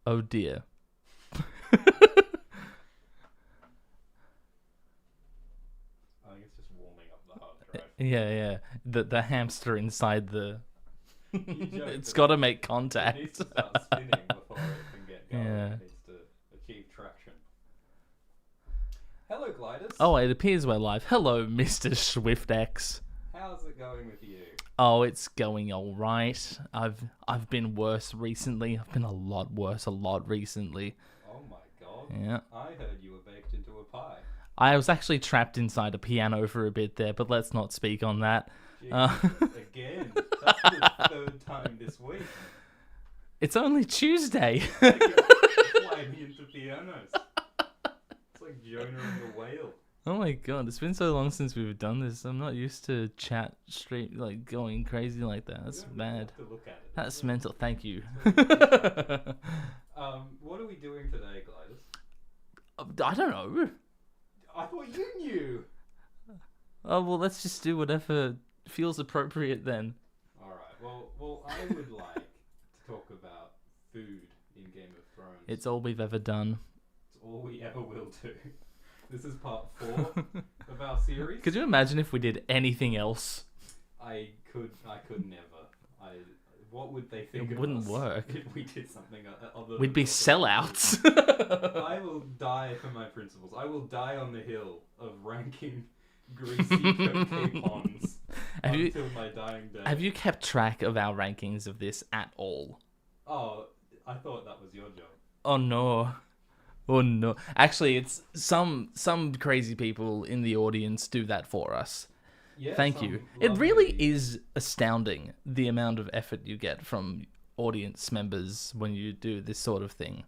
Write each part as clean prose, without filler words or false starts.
Oh dear. I think it's just warming up the hard drive. Yeah. The hamster inside the. You joke, It's but got to make it contact. needs to start spinning before it can get going. Yeah. It needs to achieve traction. Hello, Gliders. Oh, it appears we're live. Hello, Mr. SwiftX. How's it going with you? Oh, it's going all right. I've been worse recently. I've been a lot recently. Oh my god. Yeah. I heard you were baked into a pie. I was actually trapped inside a piano for a bit there, but let's not speak on that. Jeez, again. That's the third time this week. It's only Tuesday. Like you're flying into pianos. It's like Jonah and the whale. Oh my god, it's been so long since we've done this. I'm not used to chat straight, like going crazy like that. That's bad. Have to look at it. That's mental. Thank you. What are we doing today, Gliders? I don't know. I thought you knew. Oh well, let's just do whatever feels appropriate then. All right. Well, I would like to talk about food in Game of Thrones. It's all we've ever done. It's all we ever will do. This is part 4 of our series. Could you imagine if we did anything else? I could never. What would they think It of wouldn't us work. if we did something other We'd than be talk about sellouts. food? I will die for my principles. I will die on the hill of ranking greasy capons until my dying day. Have you kept track of our rankings of this at all? Oh, I thought that was your job. Oh no. Oh no. Actually, it's some crazy people in the audience do that for us. Yeah, Thank you. It really is astounding the amount of effort you get from audience members when you do this sort of thing.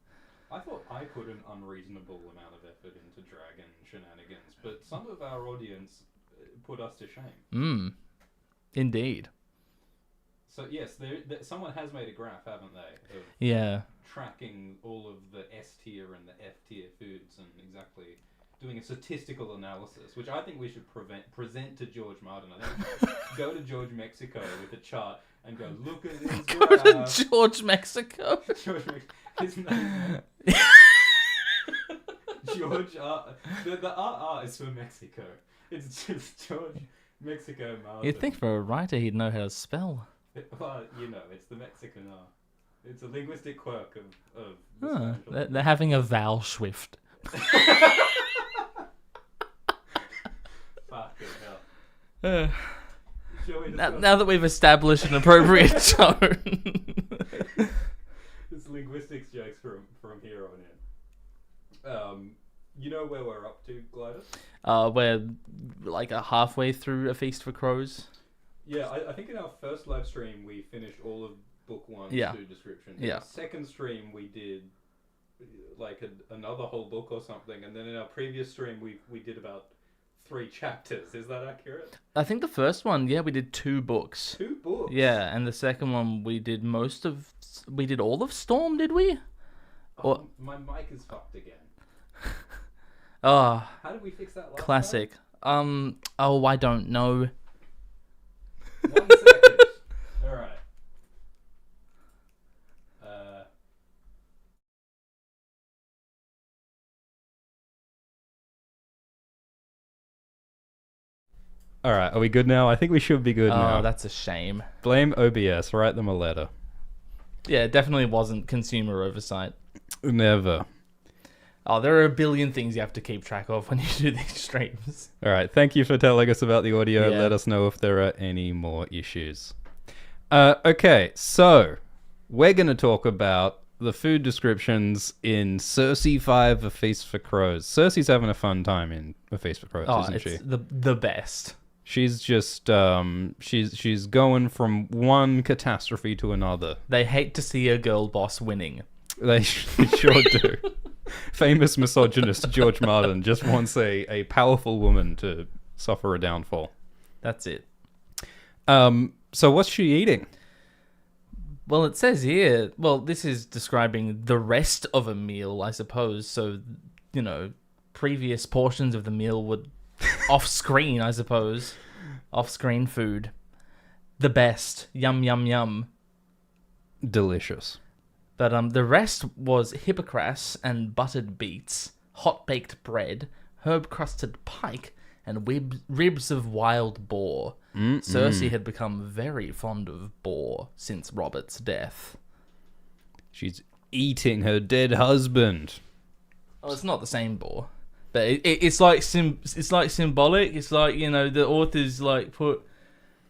I thought I put an unreasonable amount of effort into dragon shenanigans, but some of our audience put us to shame. Indeed. So yes, someone has made a graph, haven't they? Of Yeah. tracking all of the S tier and the F tier foods and exactly doing a statistical analysis, which I think we should present to George Martin. I think go to George Mexico with a chart and go, look at this Go to graph. George Mexico. George Mexico. His name. George R. The RR is for Mexico. It's just George Mexico Martin. You'd think for a writer he'd know how to spell. Well, it's the Mexican R. It's a linguistic quirk of the Huh. Spanish They're having a vowel shift. Fucking hell. Shall we discuss Now that we've established an appropriate tone. It's linguistics jokes from here on in. You know where we're up to, Gliders? We're like halfway through A Feast for Crows. Yeah, I think in our first live stream we finished all of book 1's Yeah. 2 descriptions. In Yeah. our second stream we did like another whole book or something, and then in our previous stream we did about 3 chapters. Is that accurate? I think the first one, we did 2 books. 2 books? Yeah, and the second one we did all of Storm, did we? Oh, my mic is fucked again. Oh, How did we fix that last classic. I don't know. time? 1 second. Alright. Alright, are we good now? I think we should be good now. Oh, that's a shame. Blame OBS, write them a letter. Yeah, it definitely wasn't consumer oversight. Never. Oh, there are a billion things you have to keep track of when you do these streams. Alright, thank you for telling us about the audio. Yeah. Let us know if there are any more issues. Okay, so we're going to talk about the food descriptions in Cersei 5, A Feast for Crows. Cersei's having a fun time in A Feast for Crows, isn't it's she? the best. She's just, she's going from one catastrophe to another. They hate to see a girl boss winning. They sure do. Famous misogynist George Martin just wants a powerful woman to suffer a downfall. That's it. So what's she eating? Well, it says here, this is describing the rest of a meal, I suppose. So, previous portions of the meal would off-screen, I suppose. Off-screen food. The best. Yum, yum, yum. Delicious. But the rest was hippocras and buttered beets, hot-baked bread, herb-crusted pike, and ribs of wild boar. Cersei had become very fond of boar since Robert's death. She's eating her dead husband. Oh, it's not the same boar, but it's like it's like symbolic. It's like, you know, the authors like put,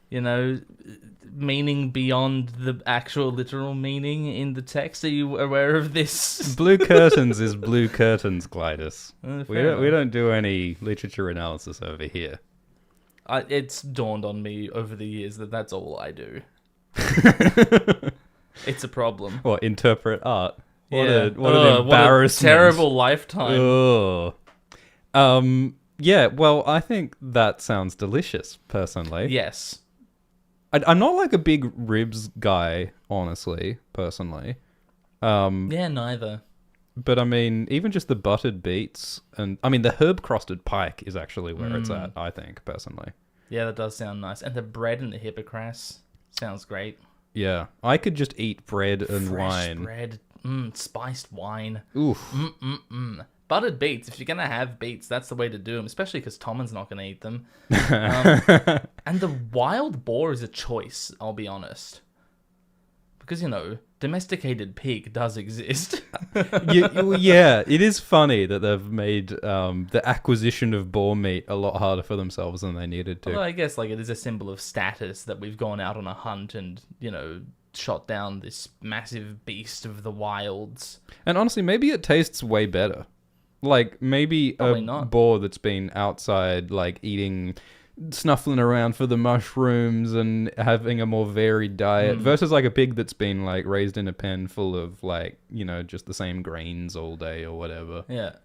you know, meaning beyond the actual literal meaning in the text. Are you aware of this? Blue curtains is blue curtains, Glidus. We Fair don't do any literature analysis over here. It's dawned on me over the years that that's all I do. It's a problem. What, interpret art? What Yeah. what an embarrassment. What a terrible lifetime. Yeah, well, I think that sounds delicious, personally. Yes. I'm not like a big ribs guy, honestly, personally. Yeah, neither. But I mean, even just the buttered beets, and I mean, the herb-crusted pike is actually where it's at, I think, personally. Yeah, that does sound nice. And the bread and the hippocras sounds great. Yeah, I could just eat bread and Fresh wine. bread, spiced wine. Oof. Buttered beets. If you're gonna have beets, that's the way to do them. Especially because Tommen's not gonna eat them. And the wild boar is a choice. I'll be honest, because, you know, domesticated pig does exist. Yeah, it is funny that they've made the acquisition of boar meat a lot harder for themselves than they needed to. Well, I guess like it is a symbol of status that we've gone out on a hunt and, you know, shot down this massive beast of the wilds. And honestly, maybe it tastes way better. Like, maybe Probably not. boar that's been outside, like, snuffling around for the mushrooms and having a more varied diet versus, like, a pig that's been, like, raised in a pen full of, like, you know, just the same grains all day or whatever. Yeah.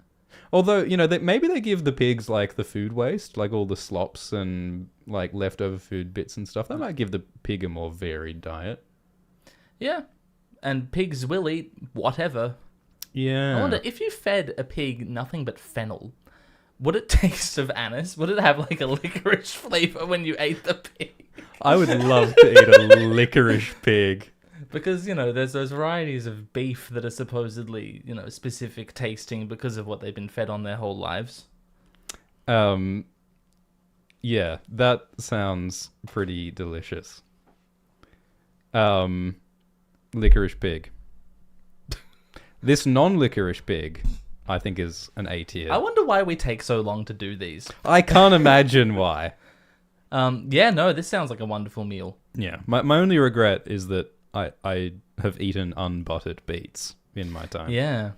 Although, you know, maybe they give the pigs, like, the food waste, like all the slops and, like, leftover food bits and stuff. That might give the pig a more varied diet. Yeah. And pigs will eat whatever. Yeah. I wonder, if you fed a pig nothing but fennel, would it taste of anise? Would it have like a licorice flavor when you ate the pig? I would love to eat a licorice pig. Because, you know, there's those varieties of beef that are supposedly, you know, specific tasting because of what they've been fed on their whole lives. Yeah, that sounds pretty delicious. Licorice pig. This non-licorice pig, I think, is an A tier. I wonder why we take so long to do these. I can't imagine why. Yeah, no, this sounds like a wonderful meal. Yeah, my only regret is that I have eaten unbuttered beets in my time. Yeah.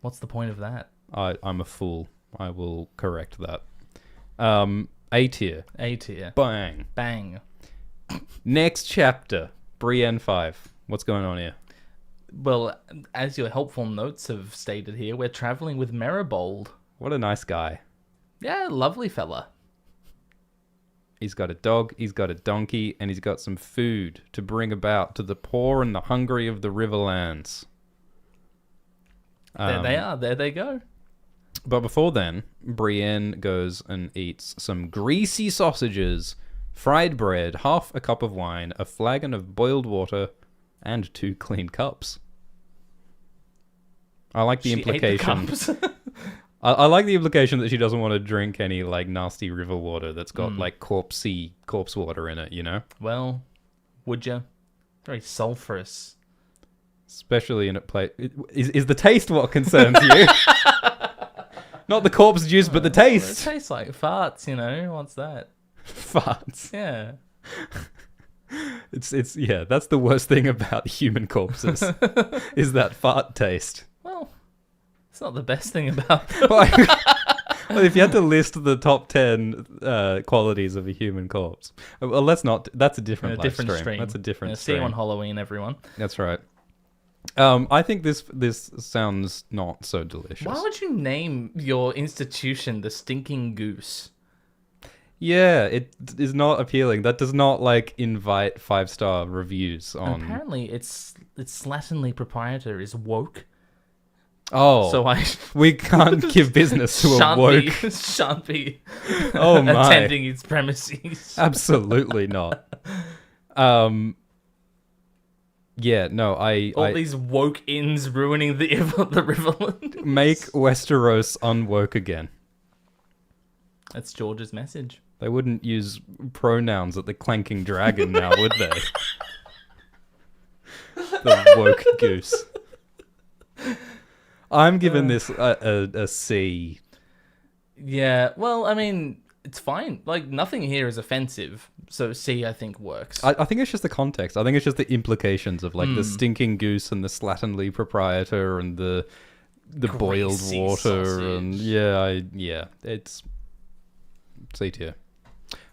What's the point of that? I'm a fool. I will correct that. A tier. A tier. Bang. Bang. Next chapter. Brienne 5. What's going on here? Well, as your helpful notes have stated here, we're traveling with Maribold. What a nice guy. Yeah, lovely fella. He's got a dog, he's got a donkey, and he's got some food to bring about to the poor and the hungry of the Riverlands. There they are. There they go. But before then, Brienne goes and eats some greasy sausages, fried bread, half a cup of wine, a flagon of boiled water, and 2 clean cups. I like the implication. I like the implication that she doesn't want to drink any like nasty river water that's got like corpse water in it, you know? Well, would you? Very sulfurous. Especially in a place. Is the taste what concerns you? Not the corpse juice, but the taste. It tastes like farts, you know? What's that? Farts. Yeah. It's yeah, that's the worst thing about human corpses is that fart taste. Well, it's not the best thing about them. Well, if you had to list the top 10 qualities of a human corpse, well, let's not. That's a different stream. That's a different See stream. you on Halloween, everyone. That's right. I think this sounds not so delicious. Why would you name your institution the Stinking Goose? Yeah, it is not appealing. That does not like invite 5-star reviews on. Apparently, its slatternly proprietor is woke. Oh, So we can't give business to a woke. Shan't be Oh my! attending its premises. Absolutely not. Yeah, no, All these woke inns ruining the the Riverland. make Westeros unwoke again. That's George's message. They wouldn't use pronouns at the clanking dragon now, would they? The woke goose. I'm giving this a C. Yeah, well, I mean, it's fine. Like, nothing here is offensive, so C, I think, works. I think it's just the context. I think it's just the implications of, like, the stinking goose and the slatternly proprietor and the boiled Greasy water. sausage. And it's C tier.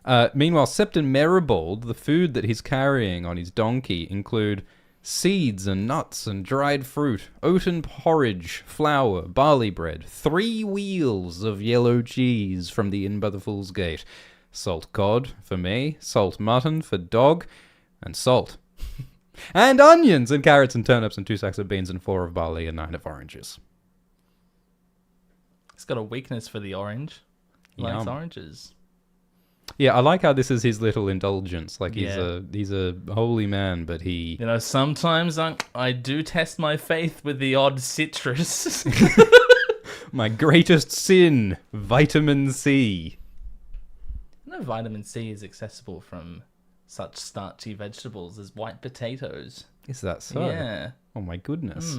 Meanwhile, Septon Meribald, the food that he's carrying on his donkey include seeds and nuts and dried fruit, oaten porridge, flour, barley bread, 3 wheels of yellow cheese from the Inn by the Fool's Gate, salt cod for me, salt mutton for dog, and salt. And onions and carrots and turnips and 2 sacks of beans and 4 of barley and 9 of oranges. He's got a weakness for the orange. He likes Yum. oranges. Yeah, I like how this is his little indulgence. Like, Yeah. he's a holy man, but he... You know, sometimes I do test my faith with the odd citrus. My greatest sin, vitamin C. No, vitamin C is accessible from such starchy vegetables as white potatoes. Is that so? Yeah. Oh my goodness.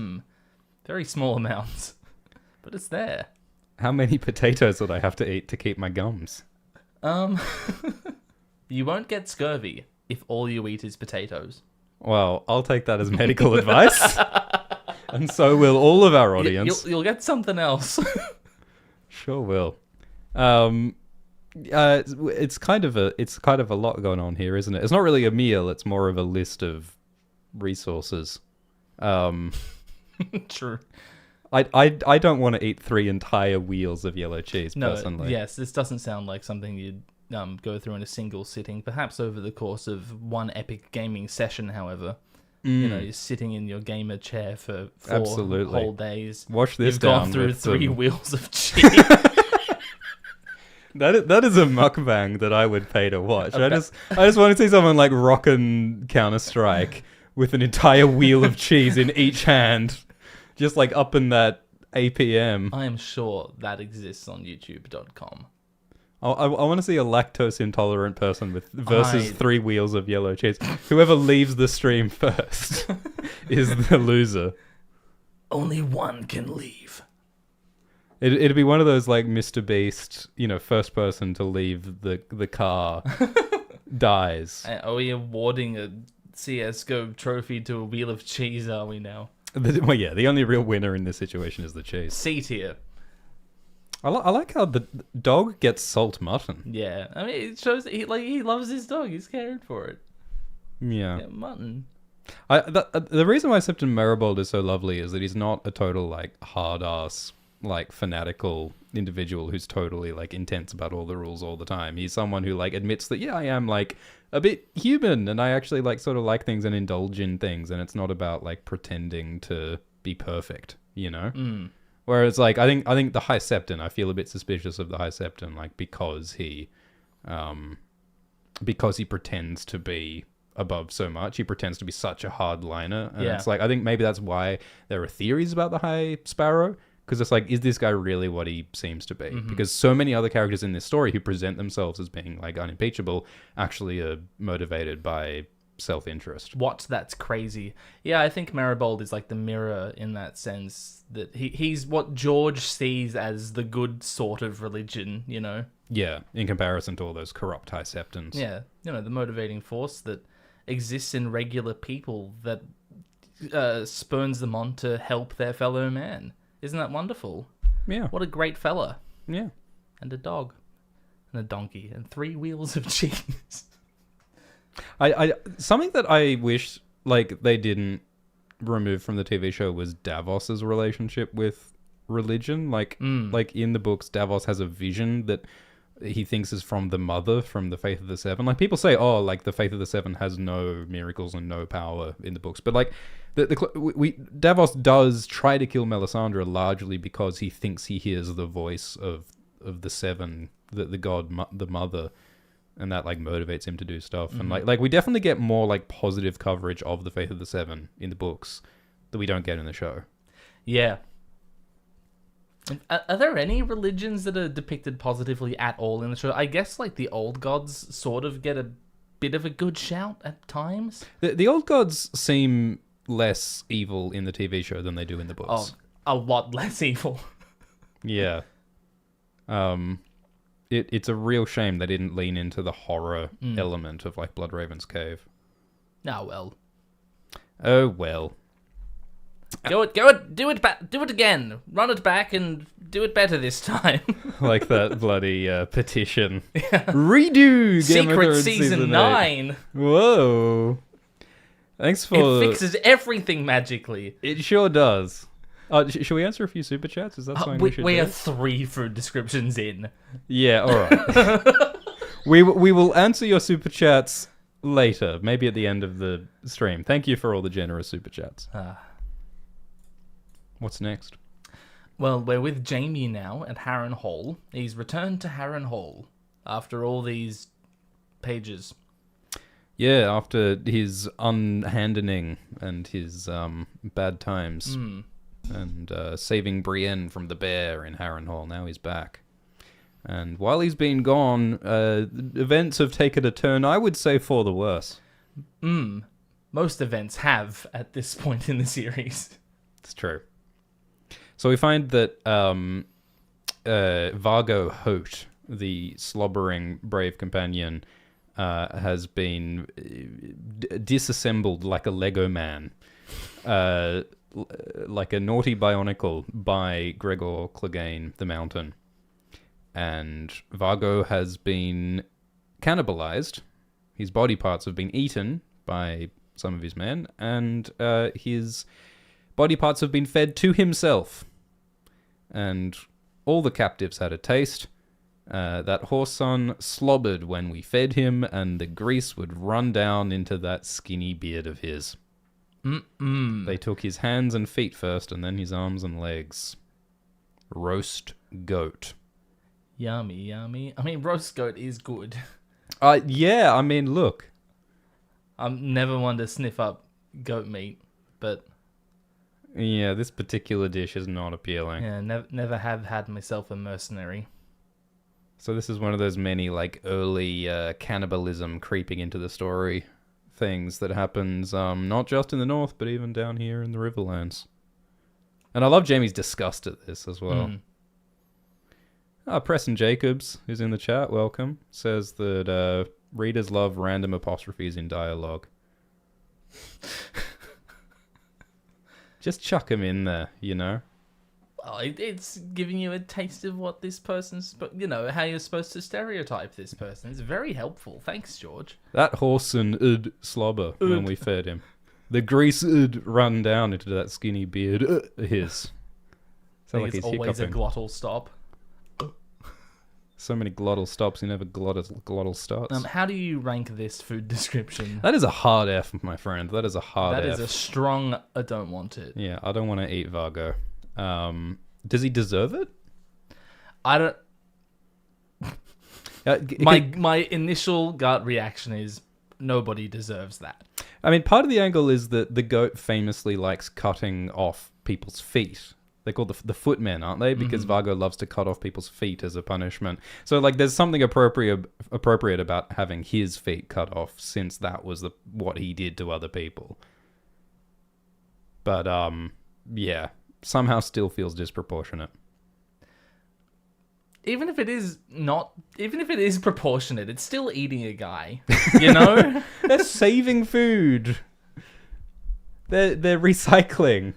Very small amounts. But it's there. How many potatoes would I have to eat to keep my gums? You won't get scurvy if all you eat is potatoes. Well, I'll take that as medical advice. And so will all of our audience. You'll get something else. Sure will. It's kind of a lot going on here, isn't it? It's not really a meal, it's more of a list of resources. True. I don't want to eat 3 entire wheels of yellow cheese, No, personally. yes, this doesn't sound like something you'd go through in a single sitting. Perhaps over the course of one epic gaming session, however. You know, you're sitting in your gamer chair for 4 Absolutely. whole days. Wash this You've down gone through with 3 some- wheels of cheese. That is a mukbang that I would pay to watch. Okay. I just want to see someone like rocking Counter-Strike with an entire wheel of cheese in each hand, just like up in that APM. I am sure that exists on YouTube.com. I want to see a lactose intolerant person versus I- 3 wheels of yellow cheese. Whoever leaves the stream first is the loser. Only one can leave. It'd be one of those like Mr. Beast, first person to leave the car dies. Are we awarding a CSGO trophy to a wheel of cheese, are we now? Well, yeah, the only real winner in this situation is the cheese. C tier. I like how the dog gets salt mutton. Yeah. I mean, it shows that he loves his dog. He's caring for it. Yeah. Yeah, mutton. The reason why Septon Meribald is so lovely is that he's not a total like hard ass like fanatical individual who's totally like intense about all the rules all the time. He's someone who like admits that I am like a bit human and I actually like sort of like things and indulge in things, and it's not about like pretending to be perfect, Whereas like I think the High Septon, I feel a bit suspicious of the High Septon, like because he pretends to be above so much. He pretends to be such a hardliner, and it's like I think maybe that's why there are theories about the High Sparrow, because it's like, is this guy really what he seems to be? Because so many other characters in this story who present themselves as being like unimpeachable actually are motivated by self-interest. That's crazy. Yeah, I think Maribald is like the mirror in that sense, that he's what George sees as the good sort of religion, Yeah, in comparison to all those corrupt High Septons. Yeah, the motivating force that exists in regular people that spurns them on to help their fellow man. Isn't that wonderful? Yeah. What a great fella. Yeah. And a dog. And a donkey. And 3 wheels of cheese. I something that I wish like they didn't remove from the TV show was Davos's relationship with religion. Like in the books, Davos has a vision that he thinks is from the mother, from the Faith of the Seven. Like people say, oh, like the Faith of the Seven has no miracles and no power in the books, but like Davos does try to kill Melisandre largely because he thinks he hears the voice of the Seven, the god, the mother, and that like motivates him to do stuff. And like we definitely get more like positive coverage of the Faith of the Seven in the books that we don't get in the show. Yeah. Are there any religions that are depicted positively at all in the show? I guess like the old gods sort of get a bit of a good shout at times. The old gods seem less evil in the TV show than they do in the books. Oh, a lot less evil. Yeah. It's a real shame they didn't lean into the horror element of like Bloodraven's Cave. Oh well. Oh well. Do it, do it again. Run it back and do it better this time. Like that bloody petition. Redo Game of Secret Thrones season 9. Whoa. Thanks for... It fixes everything magically. It sure does. Should we answer a few super chats? Is that something we should We do? are 3 food descriptions in. Yeah, alright. we will answer your super chats later, maybe at the end of the stream. Thank you for all the generous super chats. What's next? Well, we're with Jamie now at Harrenhal. He's returned to Harrenhal after all these pages. Yeah, after his unhandening and his bad times. And saving Brienne from the bear in Harrenhal. Now he's back. And while he's been gone, events have taken a turn, I would say, for the worse. Most events have at this point in the series. It's true. So we find that Vargo Hote, the slobbering brave companion, has been disassembled like a Lego man. Like a naughty bionicle by Gregor Clegane the Mountain. And Vargo has been cannibalized. His body parts have been eaten by some of his men, and his body parts have been fed to himself. And all the captives had a taste. That horse son slobbered when we fed him, and the grease would run down into that skinny beard of his. They took his hands and feet first, and then his arms and legs. Roast goat. Yummy, yummy. I mean, roast goat is good. Yeah, I mean, look. I'm never one to sniff up goat meat, but... Yeah, this particular dish is not appealing. Yeah, never have had myself a mercenary. So this is one of those many, like, early cannibalism creeping into the story things that happens not just in the north, but even down here in the Riverlands. And I love Jamie's disgust at this as well. Preston Jacobs, who's in the chat, welcome, says that readers love random apostrophes in dialogue. Just chuck them in there, you know? Well, it's giving you a taste of what this person's... how you're supposed to stereotype this person. It's very helpful. Thanks, George. That horse and slobber when we fed him. The grease run down into that skinny beard his. Sounds like he's always hiccuping. A glottal stop. So many glottal stops, he never glottal starts. How do you rank this food description? That is a hard F, my friend. That is a hard F. That is a strong, I don't want it. Yeah, I don't want to eat Vargo. Does he deserve it? I don't... My initial gut reaction is nobody deserves that. I mean, part of the angle is that the goat famously likes cutting off people's feet. They're called the footmen, aren't they? Because Vargo loves to cut off people's feet as a punishment. So, like, there's something appropriate about having his feet cut off, since that was what he did to other people. But, yeah, somehow still feels disproportionate. Even if it is proportionate, it's still eating a guy, you know? They're saving food. They're recycling.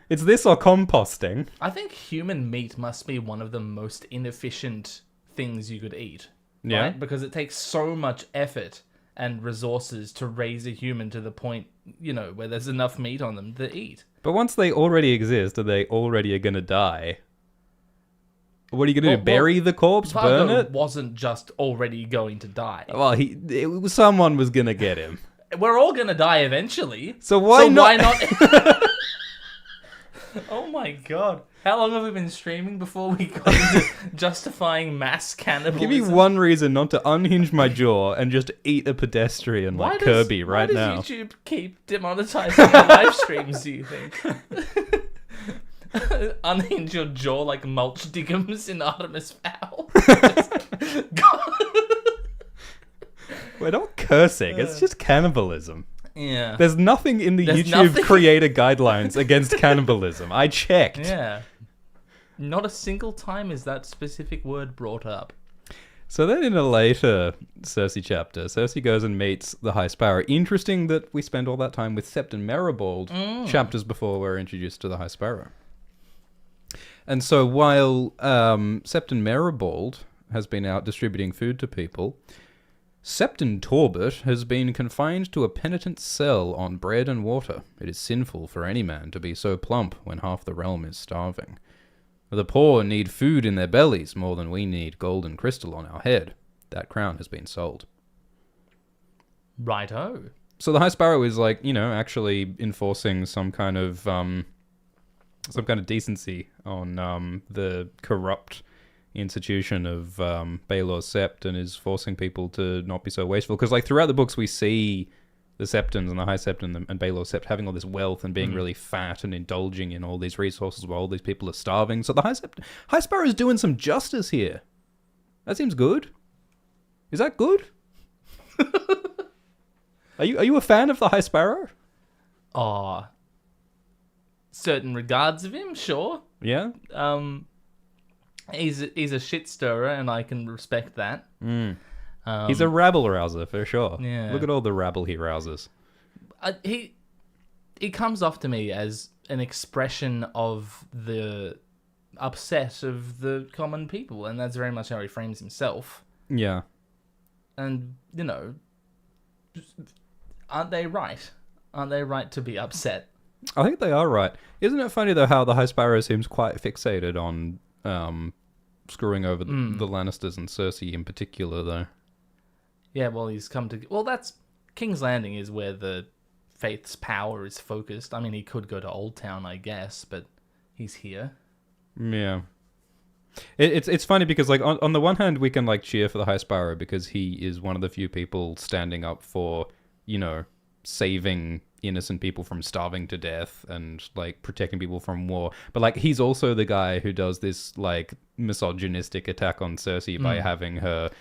It's this or composting. I think human meat must be one of the most inefficient things you could eat. Yeah. Right? Because it takes so much effort and resources to raise a human to the point, where there's enough meat on them to eat. But once they already exist and they already are going to die, what are you going to do? Bury the corpse? Vargo burn it? Wasn't just already going to die. Well, someone was going to get him. We're all going to die eventually. So why not? Oh my god. How long have we been streaming before we got into justifying mass cannibalism? Give me one reason not to unhinge my jaw and just eat a pedestrian like Kirby right now. Why does YouTube keep demonetizing our live streams, do you think? Unhinge your jaw like mulch diggums in Artemis Fowl. We're not cursing, it's just cannibalism. Yeah. There's nothing in the YouTube nothing. creator guidelines against cannibalism. I checked. Yeah. Not a single time is that specific word brought up. So then in a later Cersei chapter, Cersei goes and meets the High Sparrow. Interesting that we spend all that time with Sept and Maribald chapters before we're introduced to the High Sparrow. And so while Sept and Maribald has been out distributing food to people, Septon Torbert has been confined to a penitent cell on bread and water. It is sinful for any man to be so plump when half the realm is starving. The poor need food in their bellies more than we need gold and crystal on our head. That crown has been sold. Righto. So the High Sparrow is like, actually enforcing some kind of decency on the corrupt institution of Baelor Sept, and is forcing people to not be so wasteful. Because like throughout the books we see the Septons and the High Septon and Baelor Sept having all this wealth and being really fat and indulging in all these resources while all these people are starving. So the High Sparrow is doing some justice here. That seems good. Is that good? Are you a fan of the High Sparrow? Certain regards of him, sure. Yeah. He's a shit stirrer, and I can respect that. He's a rabble rouser for sure. Yeah. Look at all the rabble he rouses. He comes off to me as an expression of the upset of the common people, and that's very much how he frames himself. Yeah. And aren't they right? Aren't they right to be upset? I think they are right. Isn't it funny though how the High Sparrow seems quite fixated on screwing over the Lannisters and Cersei in particular, though? Yeah, well, he's come to... Well, that's... King's Landing is where the Faith's power is focused. I mean, he could go to Old Town, I guess, but he's here. Yeah. It's funny because, like, on the one hand, we can, like, cheer for the High Sparrow because he is one of the few people standing up for, saving innocent people from starving to death and like protecting people from war. But like he's also the guy who does this like misogynistic attack on Cersei by having her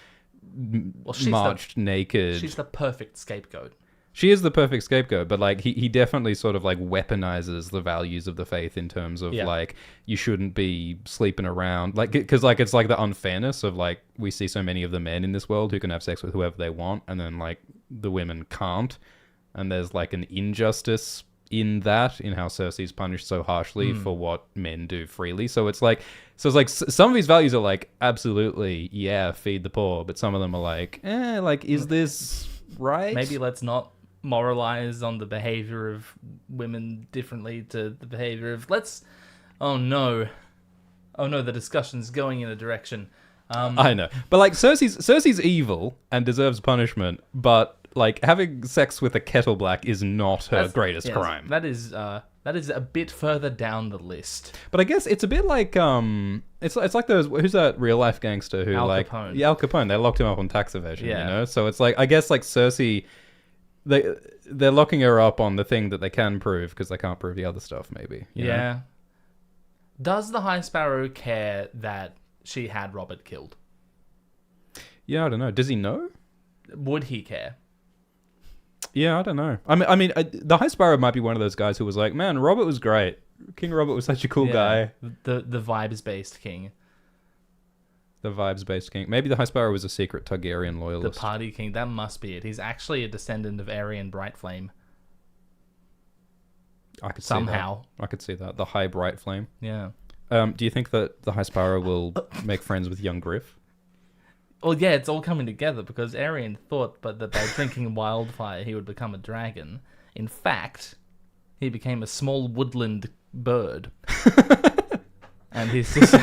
marched naked. She's the perfect scapegoat. She is the perfect scapegoat, but like he definitely sort of like weaponizes the values of the faith in terms of like you shouldn't be sleeping around, like because like it's like the unfairness of like we see so many of the men in this world who can have sex with whoever they want and then like the women can't. And there's like an injustice in that, in how Cersei's punished so harshly for what men do freely. So it's like some of these values are like, absolutely, yeah, feed the poor. But some of them are like, like, is this right? Maybe let's not moralize on the behavior of women differently to the behavior of oh no, the discussion's going in a direction. I know. But like Cersei's evil and deserves punishment, but like having sex with a kettle black is not her greatest crime. That is a bit further down the list. But I guess it's a bit like it's like those, who's that real life gangster who Al Capone. Yeah, Al Capone. They locked him up on tax evasion, So it's like I guess like Cersei, they're locking her up on the thing that they can prove because they can't prove the other stuff maybe. You know? Does the High Sparrow care that she had Robert killed? Yeah, I don't know. Does he know? Would he care? Yeah, I don't know. I mean, the High Sparrow might be one of those guys who was like, man, Robert was great. King Robert was such a cool guy. The vibes-based king. The vibes-based king. Maybe the High Sparrow was a secret Targaryen loyalist. The party king. That must be it. He's actually a descendant of Aerion Brightflame. I could somehow. See that. I could see that. The High Bright Flame. Yeah. Do you think that the High Sparrow will make friends with young Griff? Well, yeah, it's all coming together because Aerion thought that by drinking wildfire he would become a dragon. In fact, he became a small woodland bird. And he's just...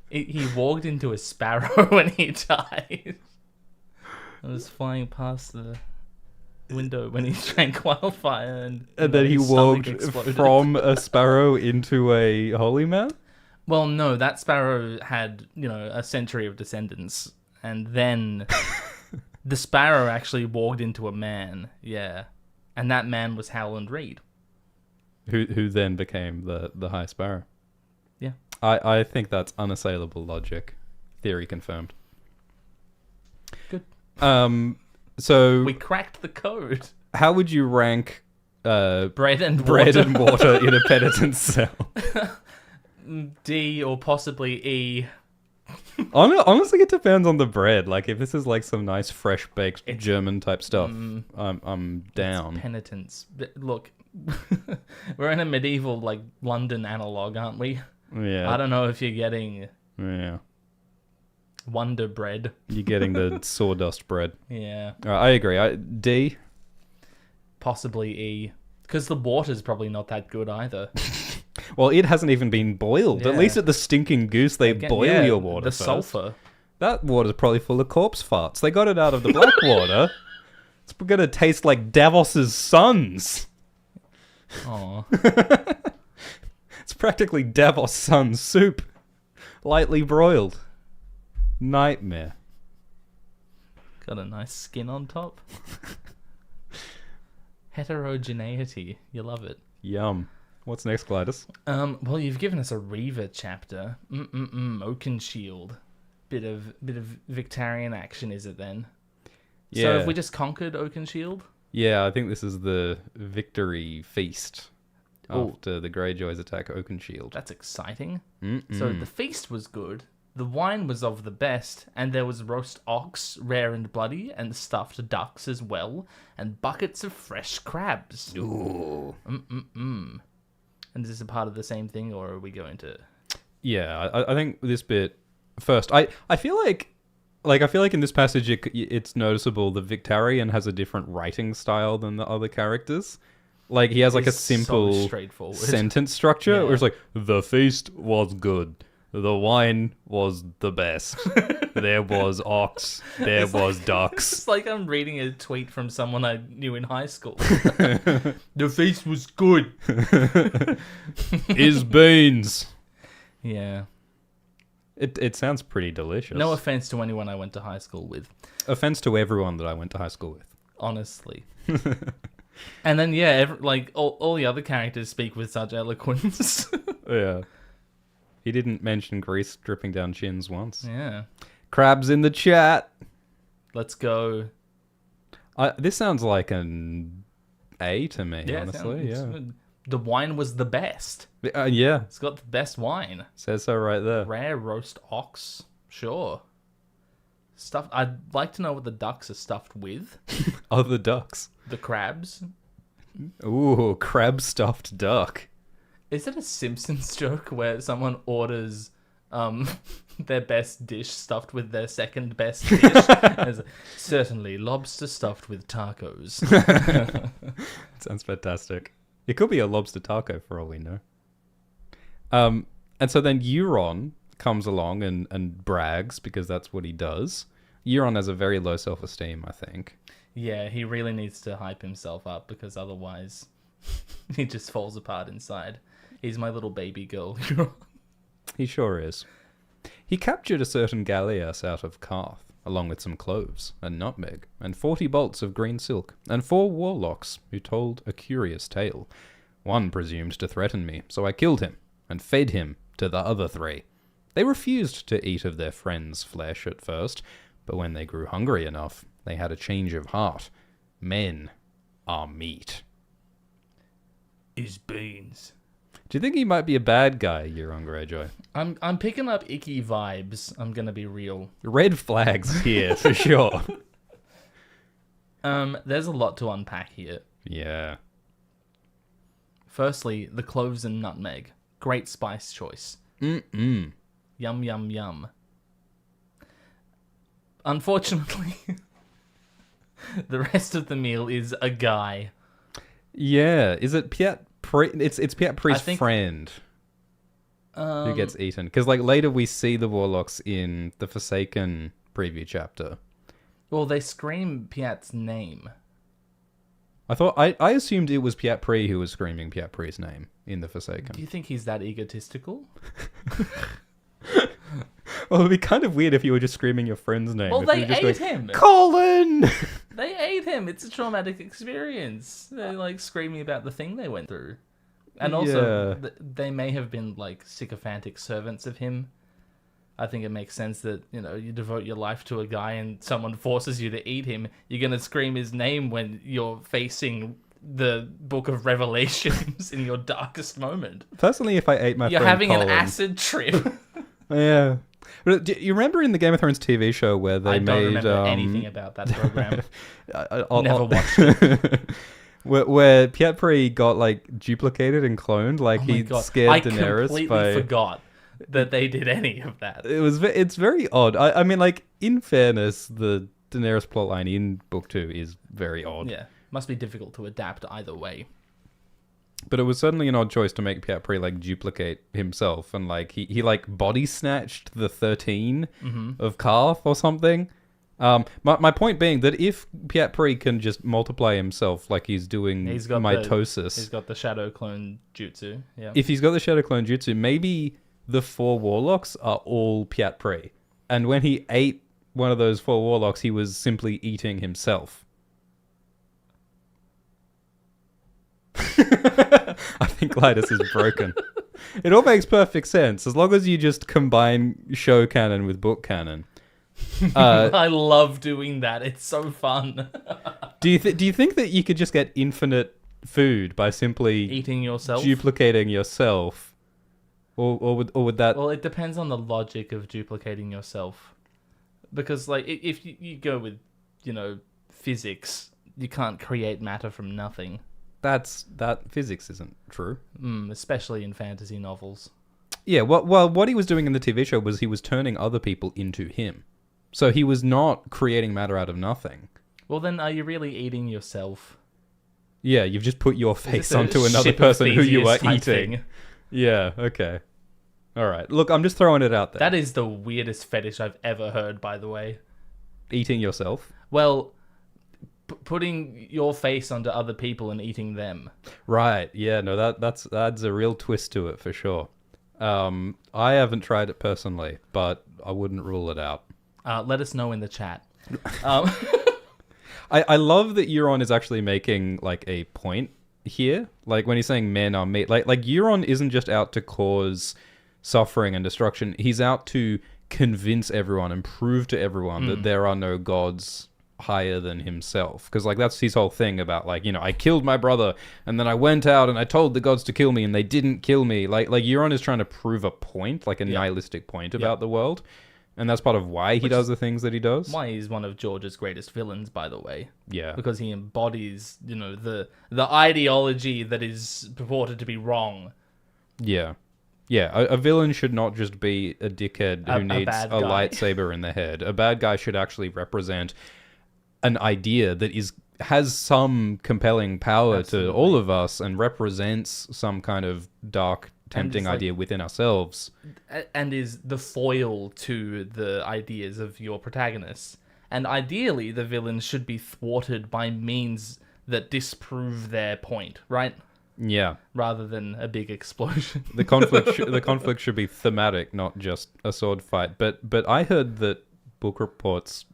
he walked into a sparrow when he died. I was flying past the window when he drank wildfire And then he his stomach walked exploded. from a sparrow into a holy man? Well, no, that sparrow had, a century of descendants. And then the sparrow actually walked into a man, yeah. And that man was Howland Reed. Who then became the High Sparrow. Yeah. I think that's unassailable logic. Theory confirmed. Good. So We cracked the code. how would you rank Bread and bread water. and water in a penitent's cell? D or possibly E. Honestly, it depends on the bread. Like, if this is like some nice fresh baked German type stuff, I'm down. Penitence. Look, we're in a medieval, like, London analog, aren't we? Yeah. I don't know if you're getting Yeah. Wonder Bread. You're getting the sawdust bread. Yeah. I agree. D. Possibly E. Because the water's probably not that good either. Well, it hasn't even been boiled. At Yeah. least at the Stinking Goose, they boil Yeah, your water the first. sulfur. That water's probably full of corpse farts. They got it out of the black water. It's gonna taste like Davos's sons. Oh. It's practically Davos Sun soup. Lightly broiled. Nightmare. Got a nice skin on top. Heterogeneity. You love it. Yum. What's next, Glidus? Well, you've given us a Reaver chapter. Oakenshield. Bit of Victorian action, is it then? So Yeah. have we just conquered Oakenshield? Yeah, I think this is the victory feast Ooh. after the Greyjoys attack Oakenshield. That's exciting. Mm-mm. So the feast was good. The wine was of the best, and there was roast ox, rare and bloody, and stuffed ducks as well, and buckets of fresh crabs. Ooh. And is this a part of the same thing, or are we going to... Yeah, I think this bit first. I feel like in this passage it's noticeable that Victarion has a different writing style than the other characters. Like, he has like a It's simple so straightforward. sentence structure Yeah. where it's like, the feast was good. The wine was the best. There was ox. There was ducks. It's like I'm reading a tweet from someone I knew in high school. The feast was good. Is beans. Yeah. It sounds pretty delicious. No offense to anyone I went to high school with, offense to everyone that I went to high school with. honestly. And then, yeah, all the other characters speak with such eloquence. Yeah. He didn't mention grease dripping down chins once. Yeah. Crabs in the chat. Let's go. This sounds like an A to me, Yeah, honestly. it's Yeah. good. The wine was the best. Yeah. It's got the best wine. Says so right there. Rare roast ox. Sure. Stuffed. I'd like to know what the ducks are stuffed with. Other ducks. The crabs. Ooh, crab stuffed duck. Is it a Simpsons joke where someone orders their best dish stuffed with their second best dish? As, certainly, lobster stuffed with tacos. Sounds fantastic. It could be a lobster taco for all we know. And so then Euron comes along and brags because that's what he does. Euron has a very low self-esteem, I think. Yeah, he really needs to hype himself up because otherwise he just falls apart inside. He's my little baby girl. He sure is. He captured a certain Gallias out of Carth, along with some cloves and nutmeg, and 40 bolts of green silk, and 4 warlocks who told a curious tale. One presumed to threaten me, so I killed him, and fed him to the other 3. They refused to eat of their friend's flesh at first, but when they grew hungry enough, they had a change of heart. Men are meat. Is beans. Do you think he might be a bad guy, Euron Greyjoy? I'm picking up icky vibes. I'm gonna be real. Red flags here, for sure. There's a lot to unpack here. Yeah. Firstly, the cloves and nutmeg. Great spice choice. Mm-mm. Yum, yum, yum. Unfortunately, the rest of the meal is a guy. Yeah. Is it Piet It's Piet Priest's think- friend who gets eaten. Because like later we see the warlocks in the Forsaken preview chapter. Well, they scream Piat's name. I assumed it was Piet Pri who was screaming Piet Pri's name in The Forsaken. Do you think he's that egotistical? Well, it'd be kind of weird if you were just screaming your friend's name. Well, if they you were just ate going, him. Colin! They ate him. It's a traumatic experience. They're like screaming about the thing they went through. And also, they may have been like sycophantic servants of him. I think it makes sense that, you know, you devote your life to a guy and someone forces you to eat him. You're going to scream his name when you're facing the Book of Revelations in your darkest moment. Personally, if I ate my You're friend having Colin, an acid trip. Yeah. But do you remember in the Game of Thrones TV show where they I don't made... remember anything about that program. Never watched it. where Piet Pri got, like, duplicated and cloned, like Oh my he God. scared I Daenerys completely by... forgot that they did any of that. It's very odd. I mean, like, in fairness, the Daenerys plotline in Book 2 is very odd. Yeah, must be difficult to adapt either way. But it was certainly an odd choice to make Piet Pri, like, duplicate himself. And, like, he like, body snatched the 13 of Karth or something. My point being that if Piet Pri can just multiply himself like he's doing mitosis... He's got the Shadow Clone Jutsu, yeah. If he's got the Shadow Clone Jutsu, maybe the 4 warlocks are all Piet Pri. And when he ate one of those 4 warlocks, he was simply eating himself. I think Glytus is broken. It all makes perfect sense as long as you just combine show canon with book canon. I love doing that. It's so fun. Do you think that you could just get infinite food by simply eating yourself, duplicating yourself, or would that? Well, it depends on the logic of duplicating yourself, because like if you go with, you know, physics, you can't create matter from nothing. That physics isn't true. Especially in fantasy novels. Yeah, well, what he was doing in the TV show was he was turning other people into him. So he was not creating matter out of nothing. Well, then are you really eating yourself? Yeah, you've just put your face onto another person who you are eating. Thing. Yeah, okay. All right. Look, I'm just throwing it out there. That is the weirdest fetish I've ever heard, by the way. Eating yourself? Well, putting your face onto other people and eating them. Right. Yeah, no, that adds a real twist to it for sure. I haven't tried it personally, but I wouldn't rule it out. Let us know in the chat. I love that Euron is actually making like a point here. Like when he's saying men are meat, like Euron isn't just out to cause suffering and destruction. He's out to convince everyone and prove to everyone that there are no gods higher than himself. Because like that's his whole thing about like, you know, I killed my brother and then I went out and I told the gods to kill me and they didn't kill me. Like Euron is trying to prove a point, like a nihilistic point about the world. And that's part of why he does the things that he does. Why he's one of George's greatest villains, by the way. Yeah. Because he embodies, you know, the ideology that is purported to be wrong. Yeah. Yeah, a villain should not just be a dickhead who needs a lightsaber in the head. A bad guy should actually represent an idea that has some compelling power to all of us and represents some kind of dark, tempting idea within ourselves. And is the foil to the ideas of your protagonists. And ideally, the villains should be thwarted by means that disprove their point, right? Yeah. Rather than a big explosion. The conflict should be thematic, not just a sword fight. But I heard that Book Report's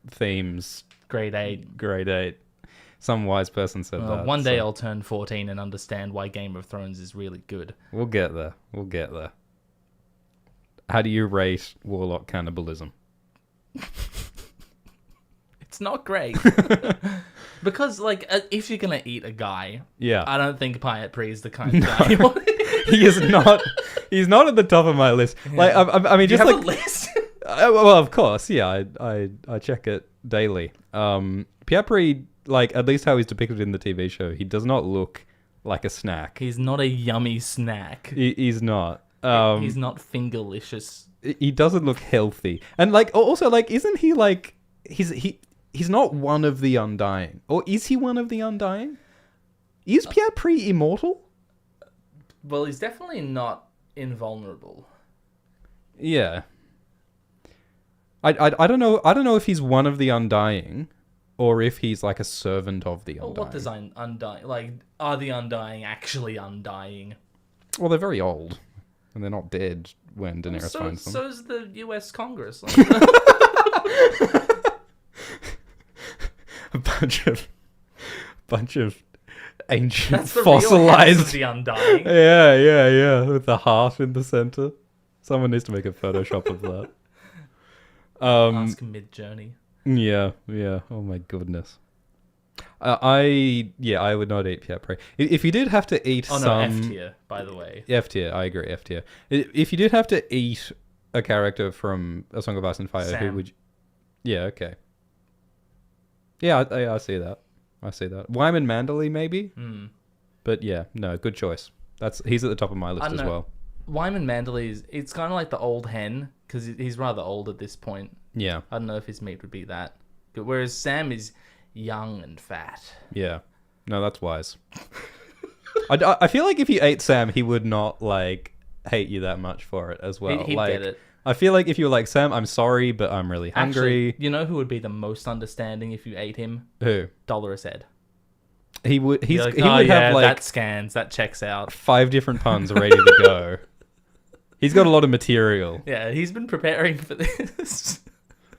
themes... Grade 8. Some wise person said that. One day I'll turn 14 and understand why Game of Thrones is really good. We'll get there. How do you rate Warlock cannibalism? It's not great. Because, like, if you're going to eat a guy, I don't think Piet Pri is the kind of guy you want to eat. He is not. He's not at the top of my list. Yeah. Like, I mean, do just you like have a list? Well, of course, yeah. I check it daily. Piet Pri, like, at least how he's depicted in the TV show, he does not look like a snack. He's not a yummy snack. He's not. He's not fingerlicious. He doesn't look healthy, and like also like, isn't he like he's not one of the Undying, or is he one of the Undying? Is Piet Pri immortal? Well, he's definitely not invulnerable. Yeah. I don't know if he's one of the Undying, or if he's like a servant of the Undying. What does Undying... Like, are the Undying actually undying? Well, they're very old, and they're not dead when Daenerys finds them. So's the US Congress. A bunch of ancient That's the real House fossilized. of the Undying. Yeah, with the heart in the center. Someone needs to make a Photoshop of that. Ask Mid-Journey. Yeah. Oh my goodness. I would not eat Pierre Prey. If you did have to eat F tier, by the way. F tier, I agree. F tier. If you did have to eat a character from A Song of Ice and Fire, Sam. who would you? Yeah. Okay. Yeah, I see that. Wyman Manderley, maybe. But yeah, no, good choice. He's at the top of my list as well. Wyman Manderley it's kind of like the old hen because he's rather old at this point. Yeah. I don't know if his meat would be that good. Whereas Sam is young and fat. Yeah. No, that's wise. I feel like if you ate Sam, he would not like hate you that much for it as well. He'd like, get it. I feel like if you were like, Sam, I'm sorry, but I'm really hungry. Actually, you know who would be the most understanding if you ate him? Who? Dolores Ed. He would. He Like, would have like that scans, that checks out. 5 different puns ready to go. He's got a lot of material. Yeah, he's been preparing for this.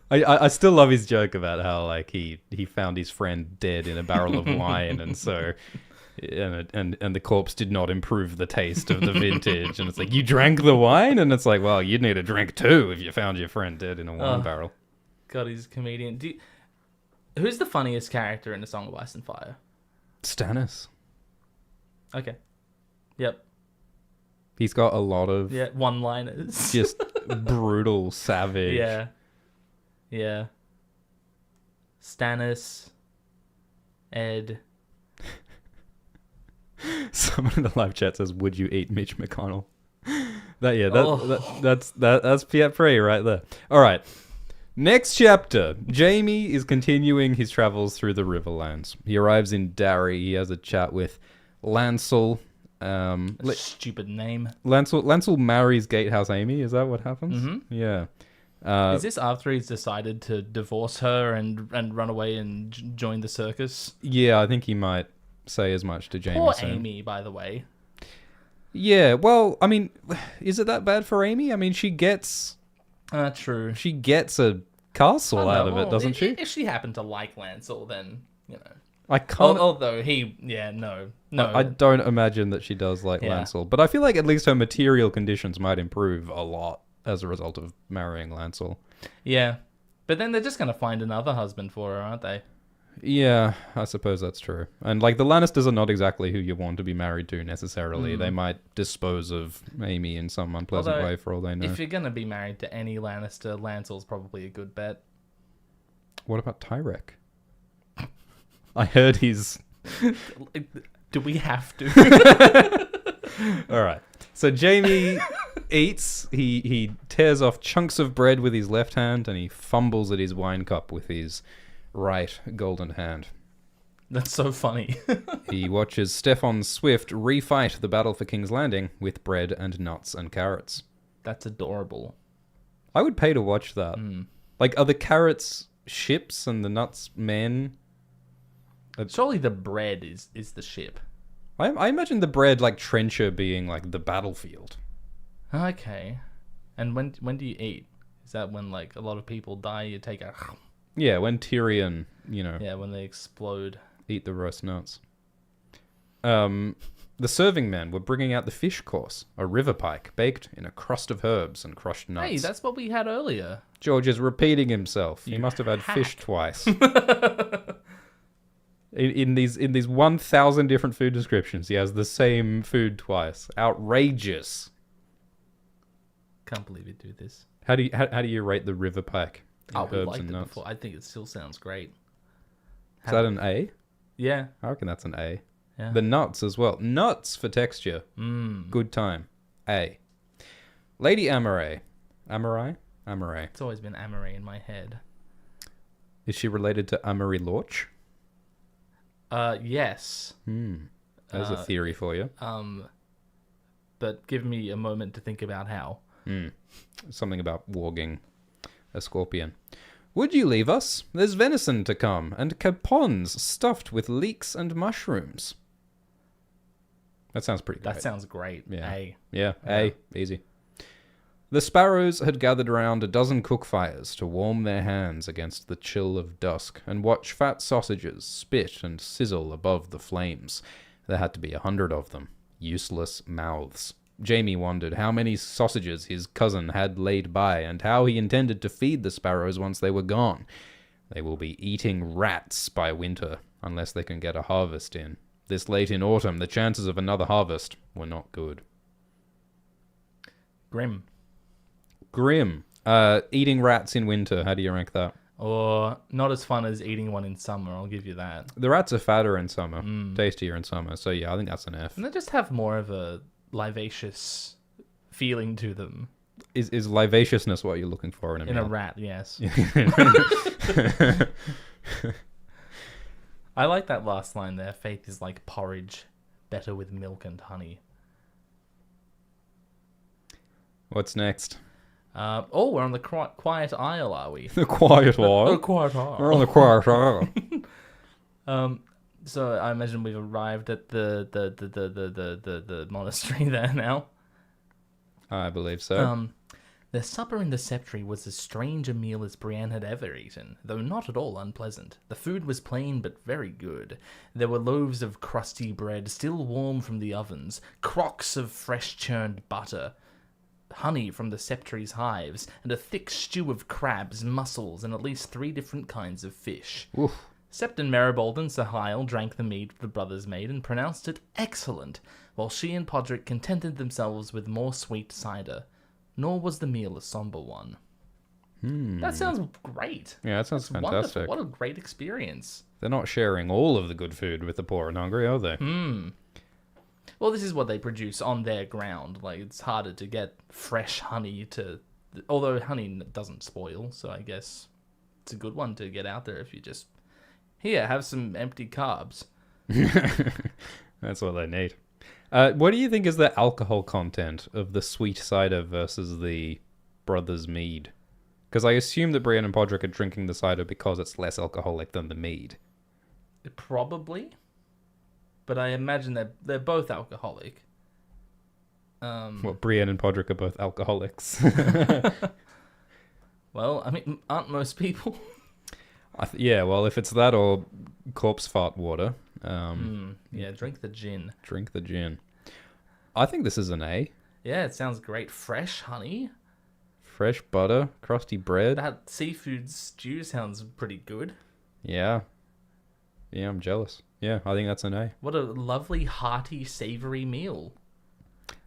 I still love his joke about how like he found his friend dead in a barrel of wine, and so and the corpse did not improve the taste of the vintage, and it's like, you drank the wine, and it's like, well, you'd need a drink too if you found your friend dead in a wine barrel. God, he's a comedian. Who's the funniest character in A Song of Ice and Fire? Stannis. Okay. Yep. He's got a lot of one-liners. just brutal, savage. Yeah. Stannis, Ed. Someone in the live chat says, "Would you eat Mitch McConnell?" That's Pierre Prey right there. All right. Next chapter. Jaime is continuing his travels through the Riverlands. He arrives in Darry. He has a chat with Lancel. Stupid name. Lancel marries Gatehouse Amy. Is that what happens? Mm-hmm. Yeah. Is this after he's decided to divorce her and run away and join the circus? Yeah, I think he might say as much to Jaime. Poor soon. Amy, by the way. Yeah, well, I mean, is it that bad for Amy? I mean, she gets... True. She gets a castle out of it, doesn't she? If she happened to like Lancel, then, you know. I can't... Although no. I don't imagine that she does like Lancel. But I feel like at least her material conditions might improve a lot as a result of marrying Lancel. Yeah. But then they're just going to find another husband for her, aren't they? Yeah, I suppose that's true. And like the Lannisters are not exactly who you want to be married to necessarily. They might dispose of Amy in some unpleasant way for all they know. If you're going to be married to any Lannister, Lancel's probably a good bet. What about Tyrek? I heard he's... Do we have to? All right. So Jaime eats. He tears off chunks of bread with his left hand, and he fumbles at his wine cup with his right golden hand. That's so funny. He watches Stefan Swift refight the battle for King's Landing with bread and nuts and carrots. That's adorable. I would pay to watch that. Like, are the carrots ships and the nuts men? Surely the bread is the ship. I imagine the bread like Trencher being like the battlefield. Okay. And when do you eat? Is that when like a lot of people die? You take a... Yeah, when Tyrion, Yeah, when they explode. Eat the roast nuts. The serving men were bringing out the fish course, a river pike baked in a crust of herbs and crushed nuts. Hey, that's what we had earlier. George is repeating himself. He must have had fish twice. in these 1,000 different food descriptions, he has the same food twice. Outrageous. Can't believe you do this. How do you rate the river pike? We liked it before. I think it still sounds great. Is that an A? Yeah. I reckon that's an A. Yeah. The nuts as well. Nuts for texture. Good time. A. Lady Amaray. Amaray? Amaray. It's always been Amory in my head. Is she related to Amory Lorch? Yes. There's a theory for you. But give me a moment to think about how. Something about warging a scorpion. Would you leave us? There's venison to come, and capons stuffed with leeks and mushrooms. That sounds pretty great. That sounds great. Yeah. A. Yeah, easy. The sparrows had gathered around a dozen cook fires to warm their hands against the chill of dusk and watch fat sausages spit and sizzle above the flames. There had to be 100 of them. Useless mouths. Jamie wondered how many sausages his cousin had laid by and how he intended to feed the sparrows once they were gone. They will be eating rats by winter, unless they can get a harvest in. This late in autumn, the chances of another harvest were not good. Grim. Grim. Eating rats in winter, how do you rank that? Or not as fun as eating one in summer, I'll give you that. The rats are fatter in summer, tastier in summer, so yeah, I think that's an F. And they just have more of a livacious feeling to them. Is livaciousness what you're looking for in a meal? In a rat, yes. I like that last line there. Faith is like porridge, better with milk and honey. What's next? We're on the quiet isle, are we? The quiet isle. The quiet isle. We're on the quiet isle. So I imagine we've arrived at the monastery there now. I believe so. Their supper in the septry was as strange a meal as Brienne had ever eaten, though not at all unpleasant. The food was plain but very good. There were loaves of crusty bread, still warm from the ovens, crocks of fresh churned butter, honey from the septry's hives, and a thick stew of crabs, mussels, and at least 3 different kinds of fish. Oof. Septon Maribald and Sir Hyle drank the mead the brothers made and pronounced it excellent, while she and Podrick contented themselves with more sweet cider. Nor was the meal a somber one. That sounds great. Yeah, that sounds That's fantastic. wonderful. What a great experience. They're not sharing all of the good food with the poor and hungry, are they? Well, this is what they produce on their ground. Like, it's harder to get fresh honey to... Although honey doesn't spoil, so I guess it's a good one to get out there if you just... Here, have some empty carbs. That's what they need. What do you think is the alcohol content of the sweet cider versus the Brothers Mead? Because I assume that Brienne and Podrick are drinking the cider because it's less alcoholic than the mead. Probably. But I imagine they're both alcoholic. Well, Brienne and Podrick are both alcoholics. Well, I mean, aren't most people? Yeah, well, if it's that or corpse fart water, Yeah, drink the gin. drink the gin. I think this is an A. Yeah, it sounds great. Fresh honey. Fresh butter, crusty bread. That seafood stew sounds pretty good. Yeah. Yeah, I'm jealous. Yeah, I think that's an A. What a lovely, hearty, savoury meal.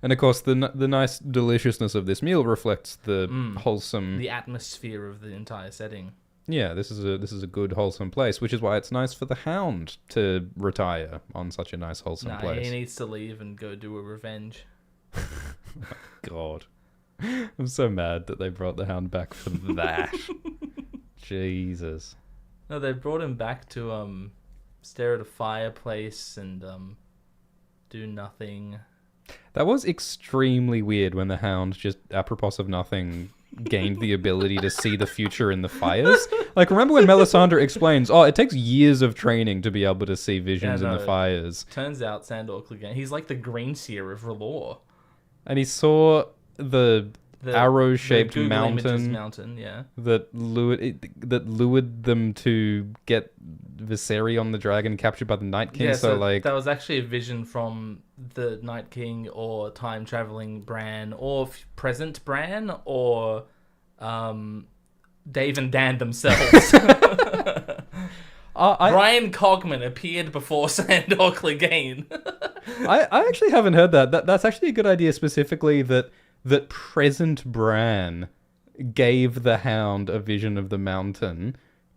And of course, the nice deliciousness of this meal reflects the wholesome. The atmosphere of the entire setting. Yeah, this is a good wholesome place, which is why it's nice for the Hound to retire on such a nice wholesome place. He needs to leave and go do a revenge. God, I'm so mad that they brought the Hound back for that. Jesus. No, they brought him back to stare at a fireplace and do nothing. That was extremely weird when the Hound, just apropos of nothing, gained the ability to see the future in the fires. Like, remember when Melisandre explains, it takes years of training to be able to see visions in the fires. Turns out Sandor Clegane, he's like the green seer of R'hllor. And he saw the arrow-shaped Google mountain, Images mountain, yeah. that lured them to get Viserion the dragon captured by the Night King. Yeah, so like that was actually a vision from the Night King or time traveling Bran or present Bran or Dave and Dan themselves. Brian Cogman appeared before Sandor Clegane. I actually haven't heard that. That's actually a good idea, specifically that present Bran gave the Hound a vision of the mountain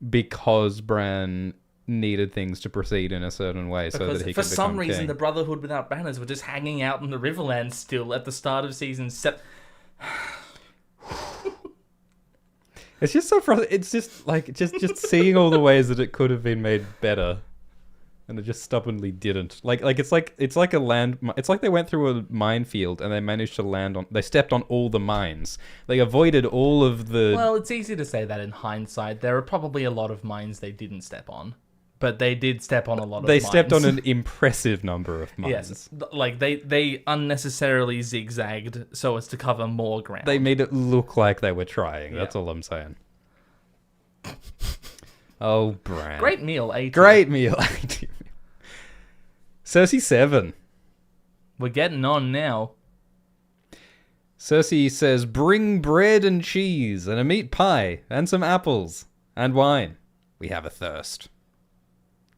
because Bran needed things to proceed in a certain way so that he could become for some reason king. the Brotherhood Without Banners were just hanging out in the Riverlands still at the start of season 7. It's just so frustrating. It's just like just seeing all the ways that it could have been made better. and they just stubbornly didn't. It's like a land. It's like they went through a minefield and they managed to land on. They stepped on all the mines. They avoided all of the. Well, it's easy to say that in hindsight. There are probably a lot of mines they didn't step on, but they did step on a lot of. They mines. stepped on an impressive number of mines. Yes, like they unnecessarily zigzagged so as to cover more ground. They made it look like they were trying. Yeah. That's all I'm saying. Oh, Bran. Great meal, 80. Great meal. Cersei 7. We're getting on now. Cersei says, bring bread and cheese and a meat pie and some apples and wine. We have a thirst.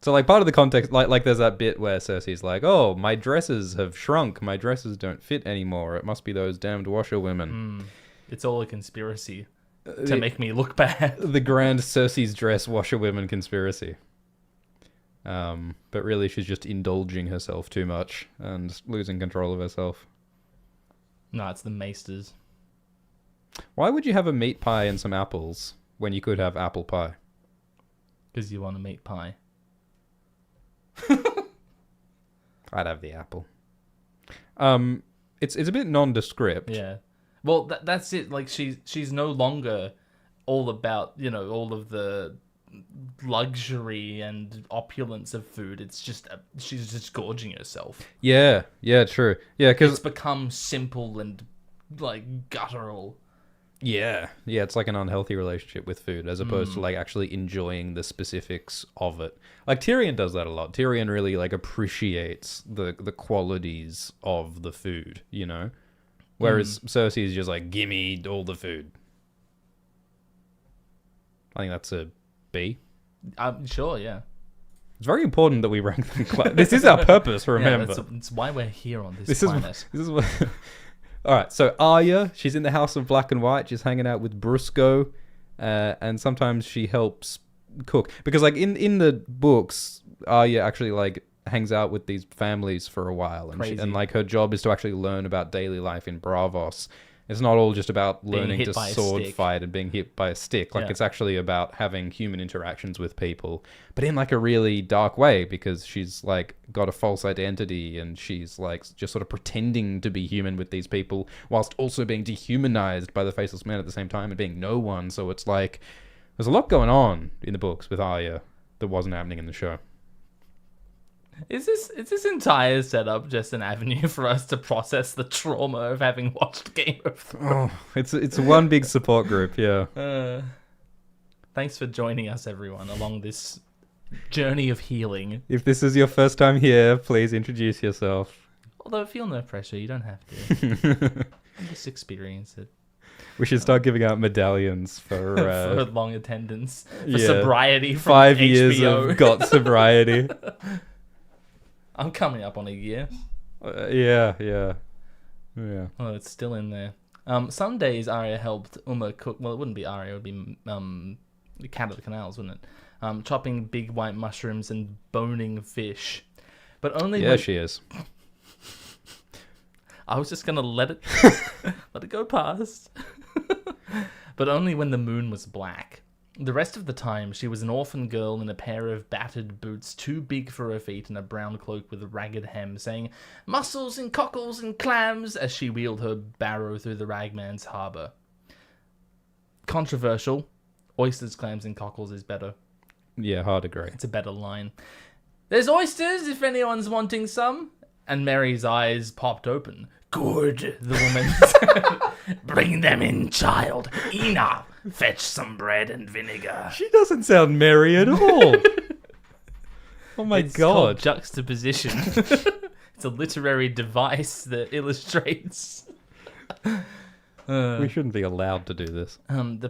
So, like, part of the context, like there's that bit where Cersei's like, oh, my dresses have shrunk. My dresses don't fit anymore. It must be those damned washerwomen. It's all a conspiracy to make me look bad. The grand Cersei's dress washerwomen conspiracy. But really, she's just indulging herself too much and losing control of herself. No, it's the maesters. Why would you have a meat pie and some apples when you could have apple pie? Because you want a meat pie. I'd have the apple. It's a bit nondescript. Yeah. Well, that's it. Like she's no longer all about, all of the luxury and opulence of food. It's just she's just gorging herself. Yeah, true. Yeah, because it's become simple and like guttural. Yeah, it's like an unhealthy relationship with food as opposed to like actually enjoying the specifics of it. Like Tyrion does that a lot. Tyrion really like appreciates the qualities of the food, Whereas Cersei is just like, gimme all the food. I think that's a B. Sure, yeah. It's very important that we rank them. This is our purpose, remember. Yeah, that's why we're here on this planet. This is what... All right, so Arya, she's in the House of Black and White. She's hanging out with Briscoe, and sometimes she helps cook. Because, like, in the books, Arya actually, like, hangs out with these families for a while. And, like, her job is to actually learn about daily life in Braavos. It's not all just about learning to sword fight and being hit by a stick. Like, it's actually about having human interactions with people, but in, like, a really dark way, because she's, like, got a false identity and she's, like, just sort of pretending to be human with these people whilst also being dehumanized by the Faceless Man at the same time and being no one. So it's, like, there's a lot going on in the books with Arya that wasn't happening in the show. Is this entire setup just an avenue for us to process the trauma of having watched Game of Thrones? Oh, it's one big support group, yeah. Thanks for joining us, everyone, along this journey of healing. If this is your first time here, please introduce yourself. Although feel no pressure, you don't have to. Just experience it. We should start giving out medallions for for long attendance, for sobriety from 5 HBO. years of got sobriety. I'm coming up on a year. Yeah. Oh, it's still in there. Some days Arya helped Uma cook. Well, it wouldn't be Arya. It would be the Cat of the Canals, wouldn't it? Chopping big white mushrooms and boning fish. But only when... she is. I was just gonna let it go past. But only when the moon was black. The rest of the time, she was an orphan girl in a pair of battered boots too big for her feet and a brown cloak with a ragged hem, saying, "Mussels and cockles and clams," as she wheeled her barrow through the ragman's harbour. Controversial. Oysters, clams, and cockles is better. Yeah, hard agree. It's a better line. "There's oysters if anyone's wanting some." And Mary's eyes popped open. "Good," the woman said. "Bring them in, child. Ina, fetch some bread and vinegar." She doesn't sound merry at all. Oh my It's god. called juxtaposition. It's a literary device that illustrates. We shouldn't be allowed to do this. The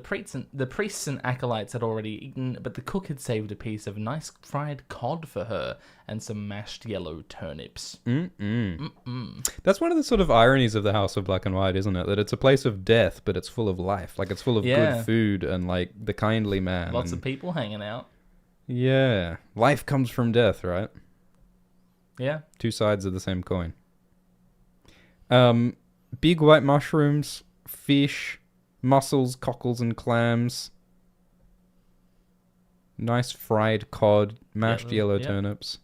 priests and acolytes had already eaten, but the cook had saved a piece of nice fried cod for her and some mashed yellow turnips. That's one of the sort of ironies of the House of Black and White, isn't it? That it's a place of death, but it's full of life. Like, it's full of good food and, like, the kindly man. Lots of people hanging out. Yeah. Life comes from death, right? Yeah. Two sides of the same coin. Big white mushrooms, fish, mussels, cockles, and clams. Nice fried cod, mashed yellow turnips.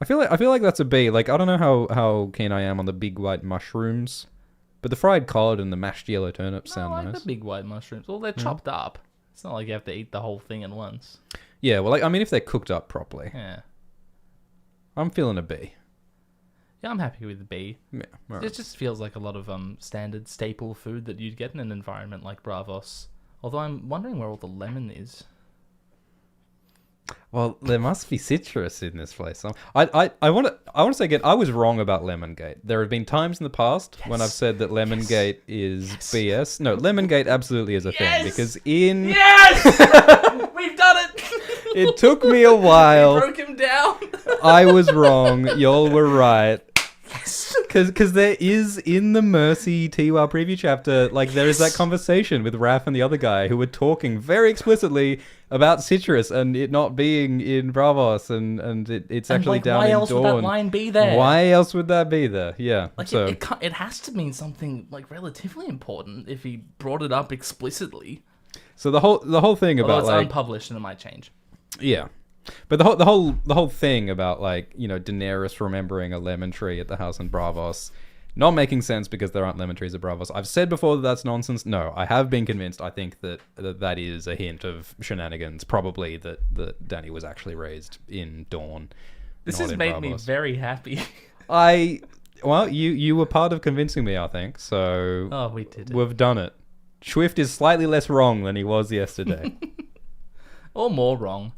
I feel like that's a B. Like I don't know how keen I am on the big white mushrooms, but the fried cod and the mashed yellow turnips I sound like nice. the big white mushrooms. Well, they're chopped up. It's not like you have to eat the whole thing at once. Yeah, well, like I mean, if they're cooked up properly, Yeah. I'm feeling a B. Yeah, I'm happy with the B. Yeah, all It right. just feels like a lot of standard staple food that you'd get in an environment like Bravos. Although I'm wondering where all the lemon is. Well, there must be citrus in this place. I want to say again, I was wrong about Lemongate. There have been times in the past when I've said that Lemongate is BS. No, Lemongate absolutely is a thing because in Yes! We've done it! it took me a while. Broke him down. I was wrong. Y'all were right. Yes. Because there is in the Mercy Tiwa preview chapter, like there is that conversation with Raph and the other guy who were talking very explicitly about citrus and it not being in Bravos and it's And actually like, down why in else Dawn. would that line be there? Why else would that be there? Yeah. Like so it has to mean something like relatively important if he brought it up explicitly. so the whole thing Although about it's like unpublished and it might change. yeah. But the whole thing about like, you know, Daenerys remembering a lemon tree at the house in Bravos not making sense because there aren't lemon trees at Bravos. I've said before that that's nonsense. No, I have been convinced. I think that is a hint of shenanigans. Probably that Dany was actually raised in Dawn. This not has in made me Bravos. very happy. Well, you were part of convincing me, I think. So Oh, we did it. we've done it. Swift is slightly less wrong than he was yesterday. Or more wrong.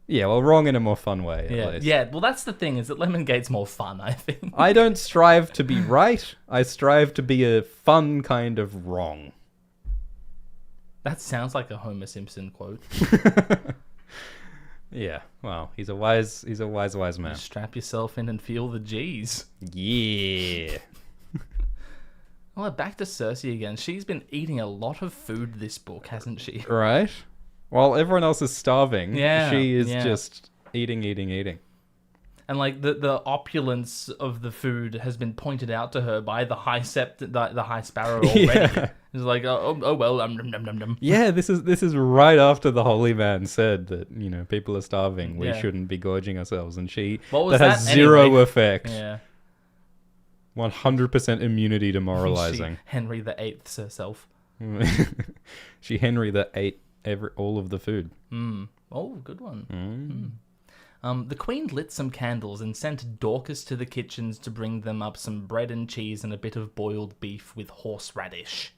Yeah, well, wrong in a more fun way, at Yeah, least. yeah. Well, that's the thing, is that Lemongate's more fun, I think. I don't strive to be right. I strive to be a fun kind of wrong. That sounds like a Homer Simpson quote. Yeah, well, he's a wise man. Strap yourself in and feel the G's. Yeah. Well, back to Cersei again. She's been eating a lot of food this book, hasn't she? Right? While everyone else is starving, Yeah, she is yeah. just eating. And like the opulence of the food has been pointed out to her by the high sparrow already. Yeah. It's like, oh well, num num num num. Yeah, this is right after the holy man said that, you know, people are starving. We Yeah. shouldn't be gorging ourselves. And What was has that zero anyway? effect. Yeah. 100% immunity to She, moralizing. Henry the Eighth herself. She Henry that ate all of the food. Oh, good one. The Queen lit some candles and sent Dorcas to the kitchens to bring them up some bread and cheese and a bit of boiled beef with horseradish.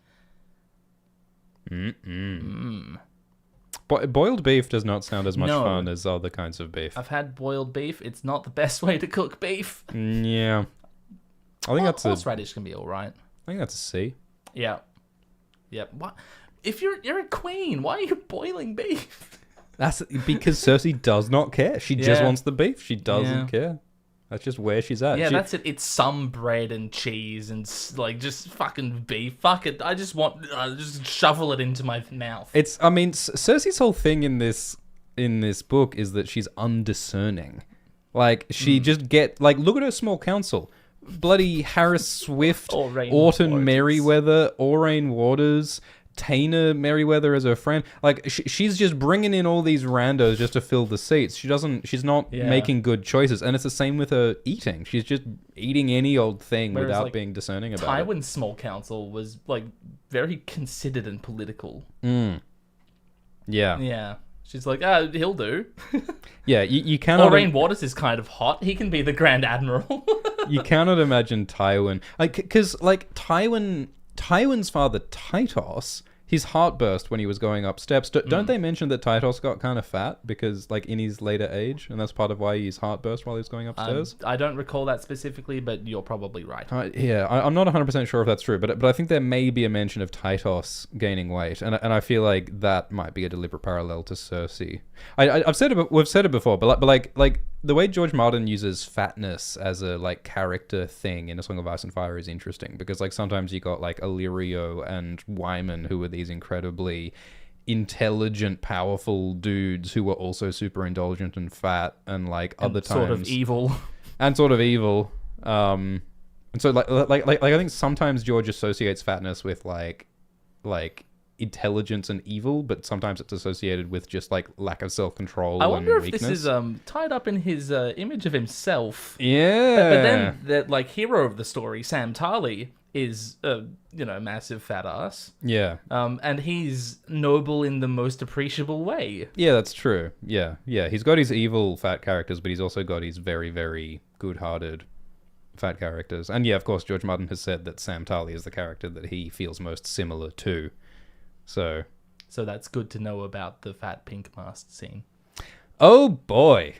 Boiled beef does not sound as much No. fun as other kinds of beef. I've had boiled beef. It's not the best way to cook beef. Yeah. I think that's Horseradish can be all right. I think that's a C. Yeah. Yep. What? If you're a queen, why are you boiling beef? That's because Cersei does not care. She just Yeah. wants the beef. She doesn't Yeah. care. That's just where she's at. Yeah, She- that's it. It's some bread and cheese and like just fucking beef. Fuck it. I just want just shovel it into my mouth. I mean, Cersei's whole thing in this book is that she's undiscerning. Like she just look at her small council. Bloody Harris Swift, Aurane Orton Waters. Merryweather, Aurane Waters, Taina Merryweather as her friend. Like she's just bringing in all these randos just to fill the seats. She's not Yeah. making good choices, and it's the same with her eating. She's just eating any old thing Whereas, without like, being discerning about it. Tywin's small council was like very considered and political. Yeah, Yeah. She's like, he'll do. yeah. You cannot. Aurane Waters is kind of hot. He can be the Grand Admiral. You cannot imagine Tywin, because Tywin's father Tytos, his heart burst when he was going up steps. Don't they mention that Tytos got kind of fat because, like, in his later age, and that's part of why his heart burst while he was going upstairs? I don't recall that specifically, but you're probably right. Yeah, I'm not 100% sure if that's true, but I think there may be a mention of Tytos gaining weight, and I feel like that might be a deliberate parallel to Cersei. I've said it, we've said it before, but like the way George Martin uses fatness as a like character thing in A Song of Ice and Fire is interesting because like sometimes you got like Illyrio and Wyman who were these incredibly intelligent, powerful dudes who were also super indulgent and fat, and like other times Sort of evil. and sort of evil. And so like I think sometimes George associates fatness with like intelligence and evil, but sometimes it's associated with just like lack of self-control. I wonder and if weakness. this is tied up in his image of himself. Yeah. But then the like hero of the story, Sam Tarly, is a massive fat ass. Yeah. And he's noble in the most appreciable way. Yeah, that's true. Yeah. He's got his evil fat characters, but he's also got his very, very good-hearted fat characters. And yeah, of course, George Martin has said that Sam Tarly is the character that he feels most similar to. So that's good to know about the fat pink masked scene. Oh boy.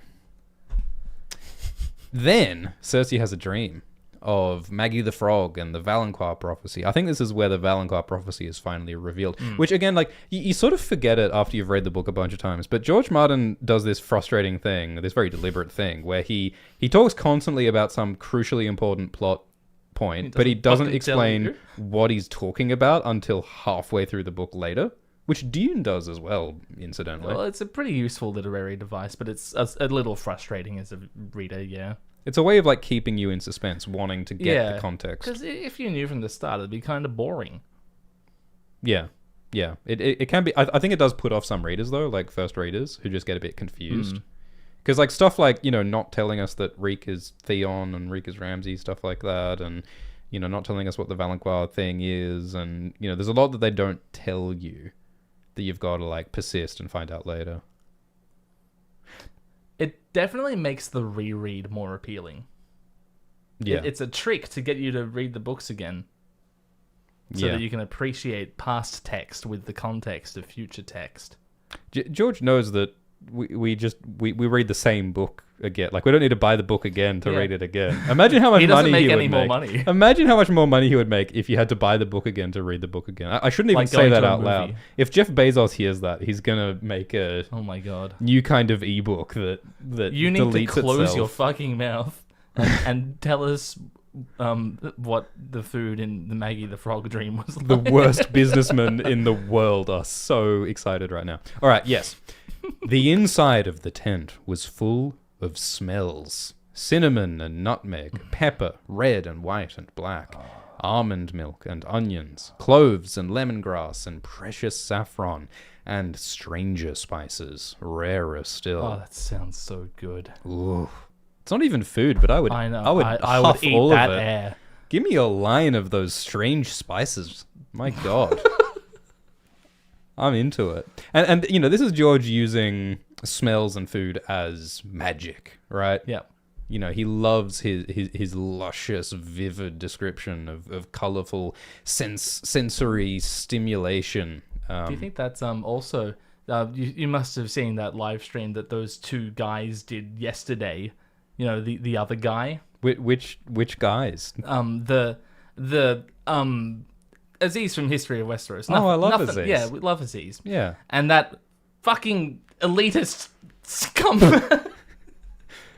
Then Cersei has a dream of Maggie the Frog and the Valancourt prophecy. I think this is where the Valancourt prophecy is finally revealed. Which again, like, you sort of forget it after you've read the book a bunch of times. But George Martin does this frustrating thing, this very deliberate thing, where he talks constantly about some crucially important plot point, but he doesn't explain what he's talking about until halfway through the book later. Which Dune does as well, incidentally. Well, it's a pretty useful literary device, but it's a little frustrating as a reader, yeah. It's a way of like keeping you in suspense, wanting to get the context. Because if you knew from the start, it'd be kind of boring. Yeah. It can be. I think it does put off some readers though, like first readers who just get a bit confused. Because like stuff like not telling us that Reek is Theon and Reek is Ramsay, stuff like that, and not telling us what the Valancourt thing is, and there's a lot that they don't tell you that you've got to like persist and find out later. It definitely makes the reread more appealing. Yeah. It's a trick to get you to read the books again. So that you can appreciate past text with the context of future text. George knows that we read the same book again. Like, we don't need to buy the book again to read it again. Imagine how much money he would make. Money. Imagine how much more money he would make if you had to buy the book again to read the book again. I shouldn't even say that out loud. If Jeff Bezos hears that, he's gonna make a new kind of ebook that you need deletes to close itself. your fucking mouth and tell us what the food in the Maggie the Frog dream was like. The worst businessmen in the world are so excited right now. All right, yes. The inside of the tent was full of smells. Cinnamon and nutmeg, pepper, red and white and black, almond milk and onions, cloves and lemongrass and precious saffron, and stranger spices, rarer still. Oh, that sounds so good. Ooh. It's not even food, but I would huff eat all that of it. air. Give me a line of those strange spices. My God. I'm into it. And this is George using smells and food as magic, right? Yeah. He loves his luscious, vivid description of colorful sensory stimulation. Do you think that's also... you must have seen that live stream that those two guys did yesterday. The other guy. Which guys? Aziz from History of Westeros. I love Aziz. Yeah, we love Aziz. Yeah. And that fucking elitist scum.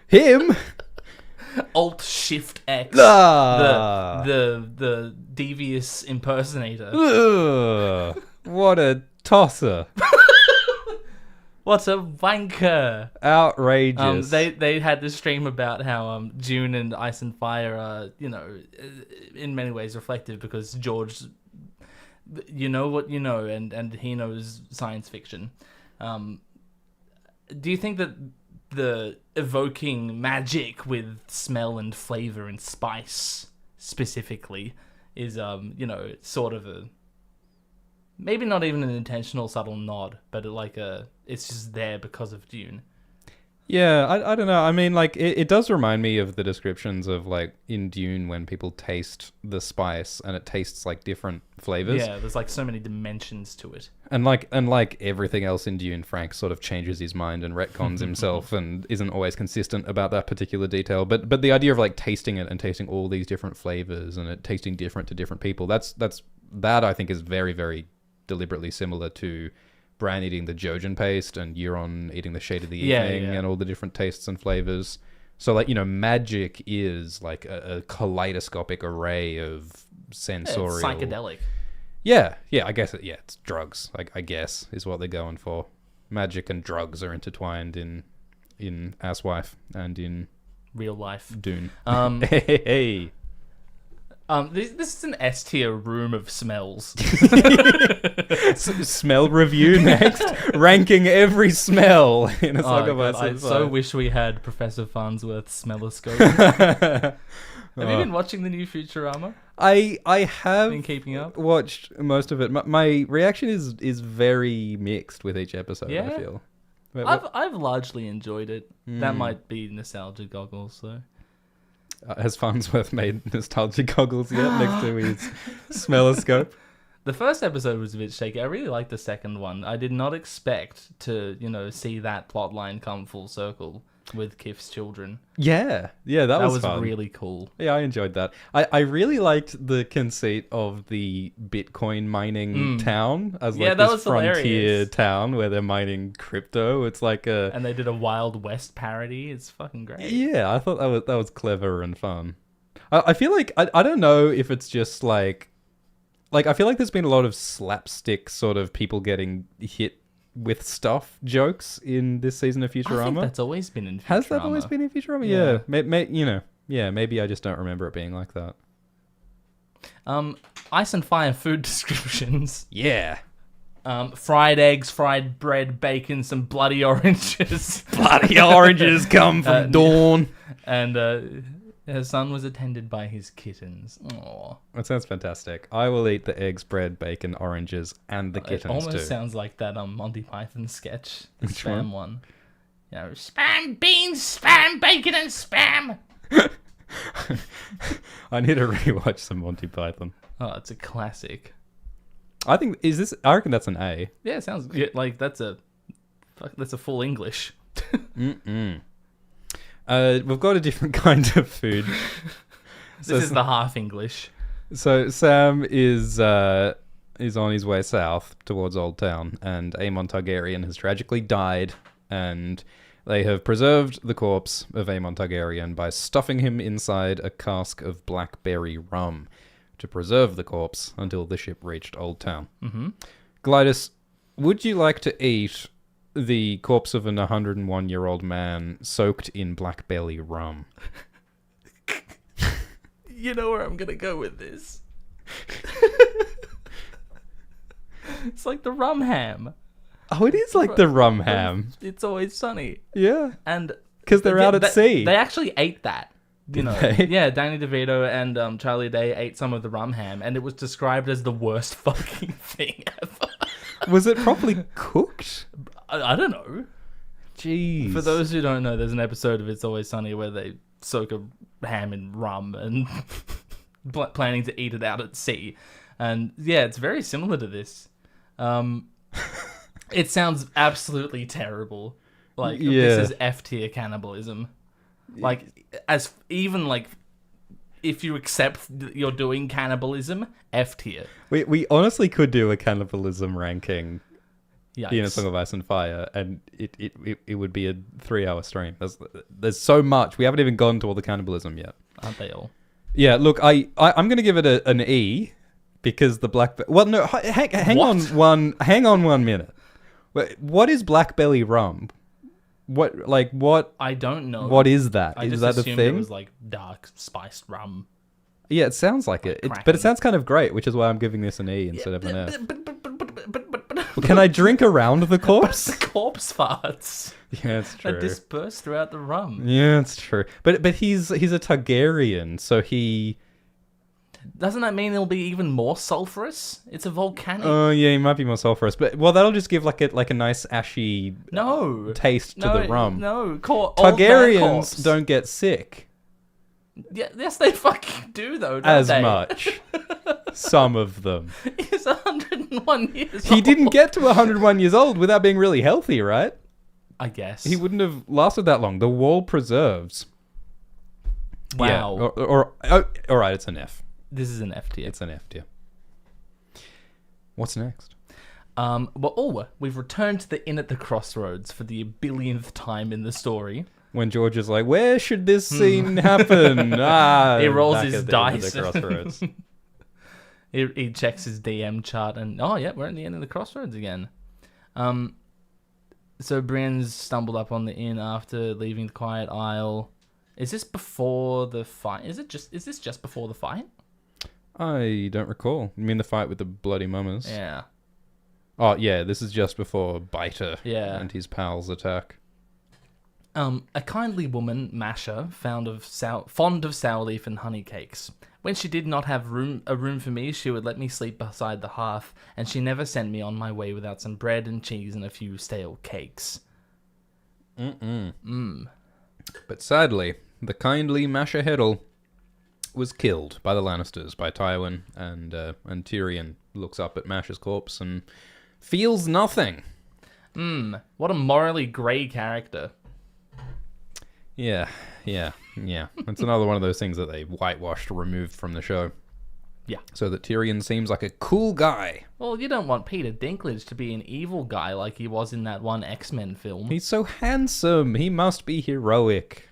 Him? Alt-Shift-X. The devious impersonator. Ugh, what a tosser. What a wanker. Outrageous. They had this stream about how Dune and Ice and Fire are, in many ways reflective because George, you know what you know, and he knows science fiction. Do you think that the evoking magic with smell and flavor and spice specifically is, sort of a... Maybe not even an intentional subtle nod, but it's just there because of Dune. Yeah, I don't know. I mean, like, it does remind me of the descriptions of, like, in Dune when people taste the spice and it tastes like different flavors. Yeah, there's, like, so many dimensions to it. And like everything else in Dune, Frank sort of changes his mind and retcons himself and isn't always consistent about that particular detail. But the idea of, like, tasting it and tasting all these different flavors and it tasting different to different people, that I think is very, very deliberately similar to Bran eating the Jojen paste and Euron eating the Shade of the Evening and all the different tastes and flavors. So, like, magic is like a kaleidoscopic array of sensorial... It's psychedelic. Yeah, I guess it's drugs, I guess, is what they're going for. Magic and drugs are intertwined in Asswife and in... Real life. Dune. Um, hey. This is an S tier room of smells. Smell review next. Ranking every smell in a Song of God, Ice I and so Fire. wish we had Professor Farnsworth's smelloscope. Have you been watching the new Futurama? I have Been keeping up? watched most of it. My reaction is very mixed with each episode, I Yeah? feel. Wait, what- I've largely enjoyed it. That might be nostalgia goggles, though. has Farnsworth made nostalgia goggles yet next to his smelloscope? The first episode was a bit shaky. I really liked the second one. I did not expect to, see that plotline come full circle with Kif's children. Yeah, that That was was fun. really cool. Yeah, I enjoyed that. I really liked the conceit of the Bitcoin mining town as Yeah, like that this was frontier hilarious. town where they're mining crypto. It's like a And they did a Wild West parody. It's fucking great. yeah. I thought that was clever and fun. I feel like I don't know if it's just like I feel like there's been a lot of slapstick sort of people getting hit with stuff jokes in this season of Futurama. I think that's always been in Futurama. Has that always been in Futurama? Yeah. Yeah. Maybe I just don't remember it being like that. Ice and Fire food descriptions. Yeah. Fried eggs, fried bread, bacon, some bloody oranges. Bloody oranges come from dawn. And her son was attended by his kittens. Aww. That sounds fantastic. I will eat the eggs, bread, bacon, oranges, and the It kittens almost too. sounds like that Monty Python sketch. The Which spam one. Spam beans, spam bacon, and spam. I need to rewatch some Monty Python. Oh, it's a classic. I reckon that's an A. Yeah, it sounds like that's a full English. We've got a different kind of food. This is the half English. So Sam is on his way south towards Old Town, and Aemon Targaryen has tragically died, and they have preserved the corpse of Aemon Targaryen by stuffing him inside a cask of blackberry rum to preserve the corpse until the ship reached Old Town. Mm-hmm. Glidus, would you like to eat the corpse of an 101-year-old man soaked in blackberry rum? You know where I'm gonna go with this. It's like the rum ham. Oh, it is like the rum ham. It's Always Sunny. Yeah. And Because they're out at sea. They actually ate that. Did they? Yeah, Danny DeVito and Charlie Day ate some of the rum ham, and it was described as the worst fucking thing ever. Was it properly cooked? I don't know. Jeez. For those who don't know, there's an episode of It's Always Sunny where they soak a ham in rum and planning to eat it out at sea. And yeah, it's very similar to this. It sounds absolutely terrible. Like, this is F tier cannibalism. Like, if you accept that you're doing cannibalism, F tier. We honestly could do a cannibalism ranking Yikes. in A Song of Ice and Fire, and it would be a 3-hour stream. There's so much. We haven't even gone to all the cannibalism yet. Aren't they all? Yeah, look, I'm going to give it an E because the black... Well, no, hang on one minute. What is black belly rum? What I don't know. What is that? I Is just that a assumed thing? it was like dark spiced rum. Yeah, it sounds like it. But Kraken. it sounds kind of great, which is why I'm giving this an E instead of an F. But Can I drink around the the corpse? corpse farts Yeah, it's are true. dispersed throughout the rum. Yeah, it's true. But he's a Targaryen, so he... Doesn't that mean it'll be even more sulfurous? It's a volcanic. Oh, yeah, he might be more sulfurous. But, well, that'll just give like a nice ashy no. taste to the rum. No. Old Targaryens man corpse. don't get sick Yeah, yes, they fucking do, though, don't as they? much. Some of them. He's 101 years old. He didn't get to 101 years old without being really healthy, right? I guess. He wouldn't have lasted that long. The wall preserves. Wow. Yeah. All right, it's an F. This is an F tier. It's an F tier. What's next? We've returned to the Inn at the Crossroads for the billionth time in the story. When George is like, where should this scene happen? He rolls back his at the end of dice. the crossroads. He checks his DM chart and, oh yeah, we're at the end of the Crossroads again. So Brienne's stumbled up on the inn after leaving the Quiet Isle. Is this before the fight? Is this just before the fight? I don't recall. You mean the fight with the bloody mummers? Yeah. Oh, yeah, this is just before Biter Yeah. and his pals attack. A kindly woman, Masha, fond of sour leaf and honey cakes. When she did not have a room for me, she would let me sleep beside the hearth, and she never sent me on my way without some bread and cheese and a few stale cakes. But sadly, the kindly Masha Heddle was killed by the Lannisters, by Tywin, and Tyrion looks up at Masha's corpse and feels nothing. What a morally grey character. Yeah. It's another one of those things that they whitewashed, removed from the show. Yeah. So that Tyrion seems like a cool guy. Well, you don't want Peter Dinklage to be an evil guy like he was in that one X-Men film. He's so handsome. He must be heroic.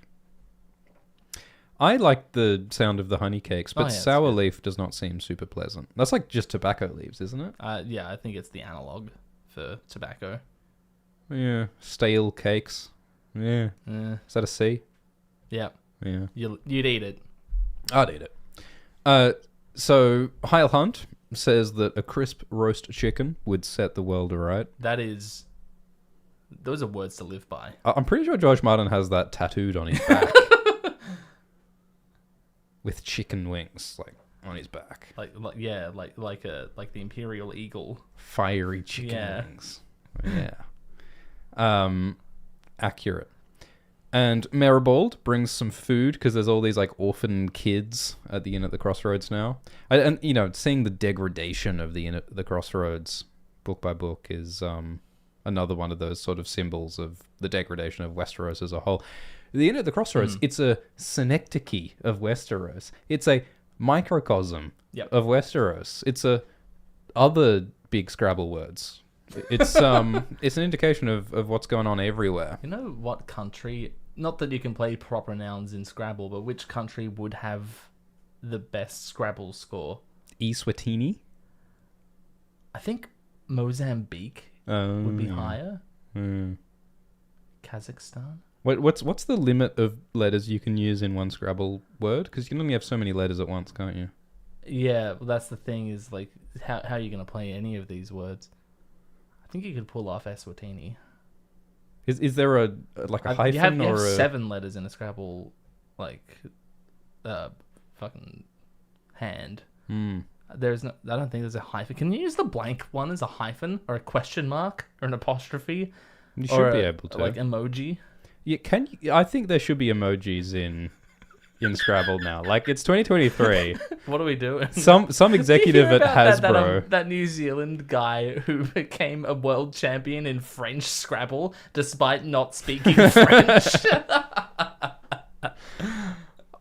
I like the sound of the honey cakes, but sour leaf does not seem super pleasant. That's like just tobacco leaves, isn't it? Yeah, I think it's the analog for tobacco. Yeah. Stale cakes. Yeah. Is that a C? Yeah. Yeah. You'd eat it. I'd eat it. So Heil Hunt says that a crisp roast chicken would set the world aright. Those are words to live by. I'm pretty sure George Martin has that tattooed on his back. With chicken wings, like, on his back. Like the Imperial Eagle. Fiery chicken wings. Yeah. Accurate. And Maribald brings some food because there's all these like orphan kids at the Inn at the Crossroads now. And you know, seeing the degradation of the Inn at the Crossroads book by book is another one of those sort of symbols of the degradation of Westeros as a whole. The Inn at the Crossroads, it's a synecdoche of Westeros. It's a microcosm of Westeros. It's a other big Scrabble words. It's it's an indication of what's going on everywhere. You know what country, not that you can play proper nouns in Scrabble, but which country would have the best Scrabble score? Eswatini? I think Mozambique would be higher. Kazakhstan? What's the limit of letters you can use in one Scrabble word? Because you can only have so many letters at once, can't you? Yeah, well, that's the thing is, like, how are you going to play any of these words? I think you could pull off Eswatini. Is there a hyphen you have or 7 letters in a Scrabble, like, fucking hand. There's no. I don't think there's a hyphen. Can you use the blank one as a hyphen or a question mark or an apostrophe? You should be able to. Like emoji. Yeah, I think there should be emojis in Scrabble now. Like, it's 2023. What are we doing? Some executive at Hasbro. That New Zealand guy who became a world champion in French Scrabble despite not speaking French.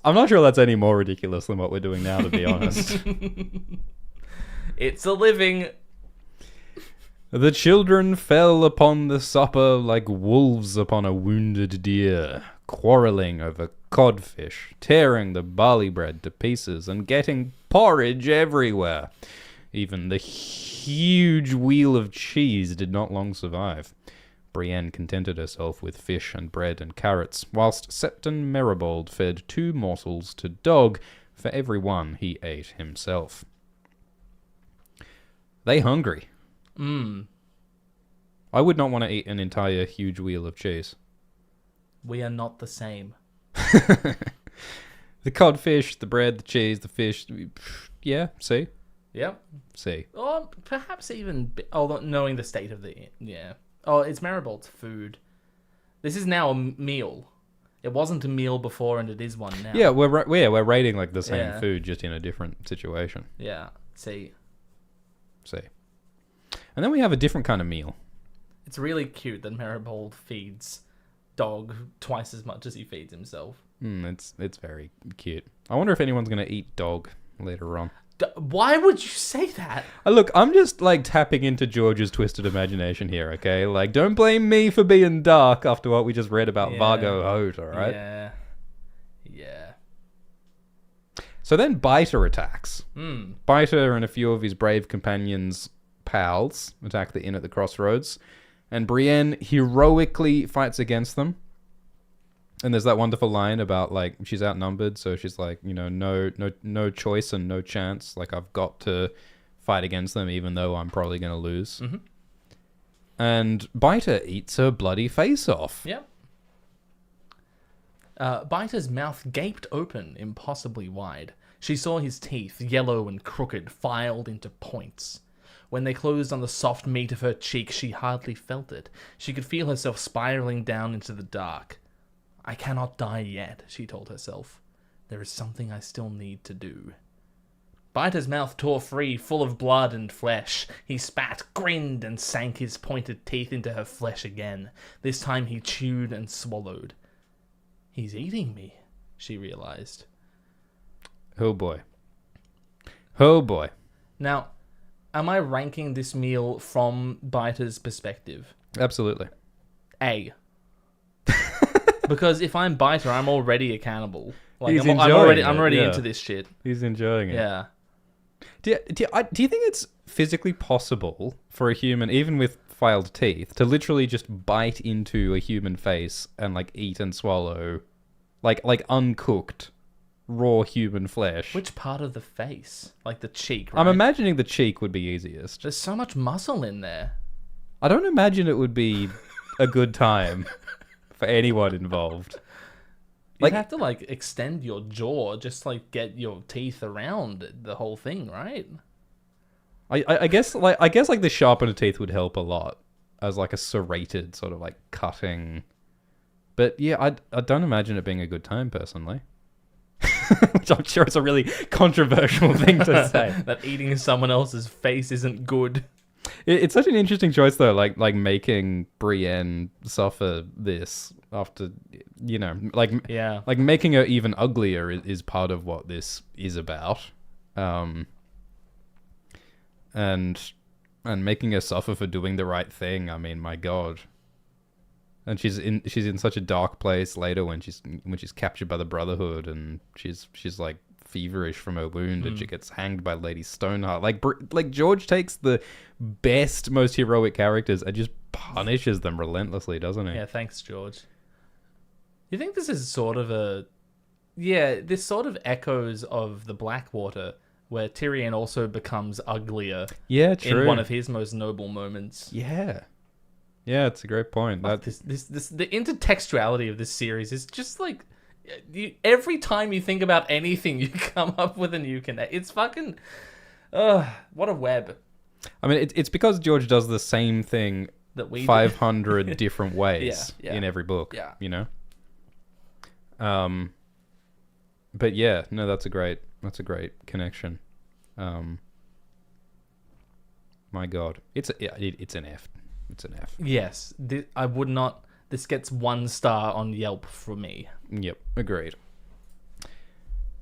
I'm not sure that's any more ridiculous than what we're doing now, to be honest. It's a living. The children fell upon the supper like wolves upon a wounded deer, quarrelling over codfish, tearing the barley bread to pieces, and getting porridge everywhere. Even the huge wheel of cheese did not long survive. Brienne contented herself with fish and bread and carrots, whilst Septon Meribald fed 2 morsels to Dog for every one he ate himself. They hungry. I would not want to eat an entire huge wheel of cheese. We are not the same. The codfish, the bread, the cheese, the fish. Yeah, see? Yep. See. Or perhaps even... although knowing the state of the... Yeah. Oh, it's Maribald's food. This is now a meal. It wasn't a meal before, and it is one now. Yeah, we're rating like the same food, just in a different situation. Yeah. See. And then we have a different kind of meal. It's really cute that Maribald feeds Dog twice as much as he feeds himself. It's very cute. I wonder if anyone's going to eat Dog later on. Why would you say that? Look, I'm just like tapping into George's twisted imagination here, okay? Like, don't blame me for being dark after what we just read about Vargo Hoat, alright? Yeah. So then Biter attacks. Biter and a few of his brave companions, pals, attack the Inn at the Crossroads, and Brienne heroically fights against them. And there's that wonderful line about like she's outnumbered, so she's like, no choice and no chance. Like I've got to fight against them, even though I'm probably going to lose. Mm-hmm. And Biter eats her bloody face off. Yep. Biter's mouth gaped open, impossibly wide. She saw his teeth, yellow and crooked, filed into points. When they closed on the soft meat of her cheek, she hardly felt it. She could feel herself spiraling down into the dark. I cannot die yet, she told herself. There is something I still need to do. Biter's mouth tore free, full of blood and flesh. He spat, grinned, and sank his pointed teeth into her flesh again. This time he chewed and swallowed. He's eating me, she realized. Oh boy. Oh boy. Now, am I ranking this meal from Biter's perspective? Absolutely. A. Because if I'm Biter, I'm already a cannibal. Like He's I'm enjoying already it, yeah. into this shit. He's enjoying it. Yeah. Do you think it's physically possible for a human, even with filed teeth, to literally just bite into a human face and like eat and swallow, like uncooked, raw human flesh? Which part of the face? Like the cheek, right? I'm imagining the cheek would be easiest. There's so much muscle in there. I don't imagine it would be a good time for anyone involved. You'd have to like extend your jaw, just like get your teeth around the whole thing, right? I guess like the sharpened teeth would help a lot as like a serrated sort of like cutting. But yeah, I don't imagine it being a good time personally. Which I'm sure is a really controversial thing to say. That eating someone else's face isn't good. It's such an interesting choice though, like making Brienne suffer this after, like making her even uglier is part of what this is about. And making her suffer for doing the right thing. I mean, my God. And she's in such a dark place later when she's captured by the Brotherhood, and she's like feverish from her wound, and she gets hanged by Lady Stoneheart. Like George takes the best, most heroic characters and just punishes them relentlessly, doesn't he? Yeah, thanks, George. You think this is sort of this sort of echoes of the Blackwater, where Tyrion also becomes uglier. Yeah, true. In one of his most noble moments. Yeah. Yeah, it's a great point. The intertextuality of this series is just like every time you think about anything, you come up with a new connect. It's fucking, what a web. I mean, it's because George does the same thing that we 500 different ways Yeah. in every book. Yeah. You know. But yeah, no, that's a great connection. My God, it's an F. It's an F. Yes, I would not. This gets 1 star on Yelp for me. Yep, agreed.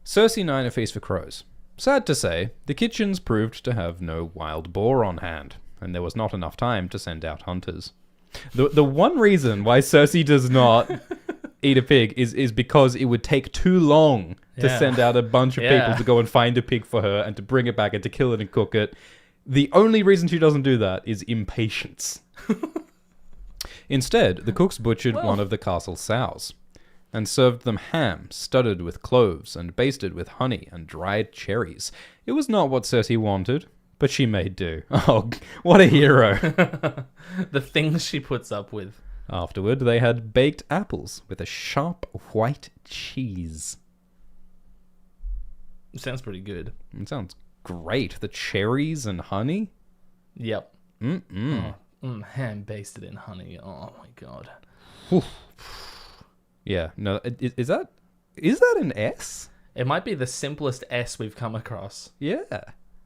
Cersei 9, A Feast for Crows. Sad to say, the kitchens proved to have no wild boar on hand, and there was not enough time to send out hunters. The one reason why Cersei does not eat a pig is because it would take too long to send out a bunch of people to go and find a pig for her and to bring it back and to kill it and cook it. The only reason she doesn't do that is impatience. Instead, the cooks butchered one of the castle's sows and served them ham studded with cloves and basted with honey and dried cherries. It was not what Cersei wanted, but she made do. Oh, what a hero. The things she puts up with. Afterward, they had baked apples with a sharp white cheese. Sounds pretty good. It sounds great. The cherries and honey? Yep. Mm-mm. Ham basted in honey. Oh my God. Yeah, no, is that an S? It might be the simplest S we've come across. Yeah.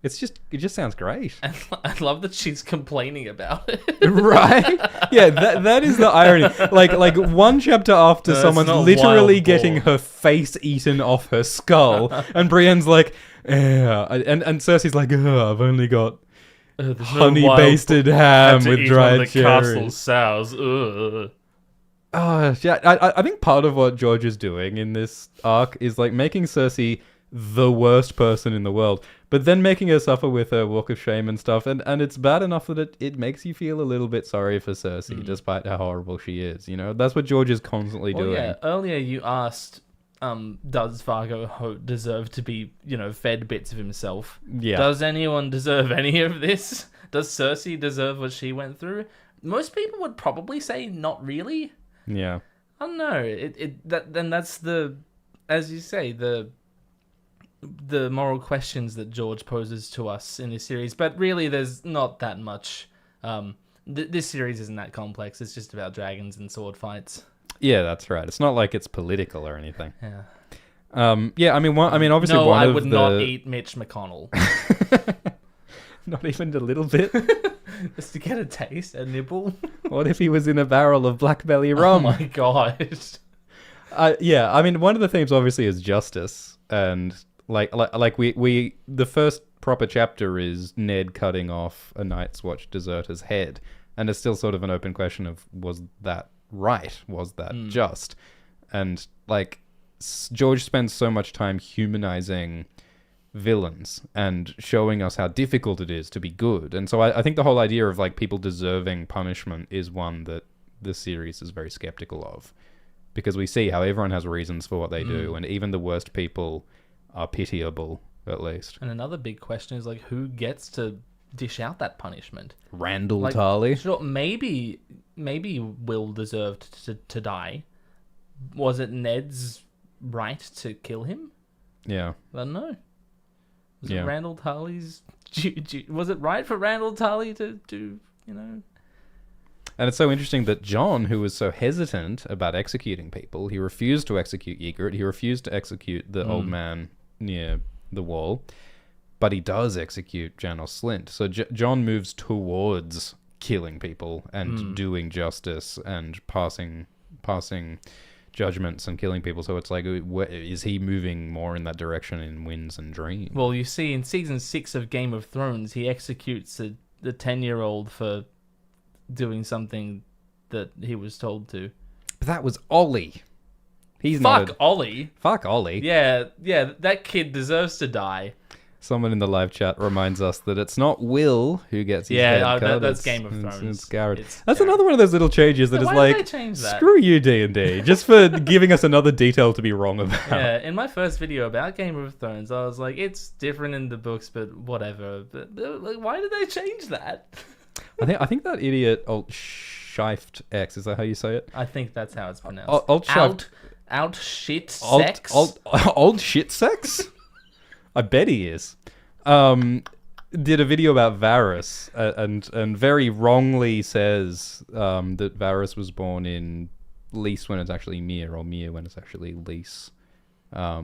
It just sounds great. And I love that she's complaining about it. Right? Yeah, that is the irony. Like one chapter after someone's literally getting her face eaten off her skull, and Brienne's like, yeah, and Cersei's like, I've only got honey-basted ham with dried cherries. Sows. Yeah, I think part of what George is doing in this arc is like making Cersei the worst person in the world, but then making her suffer with her walk of shame and stuff, and it's bad enough that it makes you feel a little bit sorry for Cersei, despite how horrible she is. You know, that's what George is constantly doing. Yeah, earlier you asked, does Vargo Hoat deserve to be, fed bits of himself? Yeah. Does anyone deserve any of this? Does Cersei deserve what she went through? Most people would probably say not really. Yeah. I don't know. Then that's the, as you say, the moral questions that George poses to us in this series. But really, there's not that much. This series isn't that complex. It's just about dragons and sword fights. Yeah, that's right. It's not like it's political or anything. Yeah. Yeah. I mean, obviously, no, one I of would the... not eat Mitch McConnell. Not even a little bit. Just to get a taste, a nibble. What if he was in a barrel of black belly rum? Oh my god. Yeah. I mean, one of the themes obviously is justice, and like we the first proper chapter is Ned cutting off a Night's Watch deserter's head, and it's still sort of an open question of, was that right? Was that just? And like George spends so much time humanizing villains and showing us how difficult it is to be good, and so I think the whole idea of like people deserving punishment is one that the series is very skeptical of, because we see how everyone has reasons for what they do, and even the worst people are pitiable, at least. And another big question is, like, who gets to dish out that punishment? Randall Tarley? Sure, maybe Will deserved to die. Was it Ned's right to kill him? Yeah. I don't know. Was it Randall Tarley's... Was it right for Randall Tarley to do, And it's so interesting that Jon, who was so hesitant about executing people, he refused to execute Ygritte, he refused to execute the old man near the wall, but he does execute Janos Slynt. So Jon moves towards killing people and doing justice and passing judgments and killing people. So it's like, is he moving more in that direction in Winds and Dreams? Well, you see, in season 6 of Game of Thrones, he executes the 10-year-old for doing something that he was told to. But that was Ollie. Ollie. Fuck Ollie. Yeah, that kid deserves to die. Someone in the live chat reminds us that it's not Will who gets his head cut. That's Game of Thrones. It's Garrett. That's another one of those little changes that is why like, did they change that? Screw you, D&D, just for giving us another detail to be wrong about. Yeah, in my first video about Game of Thrones, I was like, it's different in the books, but whatever. But like, why did they change that? I think that idiot Shift X, is that how you say it? I think that's how it's pronounced. Out shit sex. Old shit sex? I bet he is. Did a video about Varys and very wrongly says that Varys was born in Lys when it's actually Myr, or Myr when it's actually Lys.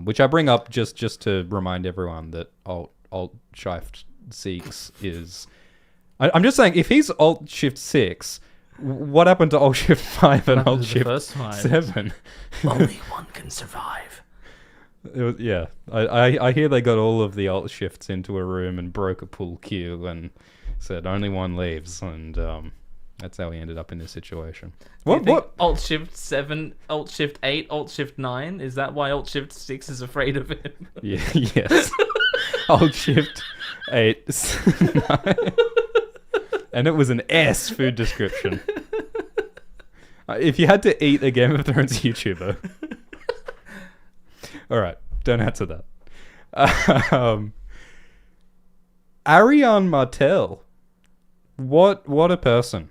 Which I bring up just to remind everyone that Alt Shift 6 is... I'm just saying, if he's Alt Shift 6, what happened to Alt Shift 5 and Alt Shift 7? Only one can survive. It was, yeah. I hear they got all of the Alt Shifts into a room and broke a pool cue and said only one leaves, and that's how he ended up in this situation. What? Alt Shift 7, Alt Shift 8, Alt Shift 9? Is that why Alt Shift 6 is afraid of him? Yeah, yes. Alt Shift 8, 9. And it was an S food description. If you had to eat a Game of Thrones YouTuber. Alright, don't answer that. Ariane Martell. What a person.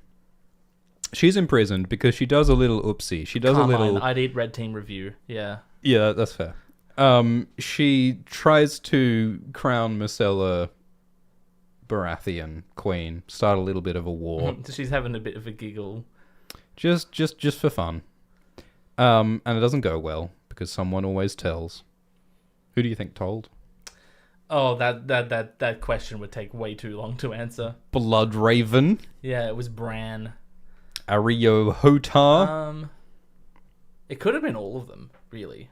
She's imprisoned because she does a little oopsie. She does I'd eat Red Team Review. Yeah. Yeah, that's fair. She tries to crown Myrcella Baratheon queen, start a little bit of a war. She's having a bit of a giggle. Just for fun. And it doesn't go well because someone always tells. Who do you think told? Oh, that question would take way too long to answer. Bloodraven. Yeah, it was Bran. Areo Hotar. It could have been all of them, really.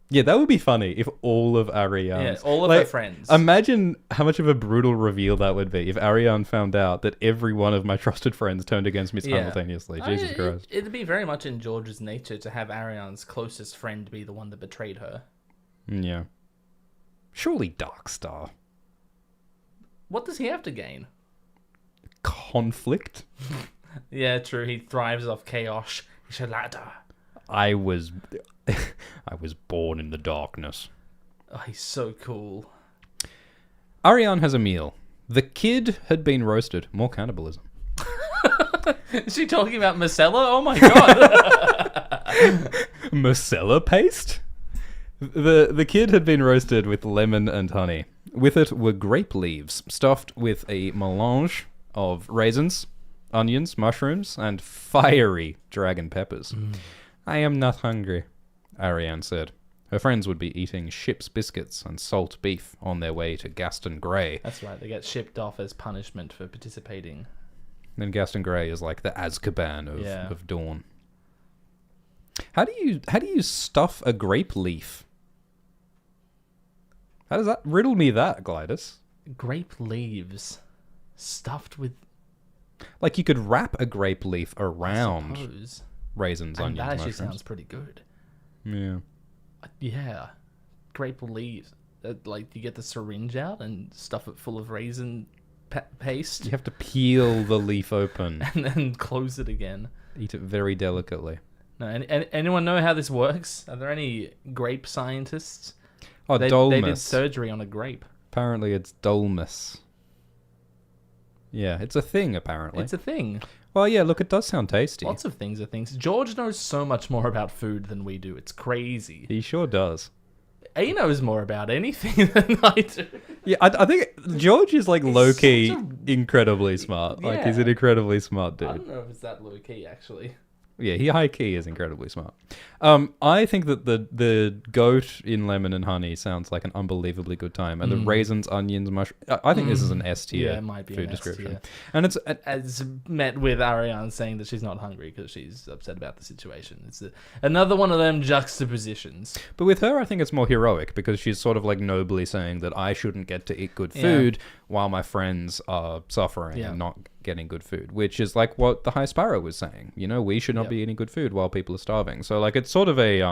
Yeah, that would be funny if all of Ariane... Yeah, all of her friends. Imagine how much of a brutal reveal that would be if Ariane found out that every one of my trusted friends turned against me simultaneously. Jesus Christ. It'd be very much in George's nature to have Ariane's closest friend be the one that betrayed her. Yeah. Surely Darkstar. What does he have to gain? Conflict? Yeah, true. He thrives off chaos. Shalada. I was born in the darkness. Oh, he's so cool. Ariane has a meal. The kid had been roasted. More cannibalism. Is she talking about Marcella? Oh my god. Marcella paste? The kid had been roasted with lemon and honey. With it were grape leaves, stuffed with a melange of raisins, onions, mushrooms, and fiery dragon peppers. I am not hungry, Ariane said. Her friends would be eating ship's biscuits and salt beef on their way to Gaston Grey. That's right, they get shipped off as punishment for participating. And Gaston Grey is like the Azkaban of Dawn. How do you stuff a grape leaf? How does that riddle me that, Glidus? Grape leaves stuffed with. Like you could wrap a grape leaf I around suppose. raisins, And onions, that actually mushrooms. sounds pretty good. Yeah. Yeah, grape leaves. Like you get the syringe out and stuff it full of raisin paste, You have to peel the leaf open. and then close it again. Eat it very delicately. No, anyone know how this works? Are there any grape scientists? Oh, They dolmus. did surgery on a grape. Apparently it's dolmus. Yeah, it's a thing, apparently. It's a thing. Well, yeah, look, it does sound tasty. Lots of things are things. George knows so much more about food than we do. It's crazy. He sure does. He knows more about anything than I do. Yeah, I think George is like low-key such incredibly smart. Like, he's an Yeah. incredibly smart I dude. don't know if it's that low key, actually. Yeah, he high-key is incredibly smart. I think that the goat in lemon and honey sounds like an unbelievably good time. And the raisins, onions, mushrooms... I think this is an S tier Yeah, it might be food an S description. tier. And it's... As met with Ariane saying that she's not hungry because she's upset about the situation. It's another one of them juxtapositions. But with her, I think it's more heroic because she's sort of like nobly saying that I shouldn't get to eat good food while my friends are suffering and not getting good food, which is like what the High Sparrow was saying. You know, we should not be eating good food while people are starving. So like it's sort of a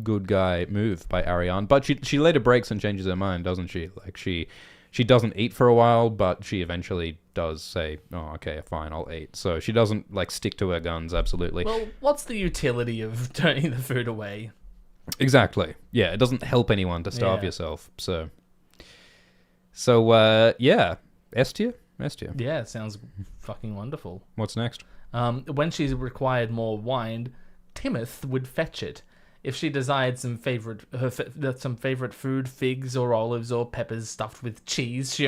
good guy move by Ariane. But she later breaks and changes her mind, doesn't she? Like she doesn't eat for a while, but she eventually does say, "Oh, okay, fine, I'll eat." So she doesn't like stick to her guns. Absolutely. Well, what's the utility of turning the food away? Exactly. Yeah, it doesn't help anyone to starve yourself. So yeah, S tier. S tier. Yeah, it sounds fucking wonderful. What's next? When she's required more wine, Timoth would fetch it. If she desired some favorite food, figs or olives or peppers stuffed with cheese, she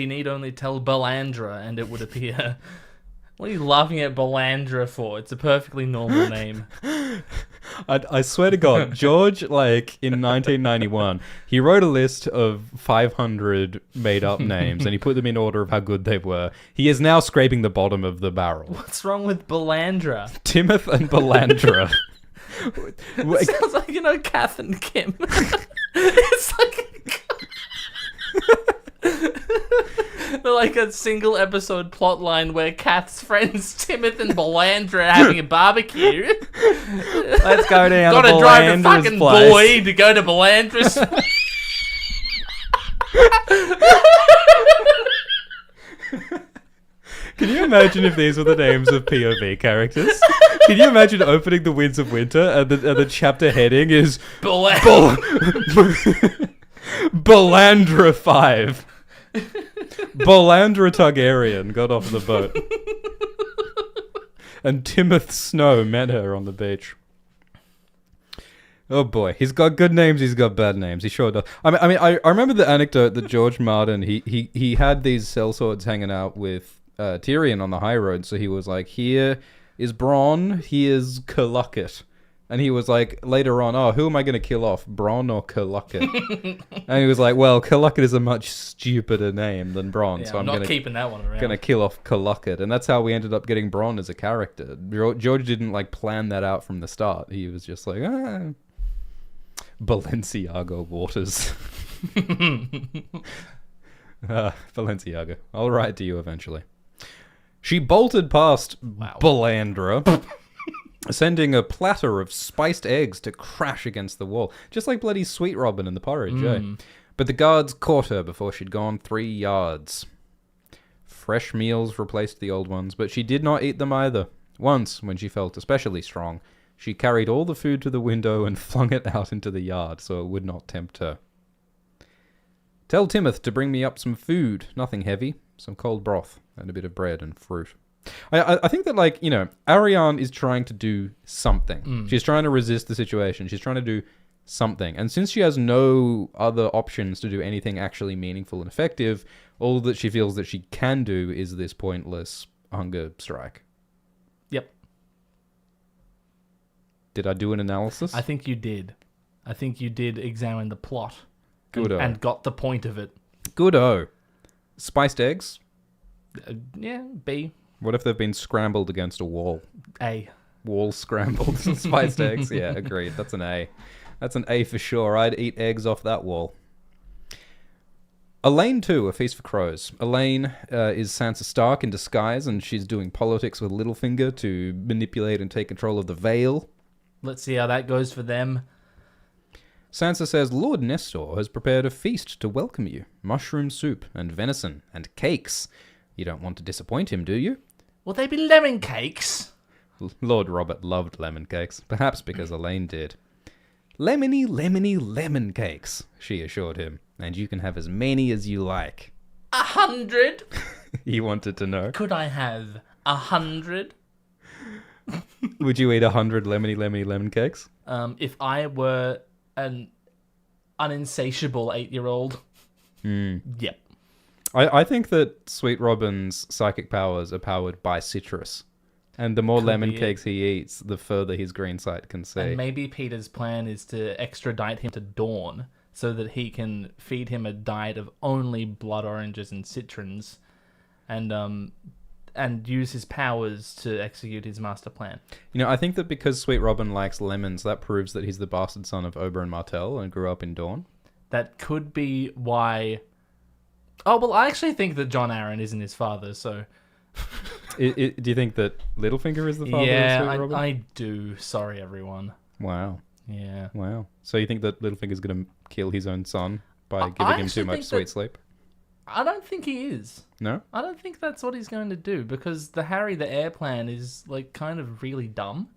need only tell Belandra and it would appear. What are you laughing at Belandra for? It's a perfectly normal name. I swear to God, George, like in 1991, he wrote a list of 500 made-up names and he put them in order of how good they were. He is now scraping the bottom of the barrel. What's wrong with Belandra? Timoth and Belandra. It sounds like, Kath and Kim. It's like a single episode plot line where Kath's friends Timoth and Belandra are having a barbecue. Let's go down Gotta to drive a Belandra's fucking place. boy to go to Belandra's. Can you imagine if these were the names of POV characters? Can you imagine opening The Winds of Winter and the chapter heading is Belandra 5. Belandra Targaryen got off the boat. And Timoth Snow met her on the beach. Oh boy, he's got good names, he's got bad names. He sure does. I remember the anecdote that George Martin, he had these sellswords hanging out with Tyrion on the high road, so he was like, here is Bronn, here's Curlucket. And he was like, later on, oh, who am I going to kill off, Bronn or Curlucket? And he was like, well, Curlucket is a much stupider name than Bronn, so I'm not gonna, keeping that one around. Gonna kill off Curlucket. And that's how we ended up getting Bronn as a character. George didn't like plan that out from the start. He was just like, Balenciaga Waters. Balenciaga. I'll write to you eventually. She bolted past Belandra. sending a platter of spiced eggs to crash against the wall, just like bloody Sweet Robin in the porridge, eh? But the guards caught her before she'd gone 3 yards. Fresh meals replaced the old ones, but she did not eat them either. Once, when she felt especially strong, she carried all the food to the window and flung it out into the yard so it would not tempt her. Tell Timoth to bring me up some food, nothing heavy, some cold broth, and a bit of bread and fruit. I think that, like, Ariane is trying to do something. She's trying to resist the situation. She's trying to do something. And since she has no other options to do anything actually meaningful and effective, all that she feels that she can do is this pointless hunger strike. Yep. Did I do an analysis? I think you did. I think you did examine the plot. Good-o. And got the point of it. Good-o. Spiced eggs? Yeah, B. What if they've been scrambled against a wall? A. Wall scrambled spiced eggs? Yeah, agreed. That's an A. That's an A for sure. I'd eat eggs off that wall. Elaine, too, A Feast for Crows. Elaine is Sansa Stark in disguise, and she's doing politics with Littlefinger to manipulate and take control of the Vale. Let's see how that goes for them. Sansa says Lord Nestor has prepared a feast to welcome you. Mushroom soup and venison and cakes. You don't want to disappoint him, do you? Will they be lemon cakes? Lord Robert loved lemon cakes, perhaps because Elaine did. Lemony, lemony, lemon cakes, she assured him, and you can have as many as you like. 100? He wanted to know. Could I have 100? Would you eat 100 lemony, lemony, lemon cakes? If I were an uninsatiable 8-year-old. Yep. I think that Sweet Robin's psychic powers are powered by citrus. And the more Could lemon be cakes he eats, the further his green sight can see. And maybe Peter's plan is to extradite him to Dawn so that he can feed him a diet of only blood oranges and citrons and use his powers to execute his master plan. I think that because Sweet Robin likes lemons, that proves that he's the bastard son of Oberyn Martell and grew up in Dawn. That could be why... Oh, well, I actually think that Jon Arryn isn't his father, so... Do you think that Littlefinger is the father of Sweet Robin? I do. Sorry, everyone. Wow. Yeah. Wow. So you think that Littlefinger's going to kill his own son by giving him too much sweet sleep? I don't think he is. No? I don't think that's what he's going to do, because the Harry the Heir plan is, like, kind of really dumb.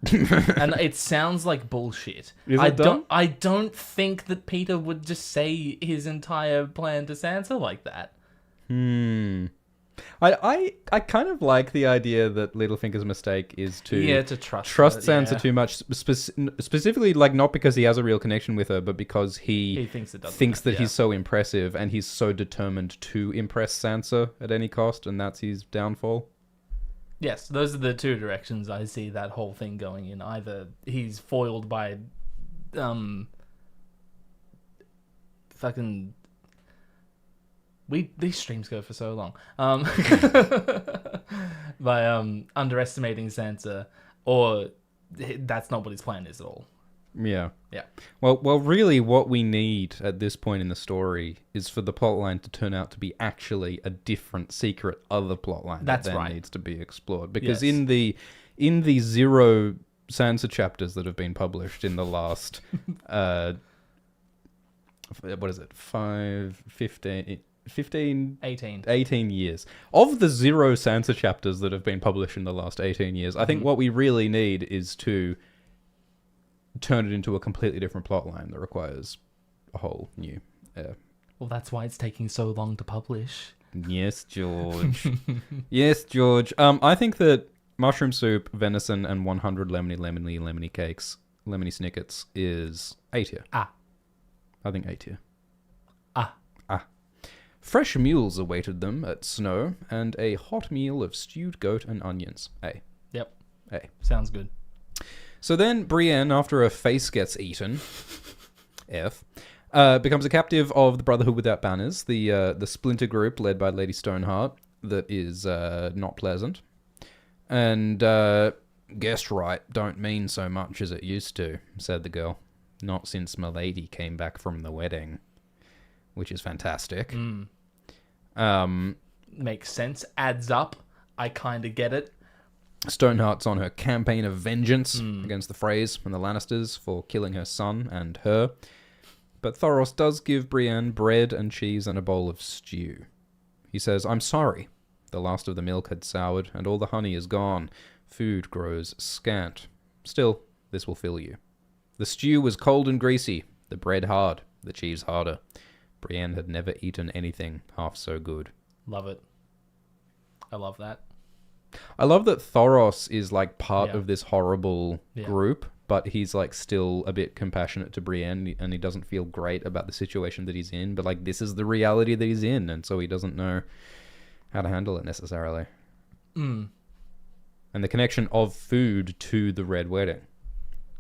And it sounds like bullshit. Is it dumb? I don't think that Peter would just say his entire plan to Sansa like that. I kind of like the idea that Littlefinger's mistake is to trust Sansa too much, specifically, like, not because he has a real connection with her, but because he thinks that he's so impressive and he's so determined to impress Sansa at any cost, and that's his downfall. Yes, those are the two directions I see that whole thing going in. Either he's foiled by fucking... These streams go for so long. By underestimating Sansa, or that's not what his plan is at all. Yeah. Yeah. Well, really, what we need at this point in the story is for the plotline to turn out to be actually a different, secret other plotline that then needs to be explored. Because in the 0 Sansa chapters that have been published in the last, what is it, 18 years. Of the 0 Sansa chapters that have been published in the last 18 years, I think what we really need is to turn it into a completely different plotline that requires a whole new... Well, that's why it's taking so long to publish. Yes, George. Yes, George. I think that mushroom soup, venison, and 100 lemony cakes, lemony snickets is A tier. Ah. I think A tier. Ah. Fresh mules awaited them at Snow, and a hot meal of stewed goat and onions. A. Yep. A. Sounds good. So then Brienne, after her face gets eaten, F, becomes a captive of the Brotherhood Without Banners, the splinter group led by Lady Stoneheart that is not pleasant. And guessed right don't mean so much as it used to, said the girl. Not since Milady came back from the wedding. Which is fantastic. Makes sense. Adds up. I kind of get it. Stoneheart's on her campaign of vengeance against the Freys and the Lannisters for killing her son and her. But Thoros does give Brienne bread and cheese and a bowl of stew. He says, "I'm sorry. The last of the milk had soured, and all the honey is gone. Food grows scant. Still, this will fill you." The stew was cold and greasy, the bread hard, the cheese harder. Brienne had never eaten anything half so good. Love it. I love that. I love that Thoros is like part Yeah. of this horrible Yeah. group, but he's like still a bit compassionate to Brienne, and he doesn't feel great about the situation that he's in, but like this is the reality that he's in, and so he doesn't know how to handle it necessarily. Mm. And the connection of food to the Red Wedding,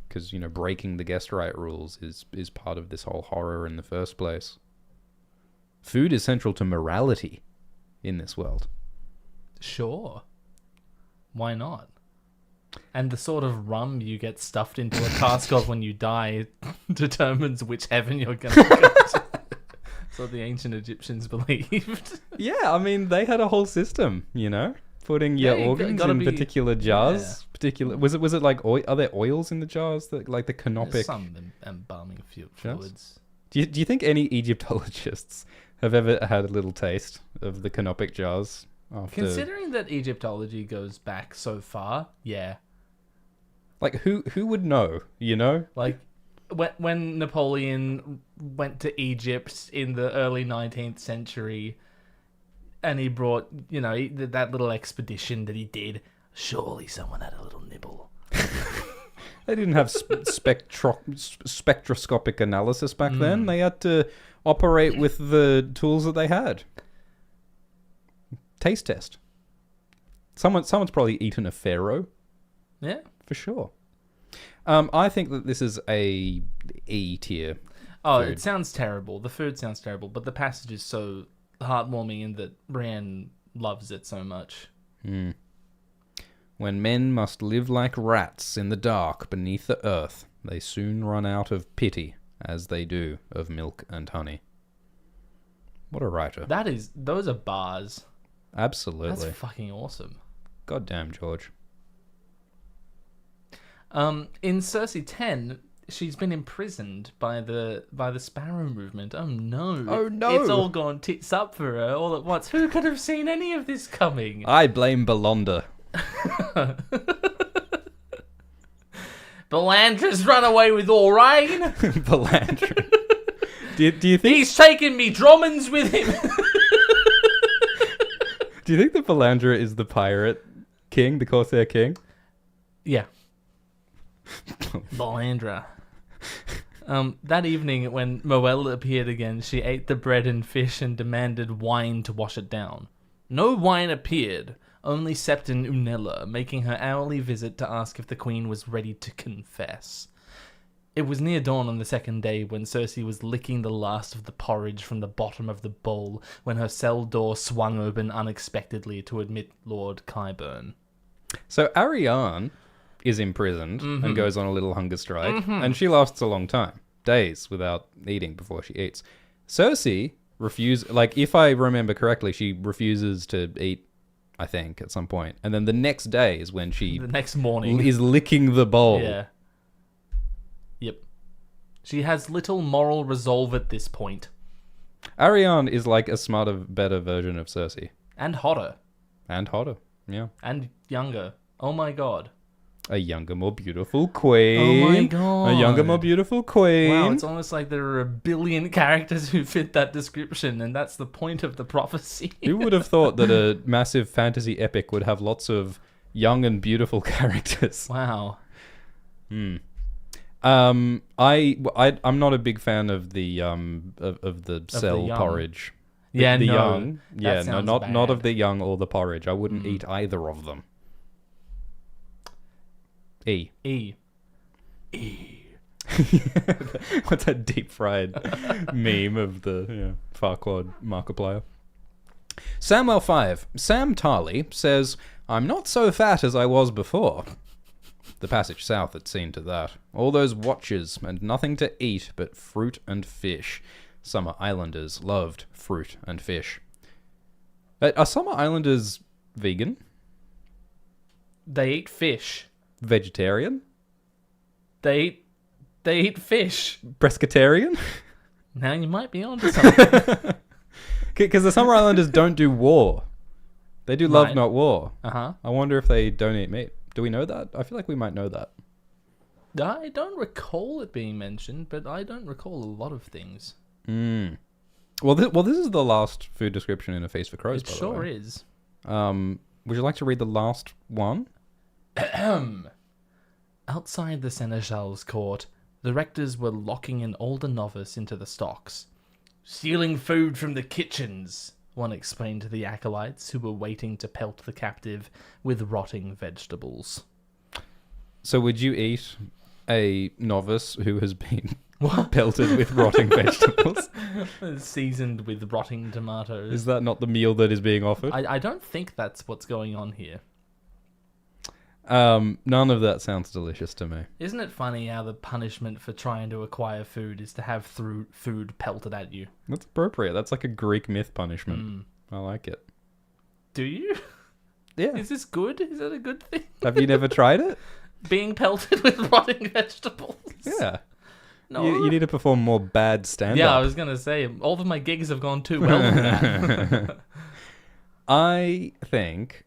because, you know, breaking the guest right rules is part of this whole horror in the first place. Food is central to morality in this world. Sure. Why not? And the sort of rum you get stuffed into a cask of when you die determines which heaven you're going to go to. That's what the ancient Egyptians believed. Yeah, I mean, they had a whole system, you know, putting your Yeah, organs gotta in be- particular jars. Particular was it like oil? Are there oils in the jars that like the canopic? Some embalming fluids. Do you think any Egyptologists have ever had a little taste of the canopic jars after? Considering that Egyptology goes back so far, yeah. Like who would know? You know, Like when Napoleon went to Egypt in the early 19th century, and he brought, you know, that little expedition that he did. Surely someone had a little nibble. they didn't have spectroscopic analysis back then. They had to operate with the tools that they had. Taste test. Someone's probably eaten a pharaoh. Yeah. For sure. I think that this is a E tier. Oh, Food. it sounds terrible. The food sounds terrible, but the passage is so heartwarming in that Brienne loves it so much. When men must live like rats in the dark beneath the earth, they soon run out of pity, as they do of milk and honey. What a writer. Those are bars. Absolutely. That's fucking awesome. Goddamn, George. In Cersei 10, she's been imprisoned by the Sparrow movement. Oh no. Oh, no. It's all gone tits up for her all at once. Who could have seen any of this coming? I blame Belonda. Belandra's run away with Aurane. Belandra. Do you think He's taken me Drommons with him. Do you think that Belandra is the pirate king, the Corsair king? Yeah. Belandra. That evening, when Moelle appeared again, she ate the bread and fish and demanded wine to wash it down. No wine appeared, only Septon Unella, making her hourly visit to ask if the queen was ready to confess. It was near dawn on the second day when Cersei was licking the last of the porridge from the bottom of the bowl when her cell door swung open unexpectedly to admit Lord Qyburn. So Ariane is imprisoned and goes on a little hunger strike, and she lasts a long time, days without eating before she eats. Cersei refuses, like if I remember correctly, she refuses to eat, I think, at some point, and then the next day is when she The next morning. is licking the bowl. Yeah. Yep. She has little moral resolve at this point. Ariane is like a smarter, better version of Cersei. And hotter. And hotter, yeah. And younger. Oh my god. A younger, more beautiful queen. Oh my god. A younger, more beautiful queen. Wow, it's almost like there are a billion characters who fit that description, and that's the point of the prophecy. Who would have thought that a massive fantasy epic would have lots of young and beautiful characters? Wow. I'm not a big fan of the cell young. porridge. Yeah, the no. young. That Yeah, no, sounds not bad. of the young or the porridge. I wouldn't eat either of them. E. E. What's that deep fried meme of the Farquaad Markiplier? Samwell 5. Sam Tarley says, "I'm not so fat as I was before." The passage south had seen to that. All those watches and nothing to eat but fruit and fish. Summer Islanders loved fruit and fish. Are Summer Islanders vegan? They eat fish. Vegetarian? They eat fish. Pescatarian? Now you might be onto something. Because the Summer Islanders don't do war. They do love, Right. not war. Uh-huh. I wonder if they don't eat meat. Do we know that? I feel like we might know that. I don't recall it being mentioned, but I don't recall a lot of things. Well, this is the last food description in A Feast for Crows, It by the sure way. is. Would you like to read the last one? Outside the Seneschal's court, the rectors were locking an older novice into the stocks. Stealing food from the kitchens, one explained to the acolytes who were waiting to pelt the captive with rotting vegetables. So would you eat a novice who has been pelted with rotting vegetables? Seasoned with rotting tomatoes. Is that not the meal that is being offered? I don't think that's what's going on here. None of that sounds delicious to me. Isn't it funny how the punishment for trying to acquire food is to have food pelted at you? That's appropriate. That's like a Greek myth punishment. I like it. Do you? Yeah. Is this good? Is that a good thing? Have you never tried it? Being pelted with rotting vegetables? Yeah. No. You need to perform more bad stand-up. Yeah, I was going to say, all of my gigs have gone too well with that. I think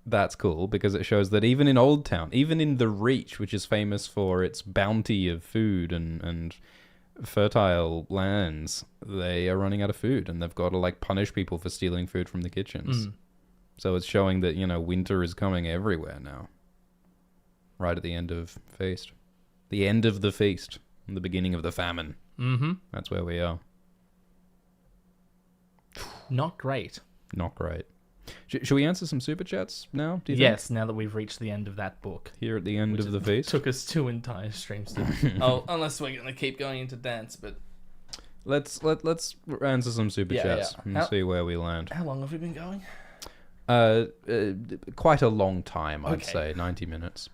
that's cool because it shows that even in Old Town, even in the Reach, which is famous for its bounty of food and fertile lands, they are running out of food and they've got to like punish people for stealing food from the kitchens. So it's showing that, winter is coming everywhere now. Right at the end of feast. The end of the feast and the beginning of the famine. Mm-hmm. That's where we are. Not great. Not great. Should we answer some super chats now? Do you think? Yes, now that we've reached the end of that book. Here at the end Which of the feast. Took us 2 entire streams to... unless we're going to keep going into dance, but... Let's answer some super chats and see where we land. How long have we been going? Quite a long time, I'd say, 90 minutes.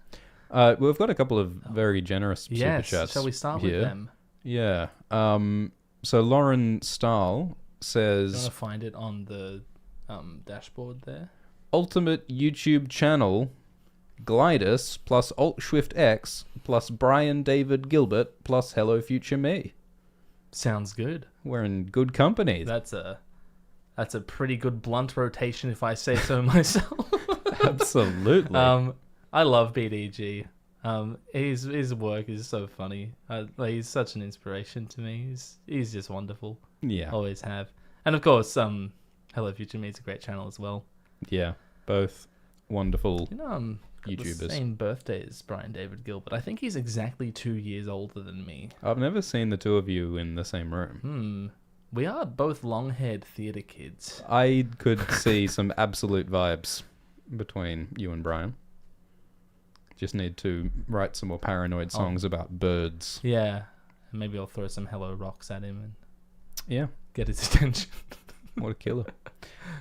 We've got a couple of very generous super chats. Shall we start here. with them? Yeah. So Lauren Stahl Do you says, want to find it on the dashboard there? ultimate YouTube channel, Glidus plus Alt-Shift X plus Brian David Gilbert plus Hello Future Me. Sounds good. We're in good company. That's a pretty good blunt rotation, if I say so myself. Absolutely. I love BDG. His work is so funny. He's such an inspiration to me. He's just wonderful. Yeah. Always have. And of course, Hello Future Me is a great channel as well. Yeah. Both wonderful got YouTubers. the same birthday as Brian David Gilbert. I think he's exactly 2 years older than me. I've never seen the two of you in the same room. We are both long-haired theatre kids. I could see some absolute vibes between you and Brian. Just need to write some more paranoid songs about birds. Yeah. And maybe I'll throw some Hello Rocks at him and Yeah. get his attention. What a killer.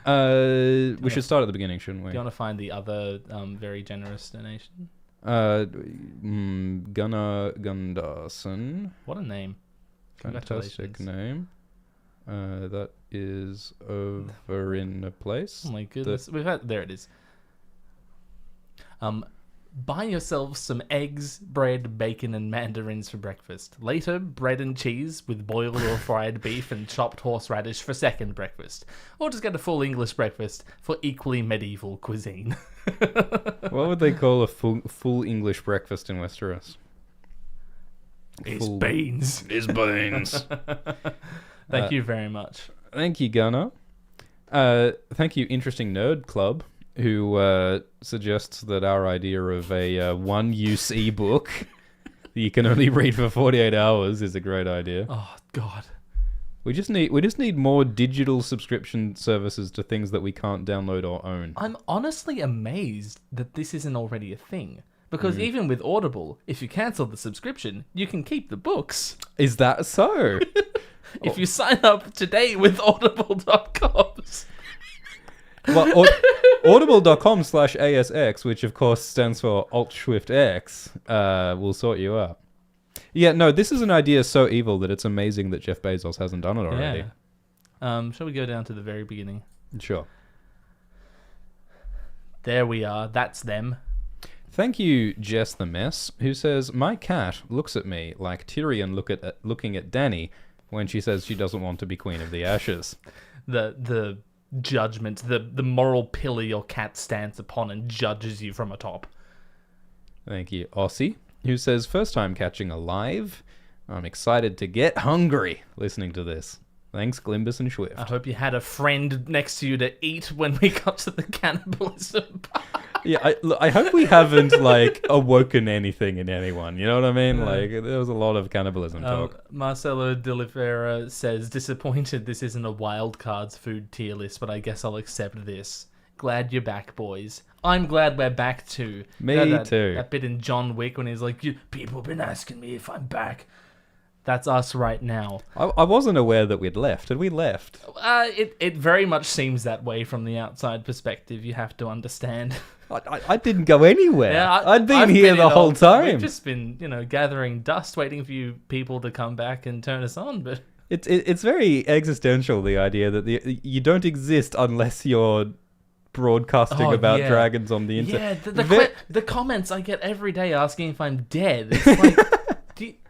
We should start at the beginning, shouldn't we? Do you want to find the other very generous donation? Gunnar Gunderson. What a name. Fantastic name. That is over in a place. Oh my goodness. There it is. Buy yourself some eggs, bread, bacon, and mandarins for breakfast. Later, bread and cheese with boiled or fried beef and chopped horseradish for second breakfast. Or just get a full English breakfast for equally medieval cuisine. What would they call a full English breakfast in Westeros? It's beans. It's beans. Thank you very much. Thank you, Gunnar. Thank you, Interesting Nerd Club, who suggests that our idea of a one-use ebook that you can only read for 48 hours is a great idea. Oh God. We just need more digital subscription services to things that we can't download or own. I'm honestly amazed that this isn't already a thing. Because even with Audible, if you cancel the subscription, you can keep the books. Is that so? If you sign up today with audible.com. Well, audible.com/ASX, which of course stands for Alt-Shift X, will sort you out. Yeah, no, this is an idea so evil that it's amazing that Jeff Bezos hasn't done it already. Yeah. Shall we go down to the very beginning? Sure. There we are. That's them. Thank you, Jess the Mess, who says, my cat looks at me like Tyrion looking at Dany when she says she doesn't want to be Queen of the Ashes. The judgment, the moral pillar your cat stands upon and judges you from atop. Thank you, Aussie, who says, first time catching a live. I'm excited to get hungry listening to this. Thanks, Glimbus and Swift. I hope you had a friend next to you to eat when we got to the cannibalism part. Yeah, I hope we haven't, like, awoken anything in anyone. You know what I mean? Like, there was a lot of cannibalism talk. Marcelo de Oliveira says, disappointed this isn't a wild cards food tier list, but I guess I'll accept this. Glad you're back, boys. I'm glad we're back too. Me too. That bit in John Wick when he's like, people have been asking me if I'm back. That's us right now. I wasn't aware that we'd left. Had we left? It very much seems that way from the outside perspective, you have to understand. I didn't go anywhere. Yeah, I'd been here the whole time. We've just been, gathering dust, waiting for you people to come back and turn us on. But it's very existential, the idea that you don't exist unless you're broadcasting about dragons on the internet. Yeah, the comments I get every day asking if I'm dead. It's like,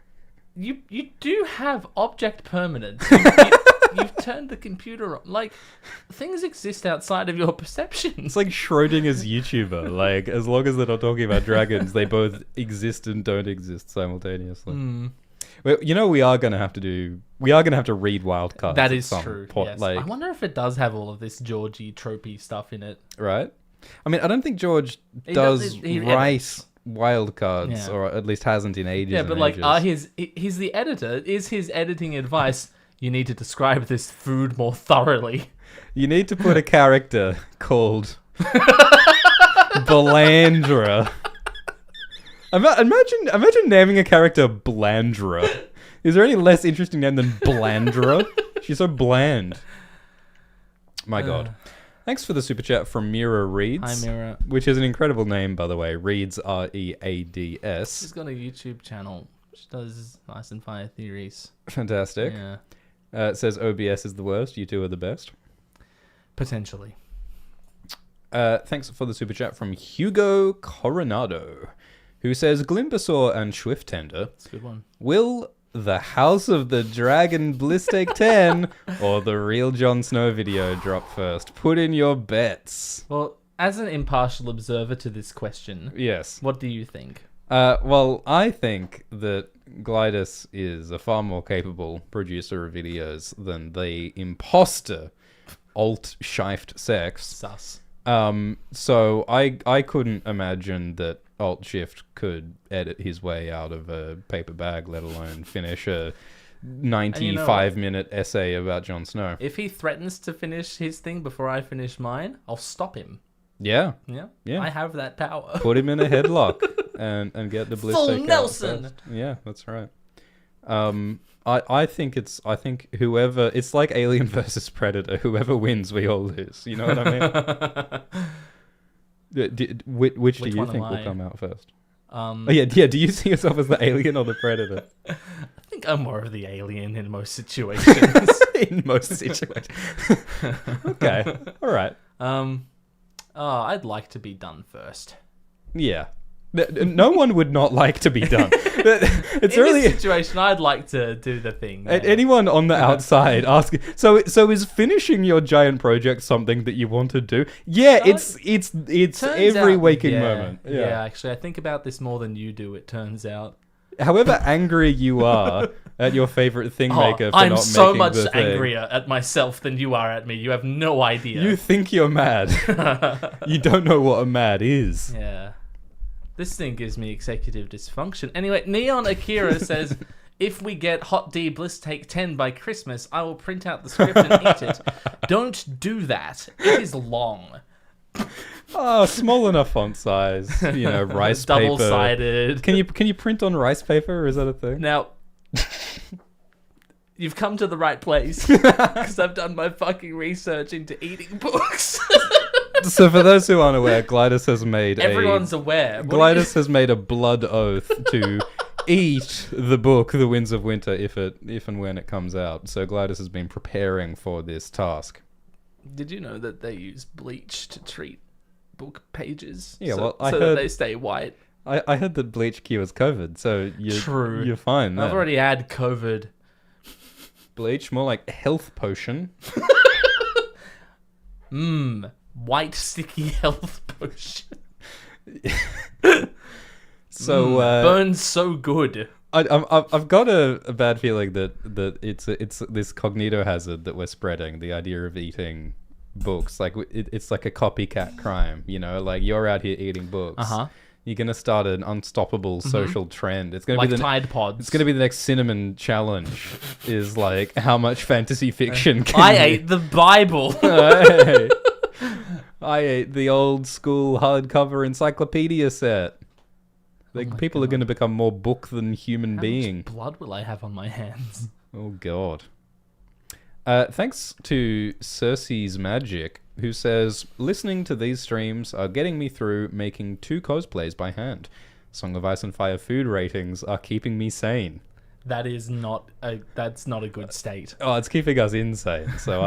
you do have object permanence. You've turned the computer on. Like, things exist outside of your perception. It's like Schrodinger's YouTuber. Like, as long as they're not talking about dragons, they both exist and don't exist simultaneously. Well, we are going to have to read Wildcards. That is true. Yes. Like, I wonder if it does have all of this Georgie tropey stuff in it. Right? I mean, I don't think George does write Wildcards, or at least hasn't in ages. Yeah, but he's the editor. Is his editing advice, you need to describe this food more thoroughly? You need to put a character called Blandra. Imagine naming a character Blandra. Is there any less interesting name than Blandra? She's so bland. My God. Thanks for the super chat from Mira Reads. Hi, Mira. Which is an incredible name, by the way. Reads, Reads. She's got a YouTube channel. She does nice and fire theories. Fantastic. Yeah. It says OBS is the worst. You two are the best. Potentially. Thanks for the super chat from Hugo Coronado, who says, Glimbasaur and Schwifttender. That's a good one. Will the House of the Dragon Bliss take 10 or the real Jon Snow video drop first? Put in your bets. Well, as an impartial observer to this question, yes, what do you think? Well, I think that Glidus is a far more capable producer of videos than the imposter Alt-Shift Sex. Sus. So I couldn't imagine that Alt-Shift could edit his way out of a paper bag, let alone finish a 95-minute essay about Jon Snow. If he threatens to finish his thing before I finish mine, I'll stop him. Yeah. I have that power. Put him in a headlock and get the bliss. Full Nelson. Yeah, that's right. I think whoever, it's like Alien versus Predator. Whoever wins, we all lose. You know what I mean? Which do you think will come out first? Do you see yourself as the alien or the predator? I think I'm more of the alien in most situations. In most situations. Okay. All right. I'd like to be done first. Yeah. No one would not like to be done. It's in really this situation, I'd like to do the thing. Anyone on the outside asking, so is finishing your giant project something that you want to do? Yeah, it's every waking moment. Yeah, actually, I think about this more than you do. It turns out. However angry you are at your favorite thing maker for I'm not so making much the thing. angrier at myself than you are at me. You have no idea. You think you're mad. You don't know what a mad is. Yeah. This thing gives me executive dysfunction. Anyway, Neon Akira says, if we get Hot D Bliss Take 10 by Christmas, I will print out the script and eat it. Don't do that. It is long. Oh, small enough font size. Rice paper. Double-sided. Can you print on rice paper? Is that a thing? Now, you've come to the right place. Because I've done my fucking research into eating books. So for those who aren't aware, Glidus has made Everyone's aware. Glidus has made a blood oath to eat the book, The Winds of Winter, if and when it comes out. So Glidus has been preparing for this task. Did you know that they use bleach to treat book pages. Yeah, so, well, I so heard- that they stay white. I heard that bleach cures COVID, so True. you're fine there. I've already had COVID. Bleach, more like health potion. White sticky health potion. So Burns so good. I've got a bad feeling that it's this cognito hazard that we're spreading. The idea of eating books, like it's like a copycat crime. You know, like you're out here eating books. You're gonna start an unstoppable social trend. It's gonna Like be the Tide Pods. It's gonna be the next cinnamon challenge. Is like how much fantasy fiction can I you- ate the Bible. Hey. I ate the old school hardcover encyclopedia set. Like people are going to become more book than human How being. much blood will I have on my hands? Oh god. Thanks to Cersei's Magic, who says, listening to these streams are getting me through making 2 cosplays by hand. Song of Ice and Fire food ratings are keeping me sane. That's not a good state. Oh, it's keeping us insane. So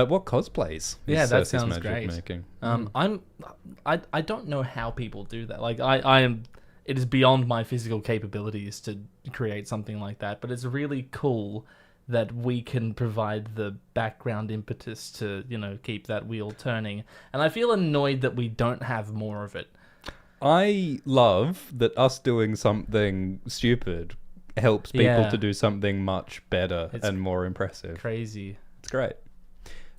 what cosplays is Yeah, that Cersei's sounds Magic great. making? I don't know how people do that. Like I am, it is beyond my physical capabilities to create something like that. But it's really cool that we can provide the background impetus to keep that wheel turning. And I feel annoyed that we don't have more of it. I love that us doing something stupid helps people Yeah. to do something much better It's and more impressive. Crazy. It's great.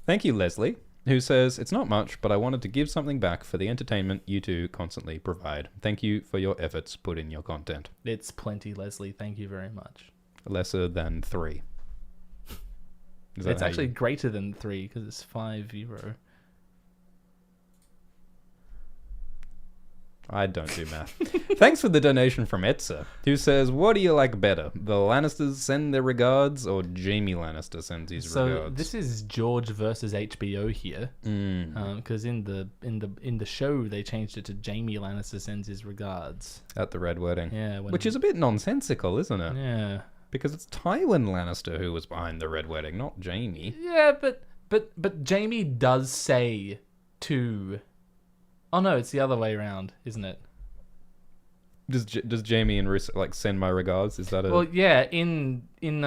Thank you, Leslie, who says, it's not much, but I wanted to give something back for the entertainment you two constantly provide. Thank you for your efforts put in your content. It's plenty, Leslie. Thank you very much. Lesser than 3. Is that It's how actually you- greater than 3 because it's €5. I don't do math. Thanks for the donation from Etza, who says, what do you like better? The Lannisters send their regards, or Jaime Lannister sends his So regards? this is George versus HBO here, because in the show they changed it to Jaime Lannister sends his regards. At the Red Wedding. Yeah, Which is a bit nonsensical, isn't it? yeah, Because it's Tywin Lannister who was behind the Red Wedding, not Jaime. yeah, but Jaime does say to. Oh no, it's the other way around, isn't it? Does Jaime and Roose like send my regards? Is that a Well, yeah, in Game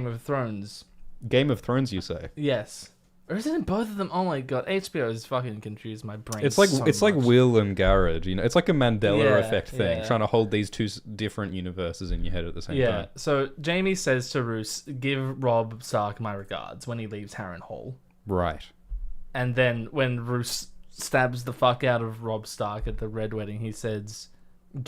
of Thrones, Game of Thrones? You say yes. Or is it in both of them? Oh my god, HBO has fucking confused my brain. it's like so much. Will and Garrett. You know, it's like a Mandela Yeah, effect thing, yeah. trying to hold these two different universes in your head at the same Yeah, time. so Jaime says to Roose, give Robb Stark my regards when he leaves Harrenhal. Right. And then when Roose stabs the fuck out of Robb Stark at the Red Wedding, he says,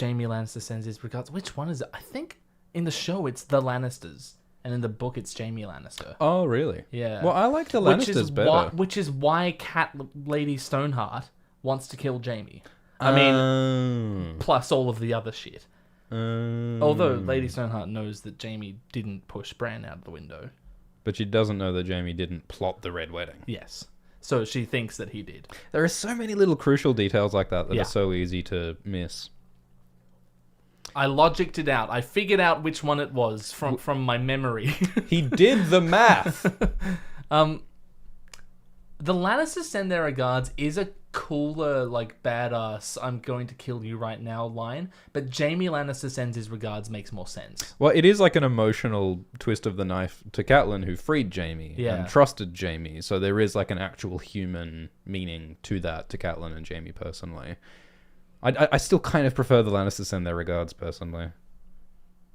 Jaime Lannister sends his regards. Which one is it? I think in the show it's the Lannisters, and in the book it's Jaime Lannister. Oh, really? Yeah. Well, I like the which is Lannisters better. which is why Cat Lady Stoneheart wants to kill Jaime. I mean, plus all of the other shit. Although Lady Stoneheart knows that Jaime didn't push Bran out of the window. But she doesn't know that Jaime didn't plot the Red Wedding. Yes. So she thinks that he did. There are so many little crucial details like that Yeah. are so easy to miss. I logicked it out. I figured out which one it was from my memory. He did the math. The Lannisters send their regards is a cooler, like, badass, I'm going to kill you right now line. But Jaime Lannister sends his regards makes more sense. Well, it is like an emotional twist of the knife to Catelyn, who freed Jaime and trusted Jaime. So there is like an actual human meaning to that to Catelyn and Jaime personally. I still kind of prefer the Lannisters send their regards personally.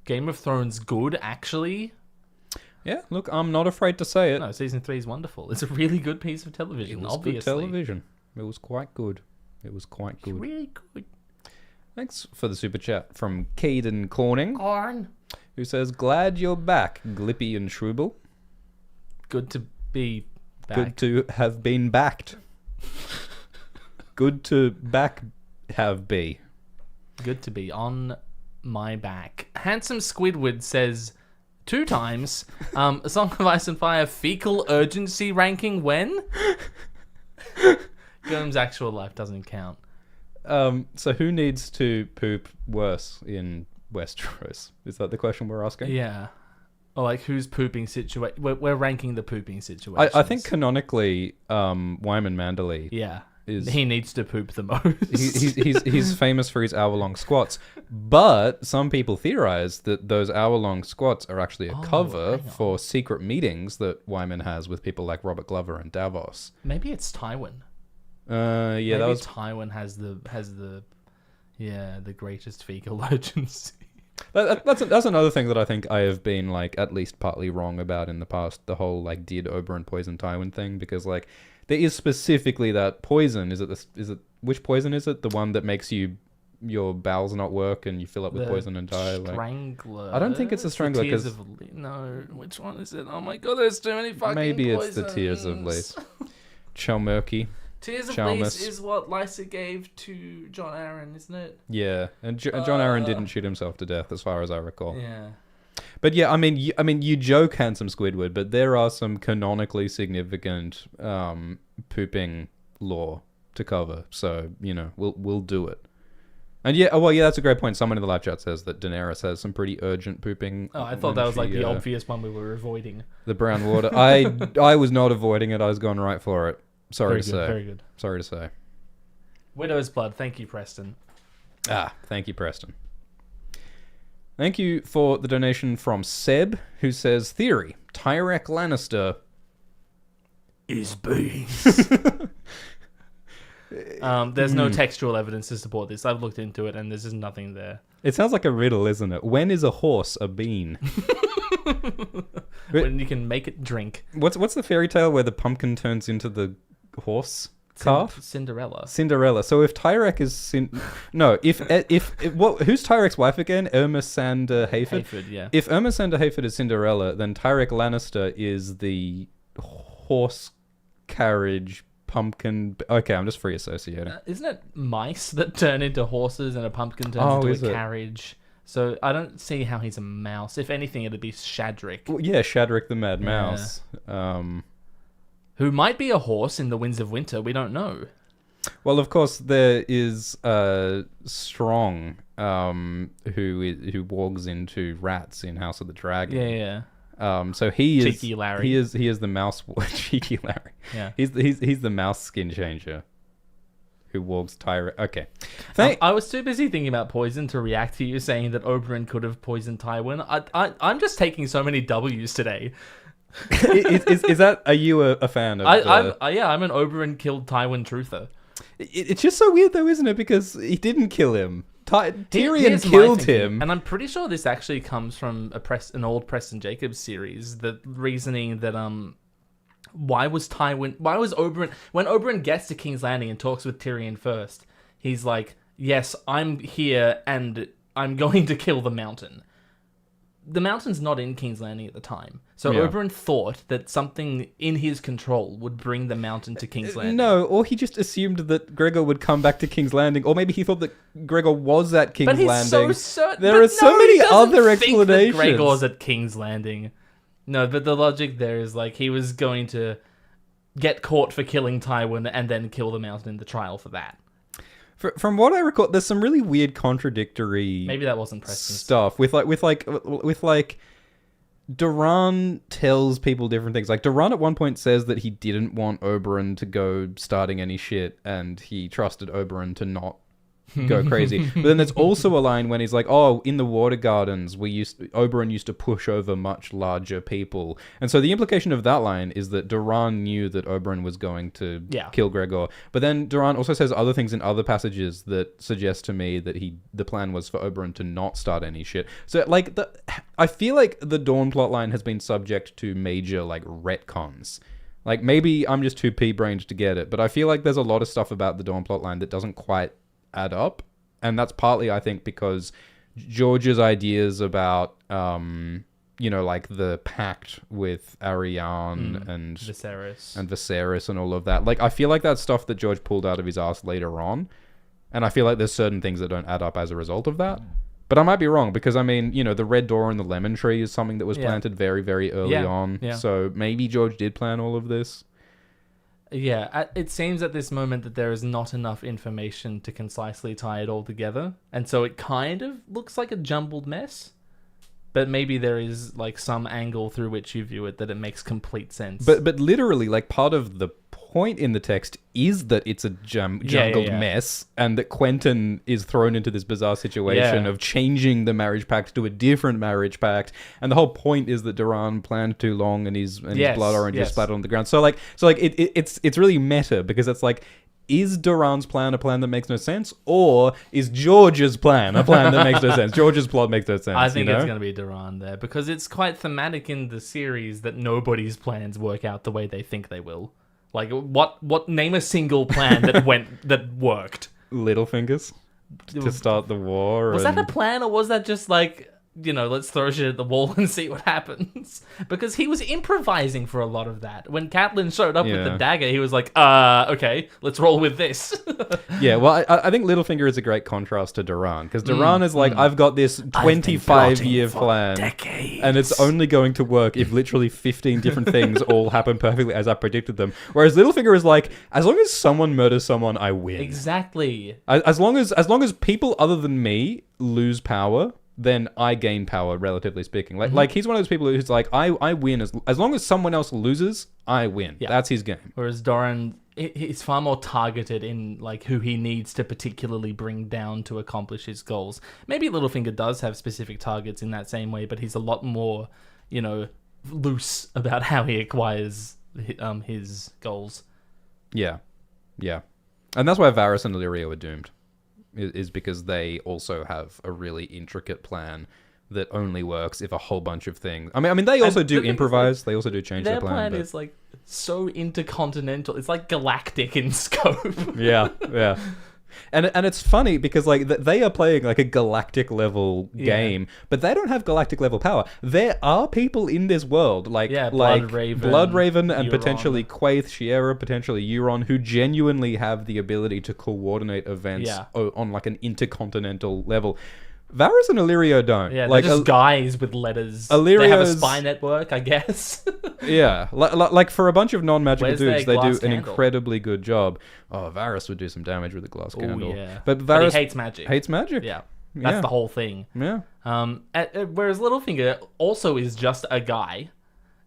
Game of Thrones good, actually. Yeah, look, I'm not afraid to say it. No, season 3 is wonderful. It's a really good piece of television, It was obviously. good television. It was quite good. It was quite good. Really good. Thanks for the super chat from Caden Corning, Corn. who says, glad you're back, Glippy and Shrubel. Good to be back. Good to have been backed. Good to back have be. Good to be on my back. Handsome Squidward says 2 times, A Song of Ice and Fire fecal urgency ranking when? Goem's actual life doesn't count. So who needs to poop worse in Westeros? Is that the question we're asking? Yeah. Or like who's pooping situation? We're ranking the pooping situations. I think canonically, Wyman Manderley yeah, is he needs to poop the most. he's famous for his hour-long squats, but some people theorize that those hour-long squats are actually a cover for secret meetings that Wyman has with people like Robert Glover and Davos. Maybe it's Tywin. Yeah, Maybe that was Tywin has the the greatest fecal urgency. that's another thing that I think I have been like at least partly wrong about in the past. The whole like did Oberyn poison Tywin thing, because like there is specifically that poison. Is it which poison is it? The one that makes your bowels not work and you fill up with poison and die. Strangler. I don't think it's a strangler because no. Which one is it? Oh my god, there's too many fucking. Maybe poisons. it's the Tears of Lys. Chalmerky. Tears of Lys is what Lysa gave to Jon Arryn, isn't it? Yeah, and Jon Arryn didn't shoot himself to death, as far as I recall. Yeah. But yeah, I mean, you joke handsome Squidward, but there are some canonically significant pooping lore to cover. So we'll do it. And yeah, that's a great point. Someone in the live chat says that Daenerys has some pretty urgent pooping. Oh, I thought that was like the obvious one we were avoiding. The brown water. I was not avoiding it. I was going right for it. Sorry to say. Very good. Sorry to say. Widow's Blood. Thank you, Preston. Thank you, Preston. Thank you for the donation from Seb, who says, theory, Tyrek Lannister is beast. There's no textual evidence to support this. I've looked into it and there's just nothing there. It sounds like a riddle, isn't it? When is a horse a bean? When you can make it drink. What's the fairy tale where the pumpkin turns into the horse calf? Cinderella. So if Tyrek is who's Tyrek's wife again? Ermasander Hayford. Hayford, yeah. If Ermasander Hayford is Cinderella, then Tyrek Lannister is the horse carriage pumpkin. Okay, I'm just free associating. Isn't it mice that turn into horses and a pumpkin turns into a carriage? So I don't see how he's a mouse. If anything, it'd be Shadrick. Well, yeah, Shadrick the Mad Mouse. Who might be a horse in the Winds of Winter, we don't know. Well, of course, there is Strong, who walks into rats in House of the Dragon. Yeah. So he is Cheeky Larry. He is the mouse. Cheeky Larry. Yeah. He's the mouse skin changer who walks Tyrek. Okay. I was too busy thinking about poison to react to you saying that Oberyn could have poisoned Tywin. I'm just taking so many W's today. Is that? Are you a fan of? I'm an Oberyn killed Tywin truther. It's just so weird though, isn't it? Because he didn't kill him. Tyrion killed him, and I'm pretty sure this actually comes from an old Preston Jacobs series. The reasoning that why was Oberyn, when Oberyn gets to King's Landing and talks with Tyrion first, he's like, yes, I'm here and I'm going to kill the mountain. The mountain's not in King's Landing at the time. So Oberyn thought that something in his control would bring the mountain to King's Landing. No, or he just assumed that Gregor would come back to King's Landing, or maybe he thought that Gregor was at King's Landing. But he's so certain. There are so many other explanations. Gregor's at King's Landing. No, but the logic there is like he was going to get caught for killing Tywin and then kill the mountain in the trial for that. From what I recall, there's some really weird contradictory maybe that wasn't Preston's stuff with Duran tells people different things. Like Duran at one point says that he didn't want Oberyn to go starting any shit, and he trusted Oberyn to not go crazy. But then there's also a line when he's like, "Oh, in the Water Gardens, Oberyn used to push over much larger people." And so the implication of that line is that Duran knew that Oberyn was going to kill Gregor. But then Duran also says other things in other passages that suggest to me that the plan was for Oberyn to not start any shit. So like I feel like the Dawn plotline has been subject to major like retcons. Like maybe I'm just too pea-brained to get it, but I feel like there's a lot of stuff about the Dawn plotline that doesn't quite add up, and that's partly I think because George's ideas about like the pact with Arianne and Viserys and all of that, like I feel like that's stuff that George pulled out of his ass later on, and I feel like there's certain things that don't add up as a result of that. But I might be wrong, because I mean, the red door and the lemon tree is something that was planted very, very early on. So maybe George did plan all of this. Yeah, it seems at this moment that there is not enough information to concisely tie it all together. And so it kind of looks like a jumbled mess. But maybe there is like some angle through which you view it that it makes complete sense. But literally, like, part of the point in the text is that it's a jungled mess, and that Quentin is thrown into this bizarre situation of changing the marriage pact to a different marriage pact, and the whole point is that Duran planned too long, and his blood orange is splattered on the ground. So it's really meta, because it's like, is Duran's plan a plan that makes no sense, or is George's plan a plan that makes no sense? George's plot makes no sense. I think it's going to be Duran there, because it's quite thematic in the series that nobody's plans work out the way they think they will. Like, what? Name a single plan that worked. Littlefinger's to start the war. Was that a plan, or was that just like, let's throw shit at the wall and see what happens? Because he was improvising for a lot of that. When Catelyn showed up with the dagger, he was like, okay, let's roll with this. Yeah, well, I think Littlefinger is a great contrast to Duran, because Duran is like, I've got this 25-year plan, decades. and it's only going to work if literally 15 different things all happen perfectly as I predicted them. Whereas Littlefinger is like, as long as someone murders someone, I win. Exactly. As long as people other than me lose power, then I gain power, relatively speaking. Like he's one of those people who's like, I win as long as someone else loses, I win. Yeah. That's his game. Whereas Doran, he's far more targeted in like who he needs to particularly bring down to accomplish his goals. Maybe Littlefinger does have specific targets in that same way, but he's a lot more, loose about how he acquires his goals. Yeah. And that's why Varys and Illyrio are doomed. Is because they also have a really intricate plan that only works if a whole bunch of things... I mean, they also do improvise. They also do change their plan. Their plan is, like, so intercontinental. It's, like, galactic in scope. Yeah. And it's funny because, like, they are playing, like, a galactic level game, but they don't have galactic level power. There are people in this world, like Bloodraven and potentially Quaithe, Shiera, potentially Euron, who genuinely have the ability to coordinate events on, like, an intercontinental level. Varys and Illyrio don't. Yeah, they're just guys with letters. They have a spy network, I guess. Yeah, like for a bunch of non-magical dudes, they do an incredibly good job. Oh, Varys would do some damage with a glass candle. Yeah. But Varys he hates magic. Yeah. That's the whole thing. Yeah. Whereas Littlefinger also is just a guy,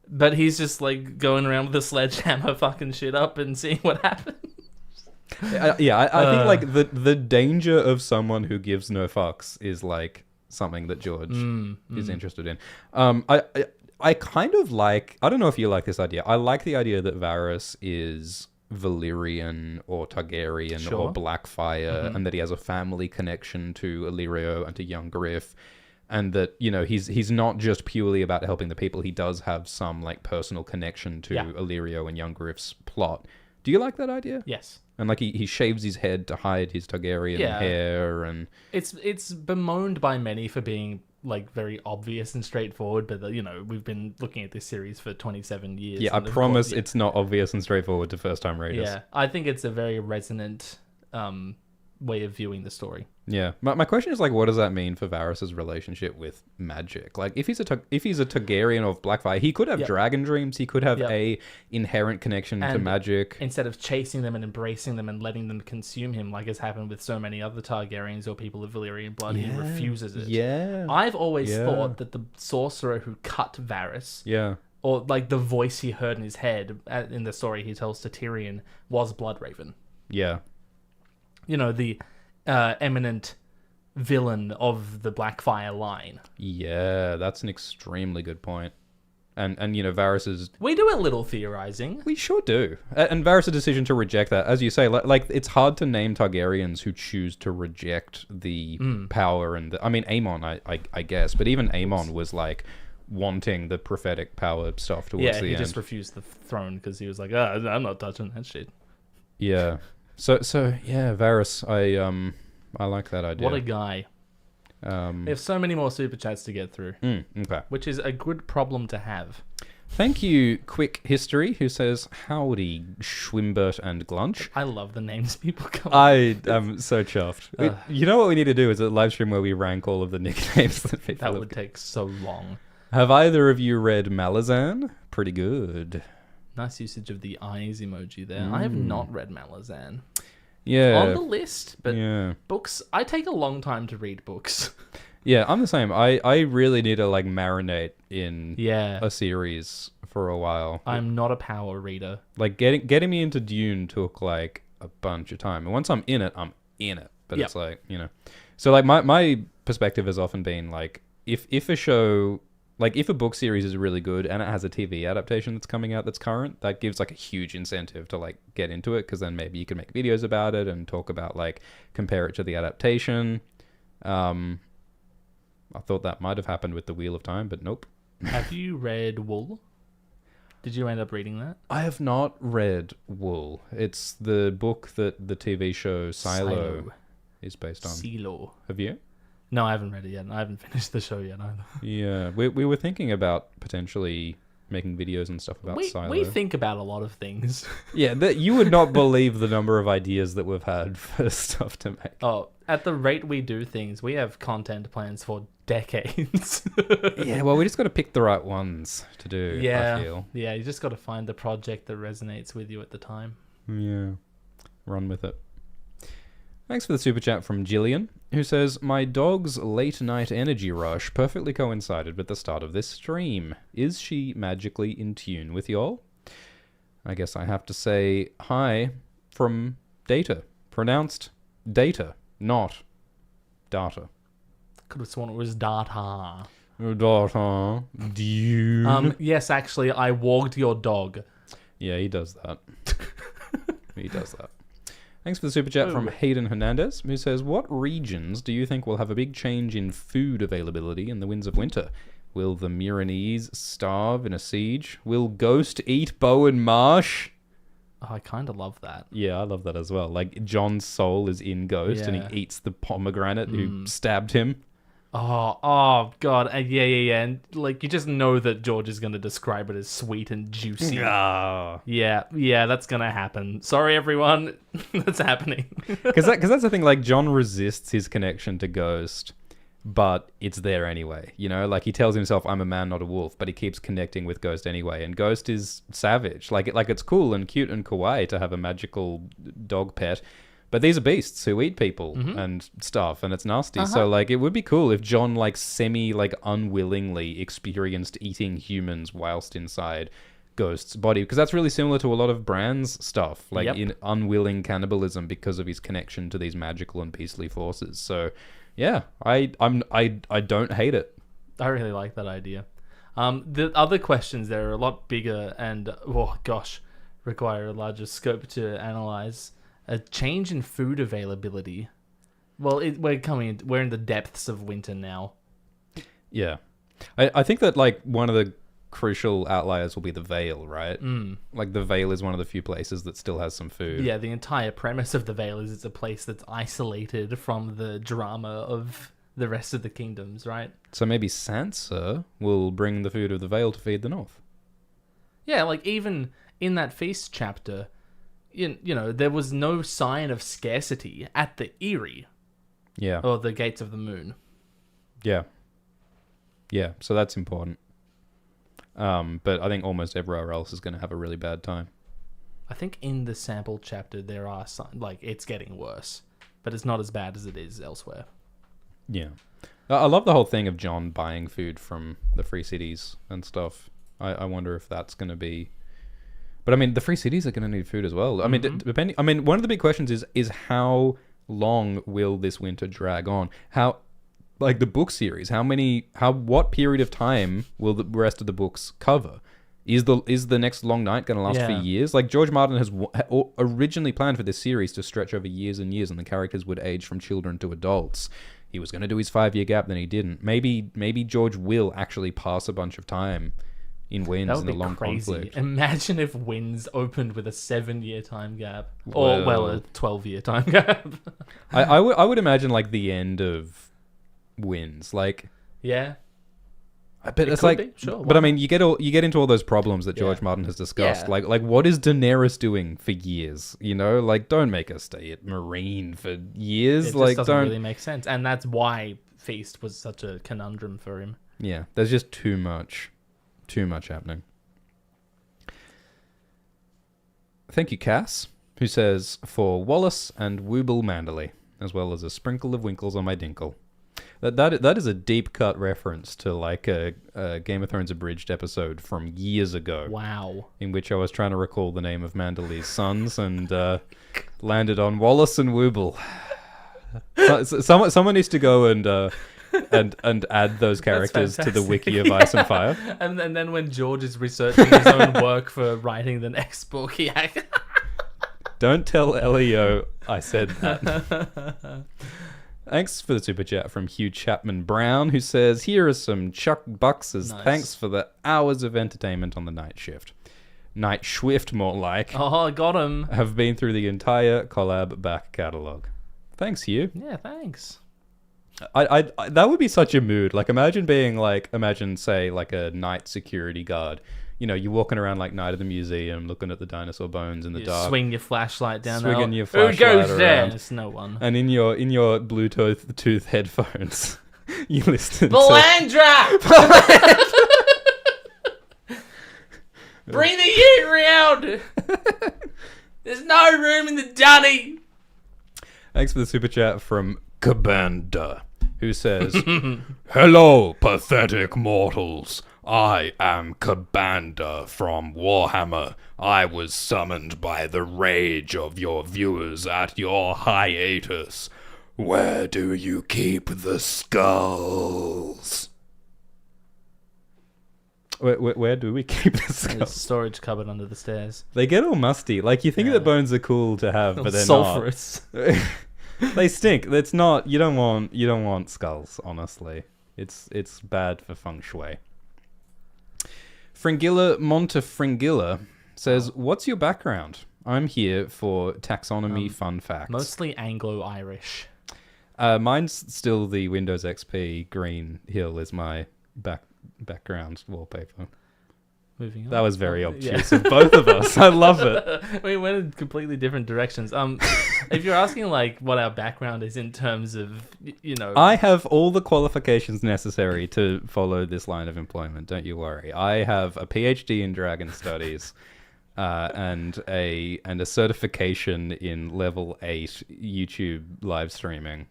but he's just like going around with a sledgehammer fucking shit up and seeing what happens. I think like the danger of someone who gives no fucks is like something that George is interested in. I kind of like, I don't know if you like this idea. I like the idea that Varys is Valyrian or Targaryen or Blackfire, and that he has a family connection to Illyrio and to young Griff, and that, he's not just purely about helping the people. He does have some like personal connection to Illyrio and young Griff's plot. Do you like that idea? Yes. And like he shaves his head to hide his Targaryen hair, and it's bemoaned by many for being like very obvious and straightforward, but we've been looking at this series for 27 years. Yeah, I promise it's not obvious and straightforward to first-time readers. Yeah, I think it's a very resonant way of viewing the story. Yeah, my question is like, what does that mean for Varys' relationship with magic? Like, if he's a Targaryen of Blackfire, he could have dragon dreams. He could have a inherent connection to magic. Instead of chasing them and embracing them and letting them consume him, like has happened with so many other Targaryens or people of Valyrian blood, he refuses it. Yeah, I've always thought that the sorcerer who cut Varys, or like the voice he heard in his head in the story he tells to Tyrion, was Bloodraven. Yeah, the eminent villain of the Blackfire line. Yeah, that's an extremely good point. And Varys is... We do a little theorizing. We sure do. And Varys' decision to reject that, as you say, like it's hard to name Targaryens who choose to reject the power and I mean, Aemon, I guess, but even Aemon was like wanting the prophetic power stuff towards the end. Yeah, he just refused the throne because he was like, I'm not touching that shit. Yeah. So yeah, Varys, I like that idea. What a guy. We have so many more super chats to get through. Okay. Which is a good problem to have. Thank you, Quick History, who says, howdy, Schwimbert and Glunch. I love the names people come I am so chuffed. You know what we need to do is a live stream where we rank all of the nicknames that people have. That would take so long. Have either of you read Malazan? Pretty good. Nice usage of the eyes emoji there. I have not read Malazan. Yeah. On the list, but books, I take a long time to read books. Yeah, I'm the same. I really need to like marinate in Yeah, a series for a while. I'm not a power reader. Like getting me into Dune took like a bunch of time. And once I'm in it, I'm in it. But Yep. it's like, you know. So like my perspective has often been like if a show like if a book series is really good and it has a TV adaptation that's coming out that's current, that gives like a huge incentive to like get into it because then maybe you can make videos about it and talk about like compare it to the adaptation. I thought that might have happened with The Wheel of Time, but nope. Have you read Wool? Did you end up reading that? I have not read Wool. It's the book that the TV show Silo is based on. Silo. Have you? No, I haven't read it yet. I haven't finished the show yet either. Yeah, we were thinking about potentially making videos and stuff about Silo. We think about a lot of things. Yeah, you would not believe the number of ideas that we've had for stuff to make. Oh, at the rate we do things, we have content plans for decades. Yeah, well, we just got to pick the right ones to do, Yeah. I feel. Yeah, you just got to find the project that resonates with you at the time. Yeah, run with it. Thanks for the super chat from Jillian, who says, my dog's late night energy rush perfectly coincided with the start of this stream. Is she magically in tune with y'all? I guess I have to say hi from Data. Pronounced Data, not Data. Could have sworn it was Data. Data. Dune. Yes, actually, I walked your dog. Yeah, he does that. He does that. Thanks for the super chat from Hayden Hernandez, who says, what regions do you think will have a big change in food availability in the winds of winter? Will the Myronese starve in a siege? Will Ghost eat Bowen Marsh? Oh, I kind of love that. Yeah, I love that as well. Like, John's soul is in Ghost, and Yeah. he eats the pomegranate who stabbed him. Oh, God. Yeah. And, like, you just know that George is going to describe it as sweet and juicy. Ah. Yeah, that's going to happen. Sorry, everyone. That's happening. Because that's the thing, like, John resists his connection to Ghost, but it's there anyway, you know? Like, he tells himself, I'm a man, not a wolf, but he keeps connecting with Ghost anyway, and Ghost is savage. Like it's cool and cute and kawaii to have a magical dog pet, but these are beasts who eat people and stuff, and it's nasty. So, like, it would be cool if John, like, unwillingly experienced eating humans whilst inside Ghost's body, because that's really similar to a lot of Bran's stuff, like in unwilling cannibalism because of his connection to these magical and beastly forces. So, yeah, I don't hate it. I really like that idea. The other questions there are a lot bigger and, oh gosh, require a larger scope to analyze. A change in food availability. Well, we're in the depths of winter now. Yeah. I think that, like, one of the crucial outliers will be the Vale, right? Like, the Vale is one of the few places that still has some food. Yeah, the entire premise of the Vale is it's a place that's isolated from the drama of the rest of the kingdoms, right? So maybe Sansa will bring the food of the Vale to feed the North. Yeah, like, even in that feast chapter, you know, there was no sign of scarcity at the Eyrie. Yeah. Or the Gates of the Moon. Yeah. Yeah, so that's important. But I think almost everywhere else is going to have a really bad time. I think in the sample chapter there are some, like, it's getting worse, but it's not as bad as it is elsewhere. Yeah. I love the whole thing of John buying food from the free cities and stuff. I wonder if that's going to be... But I mean, the free cities are going to need food as well. I mean, depending. I mean, one of the big questions is how long will this winter drag on? How, like the book series, what period of time will the rest of the books cover? Is the next long night going to last for years? Like, George Martin has originally planned for this series to stretch over years and years, and the characters would age from children to adults. He was going to do his 5-year gap, then he didn't. Maybe George will actually pass a bunch of time in Winds in the long conflict. Imagine if Winds opened with a 7-year time gap, or a 12-year time gap. I would imagine like the end of Winds, like yeah. But it's like, sure, but I mean, you get into all those problems that George Martin has discussed. Yeah. Like what is Daenerys doing for years? You know, like, don't make her stay at Marine for years. It like, just doesn't don't really make sense, and that's why Feast was such a conundrum for him. Yeah, there's just too much happening. Thank you, Cass, who says, for Wallace and Wooble Manderley, as well as a sprinkle of winkles on my dinkle. That is a deep cut reference to like a Game of Thrones abridged episode from years ago. Wow. In which I was trying to recall the name of Mandalay's sons and landed on Wallace and Wooble. Someone needs to go and add those characters to the wiki of Ice and Fire. And then when George is researching his own work for writing the next book, he Don't tell Leo I said that. Thanks for the super chat from Hugh Chapman Brown, who says, here are some Chuck Bucks as thanks for the hours of entertainment on the night shift. Night Swift, more like. Oh, got him. Have been through the entire collab back catalogue. Thanks, Hugh. Yeah, thanks. I that would be such a mood. Like, imagine, say, like a night security guard. You know, you're walking around like night at the museum, looking at the dinosaur bones in the dark. Swing your flashlight down. Swinging your flashlight. Who goes there? Around. It's no one. And in your Bluetooth headphones, you listen Balandra! Bring the ute round! There's no room in the dunny! Thanks for the super chat from Kabanda, who says, hello, pathetic mortals. I am Kabanda from Warhammer. I was summoned by the rage of your viewers at your hiatus. Where do you keep the skulls? Where do we keep the skulls? There's a storage cupboard under the stairs. They get all musty. Like, you think that bones are cool to have, but they're sulfurous. Not. They stink. That's not. You don't want skulls. Honestly, it's bad for feng shui. Fringilla Montefringilla says, "What's your background? I'm here for taxonomy fun facts. Mostly Anglo-Irish. Mine's still the Windows XP green hill is my background wallpaper. Moving on. That was very obtuse of both of us. I love it. We went in completely different directions. If you're asking like what our background is in terms of, you know, I have all the qualifications necessary to follow this line of employment. Don't you worry. I have a PhD in Dragon Studies, and a certification in level 8 YouTube live streaming.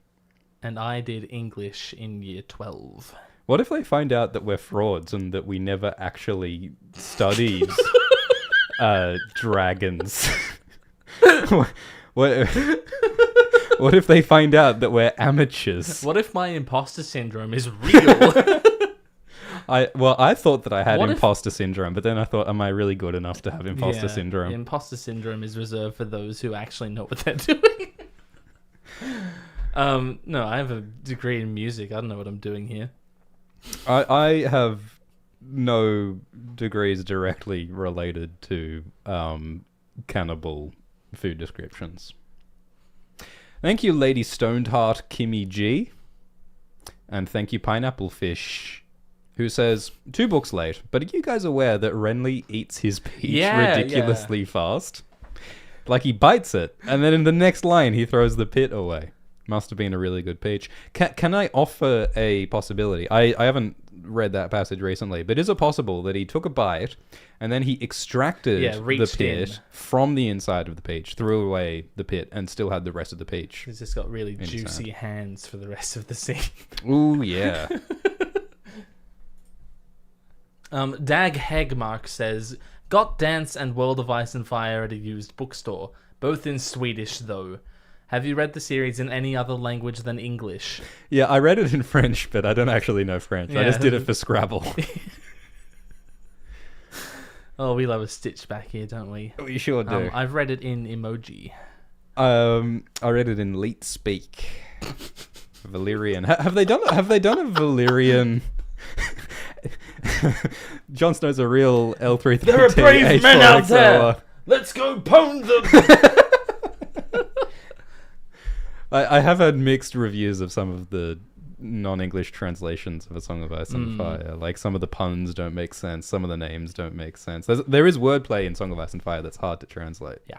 And I did English in year 12. What if they find out that we're frauds and that we never actually studied dragons? What if they find out that we're amateurs? What if my imposter syndrome is real? I thought that I had imposter syndrome, but then I thought, am I really good enough to have imposter syndrome? Imposter syndrome is reserved for those who actually know what they're doing. No, I have a degree in music. I don't know what I'm doing here. I have no degrees directly related to cannibal food descriptions. Thank you, Lady Stoned Heart Kimmy G. And thank you, Pineapple Fish, who says, 2 books late, but are you guys aware that Renly eats his peach ridiculously fast? Like, he bites it, and then in the next line, he throws the pit away. Must have been a really good peach. Can I offer a possibility? I haven't read that passage recently, but is it possible that he took a bite and then he extracted the pit from the inside of the peach, threw away the pit, and still had the rest of the peach? He's just got really juicy hands for the rest of the scene. Ooh, yeah. Dag Hegmark says, got Dance and World of Ice and Fire at a used bookstore, both in Swedish though. Have you read the series in any other language than English? Yeah, I read it in French, but I don't actually know French. Yeah. I just did it for Scrabble. Oh, we love a stitch back here, don't we? We sure do. I've read it in emoji. I read it in Leet Speak. Valyrian. Have they done a Valyrian? Jon Snow's a real L3. There are brave men out there. Let's go pwn them. I have had mixed reviews of some of the non-English translations of A Song of Ice and Fire. Like, some of the puns don't make sense. Some of the names don't make sense. There is wordplay in Song of Ice and Fire that's hard to translate. Yeah.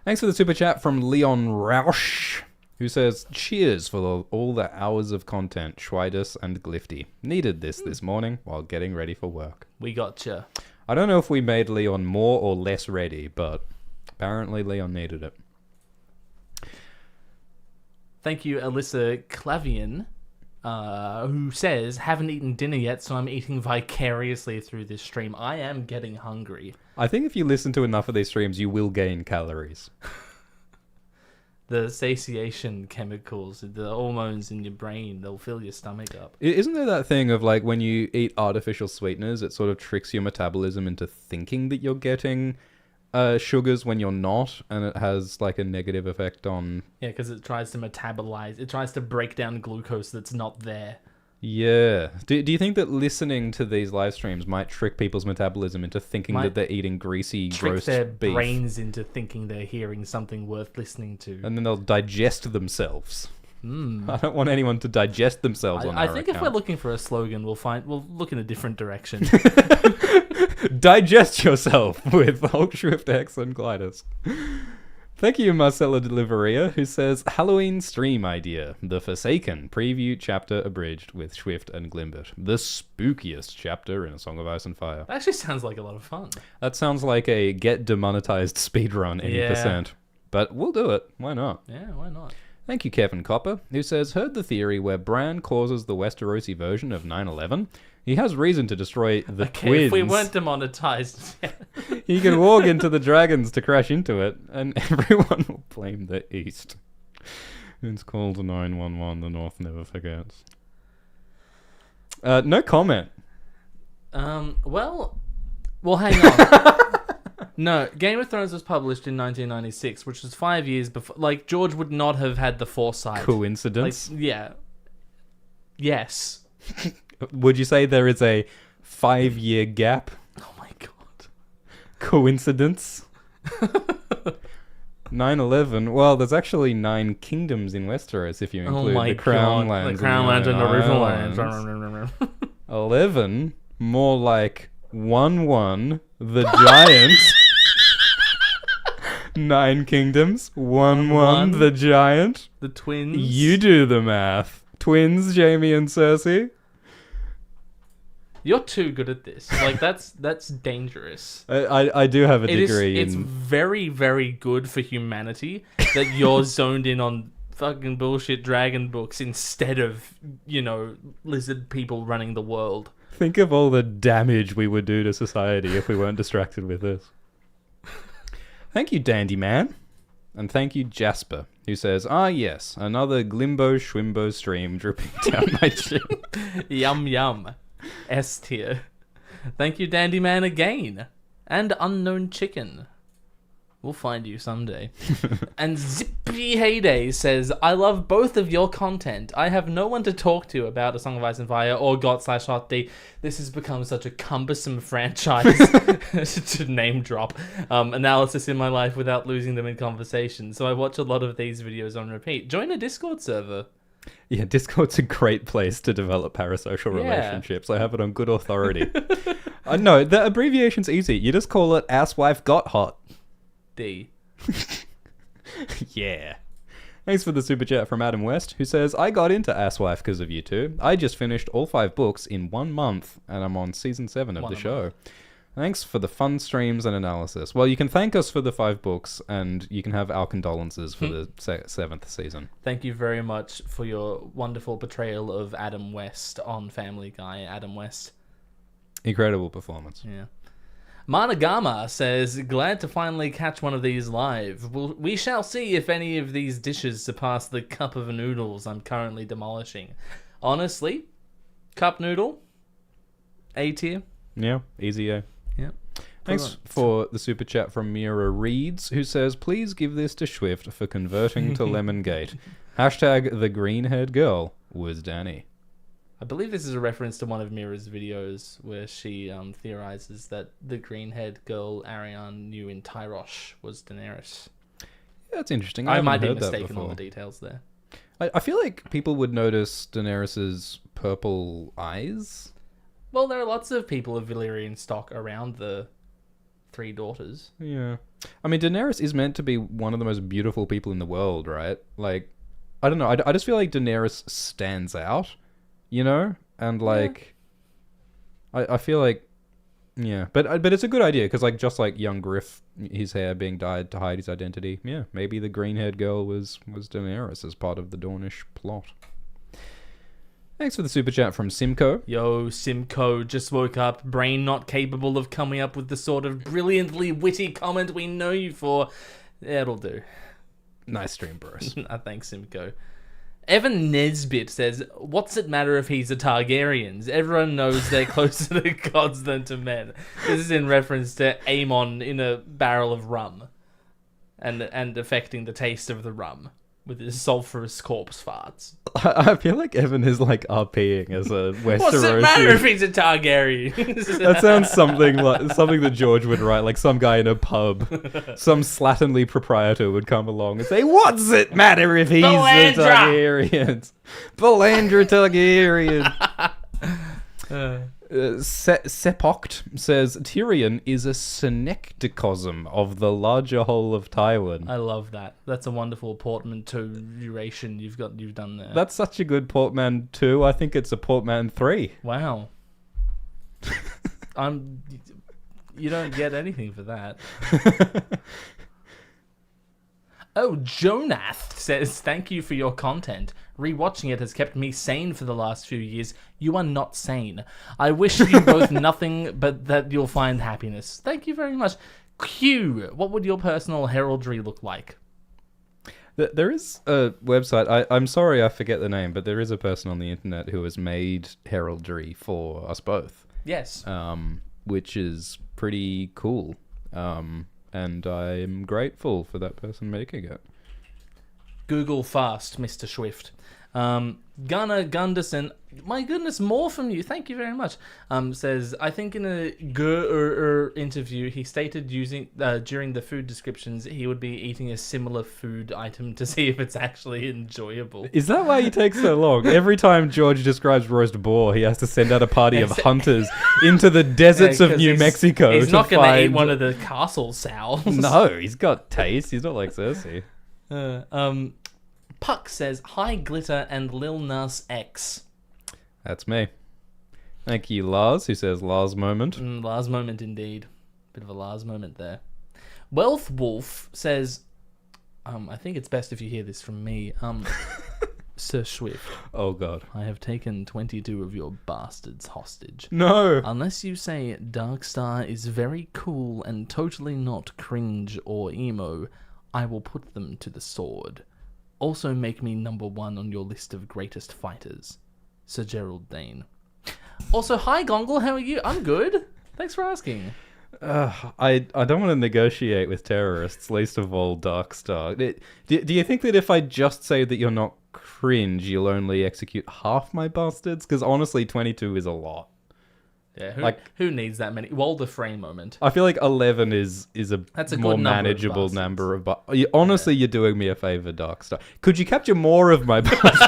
Thanks for the super chat from Leon Rausch, who says, cheers for all the hours of content, Schweidus and Glifty. Needed this morning while getting ready for work. We gotcha. I don't know if we made Leon more or less ready, but apparently Leon needed it. Thank you, Alyssa Clavian, who says, haven't eaten dinner yet, so I'm eating vicariously through this stream. I am getting hungry. I think if you listen to enough of these streams, you will gain calories. The satiation chemicals, the hormones in your brain, they'll fill your stomach up. Isn't there that thing of like when you eat artificial sweeteners, it sort of tricks your metabolism into thinking that you're getting sugars when you're not, and it has like a negative effect on... Yeah, because it tries to metabolize, it tries to break down glucose that's not there. Yeah. Do you think that listening to these live streams might trick people's metabolism into thinking that they're eating greasy, Trick roast their beef? brains into thinking they're hearing something worth listening to. And then they'll digest themselves. Mm. I don't want anyone to digest themselves on our I think account. if we're looking for a slogan, we'll look in a different direction. Digest yourself with Hulk, Swift, X, and Gliders. Thank you, Marcella Deliveria, who says, Halloween stream idea. The Forsaken preview chapter abridged with Swift and Glimbert. The spookiest chapter in A Song of Ice and Fire. That actually sounds like a lot of fun. That sounds like a get demonetized speedrun any percent. But we'll do it. Why not? Yeah, why not? Thank you, Kevin Copper, who says, heard the theory where Bran causes the Westerosi version of 9/11. He has reason to destroy the twins. If we weren't demonetized... He can walk into the dragons to crash into it, and everyone will blame the East. It's called 911, the North never forgets. No comment. Well, hang on. No, Game of Thrones was published in 1996, which was 5 years before. Like, George would not have had the foresight. Coincidence? Like, yeah. Yes. Would you say there is a 5-year gap? Oh my god. Coincidence? 9/11. Well, there's actually 9 kingdoms in Westeros if you include the Crown Lands. The Crown Lands and the River Lands. 11. More like 1-1. The Giant. 9 kingdoms. 1-1. The Giant. The twins. You do the math. Twins, Jaime and Cersei. You're too good at this. Like, that's dangerous. I do have a degree It's very, very good for humanity that you're zoned in on fucking bullshit dragon books instead of, lizard people running the world. Think of all the damage we would do to society if we weren't distracted with this. Thank you, Dandy Man. And thank you, Jasper, who says, yes, another Glimbo Schwimbo stream dripping down my chin. Yum, yum. S tier. Thank you, Dandy Man, again. And Unknown Chicken. We'll find you someday. And Zippy Heyday says, I love both of your content. I have no one to talk to about A Song of Ice and Fire or God/Hot D. This has become such a cumbersome franchise to name drop analysis in my life without losing them in conversation. So I watch a lot of these videos on repeat. Join a Discord server. Yeah, Discord's a great place to develop parasocial relationships. I have it on good authority. No, the abbreviation's easy. You just call it Asswife Got Hot. D. Yeah. Thanks for the super chat from Adam West, who says, I got into Asswife because of you two. I just finished all 5 books in 1 month, and I'm on season 7 of the show. Thanks for the fun streams and analysis. Well, you can thank us for the 5 books, and you can have our condolences for the 7th season. Thank you very much for your wonderful portrayal of Adam West on Family Guy. Adam West. Incredible performance. Yeah. Managama says, glad to finally catch one of these live. We shall see if any of these dishes surpass the cup of noodles I'm currently demolishing. Honestly, cup noodle, A tier. Yeah, easy A. Yeah. Thanks for the super chat from Mira Reeds, who says, please give this to Swift for converting to Lemongate. Hashtag the green-haired girl was Danny. I believe this is a reference to one of Mira's videos where she theorizes that the green-haired girl Arianne knew in Tyrosh was Daenerys. Yeah, that's interesting. I might be heard that mistaken on before. the details there. I feel like people would notice Daenerys's purple eyes. Well, there are lots of people of Valyrian stock around the 3 daughters. Yeah. I mean, Daenerys is meant to be one of the most beautiful people in the world, right? Like, I don't know. I just feel like Daenerys stands out, and like, I feel like Yeah, but it's a good idea because like just like young Griff, his hair being dyed to hide his identity. Yeah, maybe the green-haired girl was Daenerys as part of the Dornish plot. Thanks for the super chat from Simcoe. Yo, Simcoe, just woke up, brain not capable of coming up with the sort of brilliantly witty comment we know you for. It'll do. Nice stream, bros. Thanks, Simcoe. Evan Nesbitt says, what's it matter if he's a Targaryens? Everyone knows they're closer to gods than to men. This is in reference to Aemon in a barrel of rum and affecting the taste of the rum with his sulphurous corpse farts. I feel like Evan is like RPing as a Westerosi. What's it matter if he's a Targaryen? That sounds something that George would write, like some guy in a pub. Some slatternly proprietor would come along and say, "What's it matter if he's a Targaryen? Belandra Targaryen." Sepoct says Tyrion is a synecdicosm of the larger whole of Tywin. I love that. That's a wonderful portmanteauration you've done there. That's such a good portman too. I think it's a portman 3. Wow. You don't get anything for that. Oh, Jonath says, thank you for your content. Rewatching it has kept me sane for the last few years. You are not sane. I wish you both nothing but that you'll find happiness. Thank you very much. Q, what would your personal heraldry look like? There is a website, I'm sorry I forget the name, but there is a person on the internet who has made heraldry for us both. Yes. Which is pretty cool. And I'm grateful for that person making it. Google fast, Mr. Swift. Gunnar Gunderson, my goodness, more from you. Thank you very much. Says, I think in a interview, he stated during the food descriptions, he would be eating a similar food item to see if it's actually enjoyable. Is that why he takes so long? Every time George describes roast boar, he has to send out a party of hunters into the deserts of New Mexico. He's not going to eat one of the castle sows. No, he's got taste. He's not like Cersei. Puck says, hi, Glitter and Lil Nas X. That's me. Thank you, Lars, who says Lars moment. Lars moment, indeed. Bit of a Lars moment there. Wealth Wolf says, I think it's best if you hear this from me. Sir Swift. Oh, God. I have taken 22 of your bastards hostage. No. Unless you say Darkstar is very cool and totally not cringe or emo, I will put them to the sword. Also make me number 1 on your list of greatest fighters. Sir Gerald Dane. Also, hi Gongle, how are you? I'm good. Thanks for asking. I don't want to negotiate with terrorists, least of all Darkstar. Do you think that if I just say that you're not cringe, you'll only execute half my bastards? Because honestly, 22 is a lot. Yeah, who needs that many? Walder Frey moment. I feel like 11 is a more manageable number of honestly, you're doing me a favor, Darkstar. Could you capture more of my bastards?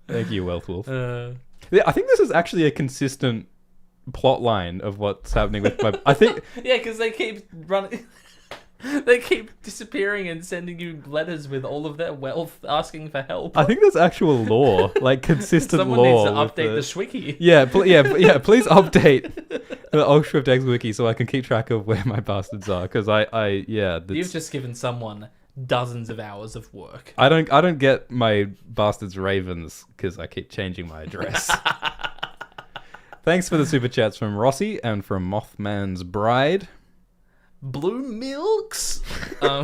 Thank you, Wealth Wolf. I think this is actually a consistent plot line of what's happening with my... I think... Yeah, because they keep running... They keep disappearing and sending you letters with all of their wealth asking for help. I think there's actual lore, like consistent Someone lore. Someone needs to update the Schwiki. Yeah, please update the Ultra Dex Wiki so I can keep track of where my bastards are. Because You've just given someone dozens of hours of work. I don't get my bastards ravens because I keep changing my address. Thanks for the super chats from Rossi and from Mothman's Bride. Blue Milks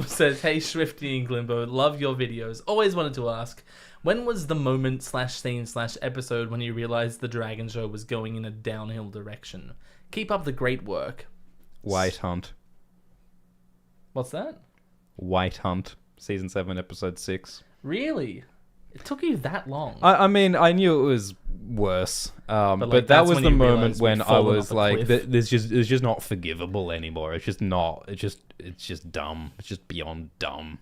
says, hey Swifty and Glimbo, love your videos. Always wanted to ask, when was the moment /scene/episode when you realized the Dragon Show was going in a downhill direction? Keep up the great work. White Hunt. What's that? White Hunt, season 7, episode 6. Really? It took you that long? I mean, I knew it was worse, but that was the moment when I was like, "It's just not forgivable anymore. It's just not. It's just dumb. It's just beyond dumb."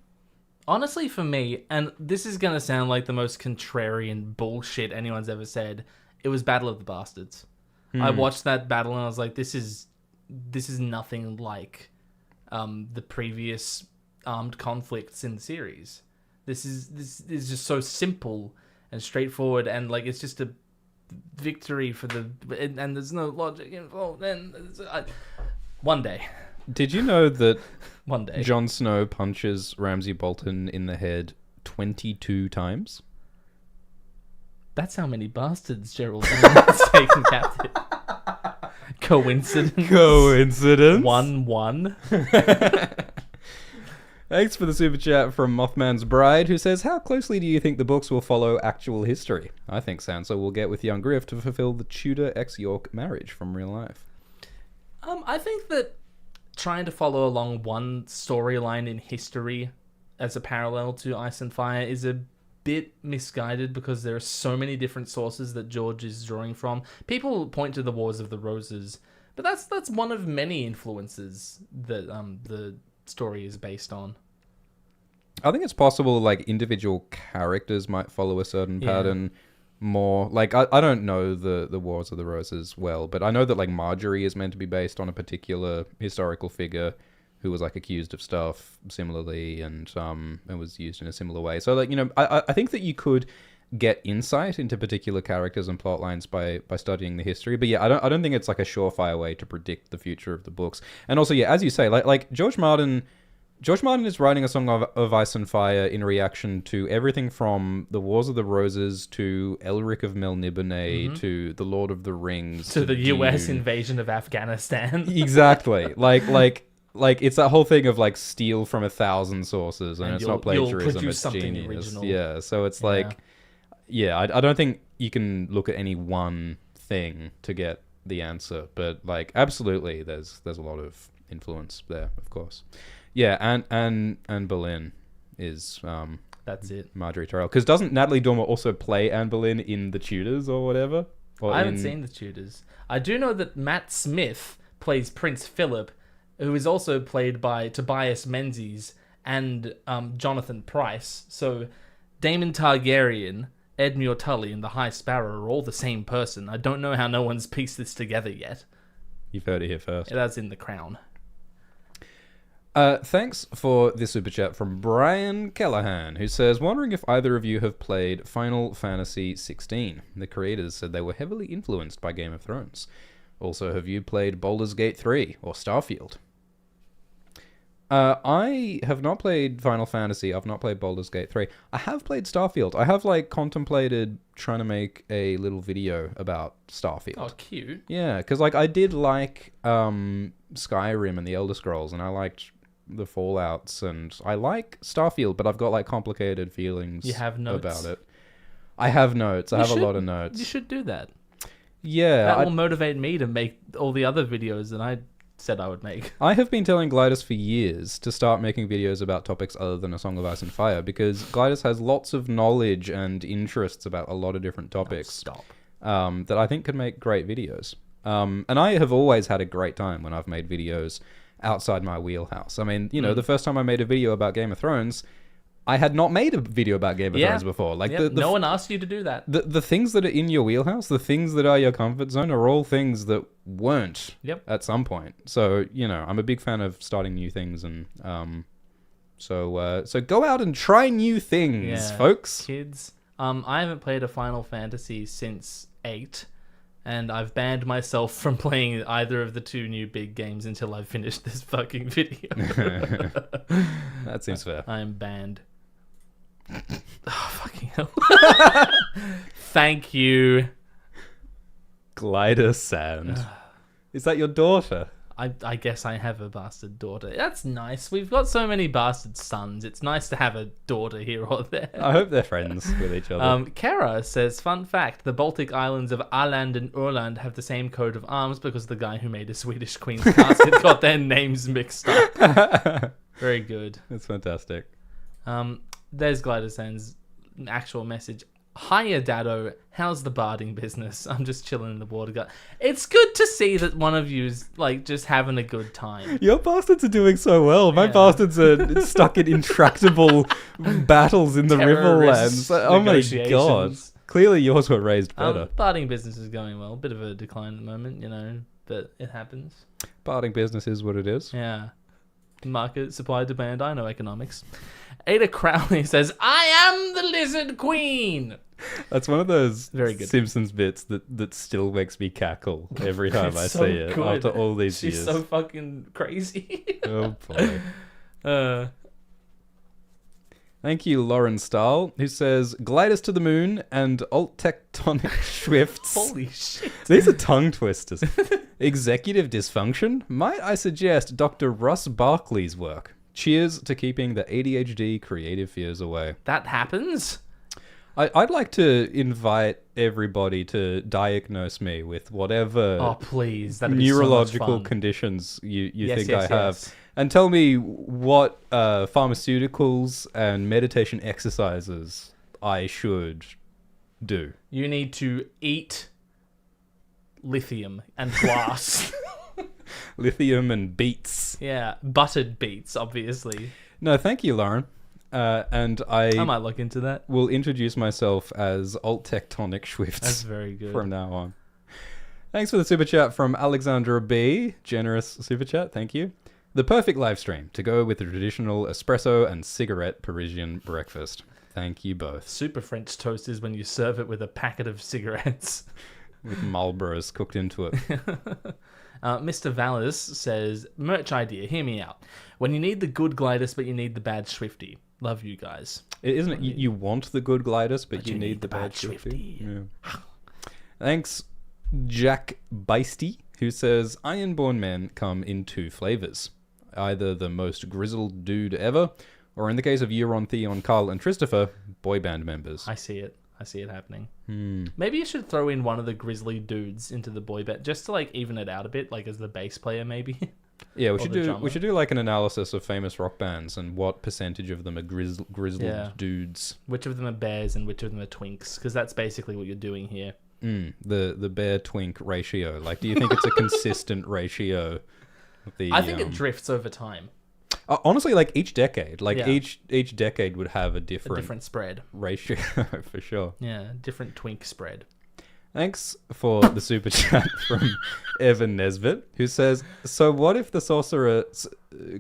Honestly, for me, and this is gonna sound like the most contrarian bullshit anyone's ever said, it was Battle of the Bastards. I watched that battle and I was like, "This is nothing like the previous armed conflicts in the series." This is just so simple and straightforward, and like it's just a victory for the and there's no logic involved. And one day, Did you know that one day, Jon Snow punches Ramsay Bolton in the head 22 times? that's how many bastards Gerald has taken captive. Coincidence? Coincidence? 1-1. Thanks for the super chat from Mothman's Bride, who says, how closely do you think the books will follow actual history? I think Sansa will get with young Griff to fulfill the Tudor ex-York marriage from real life. I think that trying to follow along one storyline in history as a parallel to Ice and Fire is a bit misguided because there are so many different sources that George is drawing from. People point to the Wars of the Roses, but that's one of many influences that the story is based on. I think it's possible like individual characters might follow a certain pattern more. Like I don't know the Wars of the Roses well, but I know that like Marjorie is meant to be based on a particular historical figure who was like accused of stuff similarly and was used in a similar way. So like, you know, I think that you could get insight into particular characters and plot lines by studying the history. But yeah, I don't think it's like a surefire way to predict the future of the books. And also, yeah, as you say, like George Martin is writing a song of Ice and Fire in reaction to everything from the Wars of the Roses to Elric of Melniboné to the Lord of the Rings To the US Dune. invasion of Afghanistan. Exactly. Like it's that whole thing of like steal from 1,000 sources and it's not you'll plagiarism, produce it's something genius. original. Yeah, so it's like, yeah, I don't think you can look at any one thing to get the answer, but like absolutely there's a lot of influence there, of course. Yeah, and Boleyn is That's it. Marjorie Tyrell. Because doesn't Natalie Dormer also play Anne Boleyn in The Tudors or whatever? Or I haven't seen The Tudors. I do know that Matt Smith plays Prince Philip, who is also played by Tobias Menzies and Jonathan Pryce. So Daemon Targaryen, Edmure Tully, and the High Sparrow are all the same person. I don't know how no one's pieced this together yet. You've heard it here first. That's in The Crown. Thanks for this super chat from Brian Callahan, who says, wondering if either of you have played Final Fantasy 16. The creators said they were heavily influenced by Game of Thrones. Also, have you played Baldur's Gate 3 or Starfield? I have not played Final Fantasy. I've not played Baldur's Gate 3. I have played Starfield. I have like contemplated trying to make a little video about Starfield. Oh, cute. Yeah, because like I did like Skyrim and the Elder Scrolls, and I liked the Fallouts, and I like Starfield, but I've got like complicated feelings You have notes? about it. I have notes. I have a lot of notes. You should do that. Yeah, That will motivate me to make all the other videos that I said I would make. I have been telling Glidus for years to start making videos about topics other than A Song of Ice and Fire, because Glidus has lots of knowledge and interests about a lot of different topics that I think could make great videos. And I have always had a great time when I've made videos outside my wheelhouse. I mean, you know, the first time I made a video about Game of Thrones, I had not made a video about Game of Thrones before. Like no one asked you to do that. The things that are in your wheelhouse, the things that are your comfort zone, are all things that weren't at some point. So, you know, I'm a big fan of starting new things, and so go out and try new things, folks. Kids. I haven't played a Final Fantasy since 8, and I've banned myself from playing either of the two new big games until I've finished this fucking video. That seems fair. I am banned. Oh, fucking hell. Thank you. Glider Sand. Is that your daughter? I guess I have a bastard daughter. That's nice. We've got so many bastard sons. It's nice to have a daughter here or there. I hope they're friends with each other. Kara says, fun fact, the Baltic islands of Åland and Öland have the same coat of arms because the guy who made a Swedish Queen's casket got their names mixed up. Very good. That's fantastic. There's Glidersan's actual message. Hiya, Dado. How's the barding business? I'm just chilling in the water gut. It's good to see that one of you's like just having a good time. Your bastards are doing so well. My bastards are stuck in intractable battles in the Riverlands. Oh my god. Clearly yours were raised better. Barding business is going well. Bit of a decline at the moment, you know, but it happens. Barding business is what it is. Yeah. Market, supply, demand. I know economics. Ada Crowley says, I am the Lizard Queen. That's one of those Very good. Simpsons bits that still makes me cackle every time It's I so see it good. after all these She's years. so fucking crazy. Oh boy. uh, Thank you, Lauren Stahl, who says, glide us to the moon and alt tectonic shifts. holy shit. These are tongue twisters. Executive dysfunction? Might I suggest Dr. Russ Barkley's work? Cheers to keeping the ADHD creative fears away. That happens? I'd like to invite everybody to diagnose me with whatever Oh, please. That'd be neurological so much fun. conditions you Yes, think yes, I have. yes. And tell me what pharmaceuticals and meditation exercises I should do. You need to eat lithium and glass. Lithium and beets. Yeah, buttered beets, obviously. No, thank you, Lauren. And I I might look into that. will introduce myself as Alt Tectonic That's Swifts very good. from now on. Thanks for the super chat from Alexandra B. Generous super chat, thank you. The perfect live stream to go with the traditional espresso and cigarette Parisian breakfast. Thank you both. Super French toast is when you serve it with a packet of cigarettes. With Marlboros cooked into it. Mr. Vallis says, merch idea, hear me out. When you need the good Glidus, but you need the bad Swifty. Love you guys. Isn't it? You want the good Glidus, but you need the bad Swifty. Yeah. Thanks, Jack Beisty, who says, Ironborn men come in two flavors. Either the most grizzled dude ever, or in the case of Euron, Theon, Carl, and Christopher, boy band members. I see it. I see it happening. Maybe you should throw in one of the grizzly dudes into the boy band, just to like even it out a bit, like as the bass player maybe. Yeah, we Or should the do drummer. we should do like an analysis of famous rock bands and what percentage of them are grizzled Yeah. dudes. Which of them are bears and which of them are twinks? Because that's basically what you're doing here. The bear twink ratio. Like, do you think it's a consistent ratio? I think it drifts over time. Honestly, like each decade, like Yeah. each decade would have a A different different spread. ratio for sure. Yeah, different twink spread. Thanks for the super chat from Evan Nesbitt, who says, so what if the sorcerer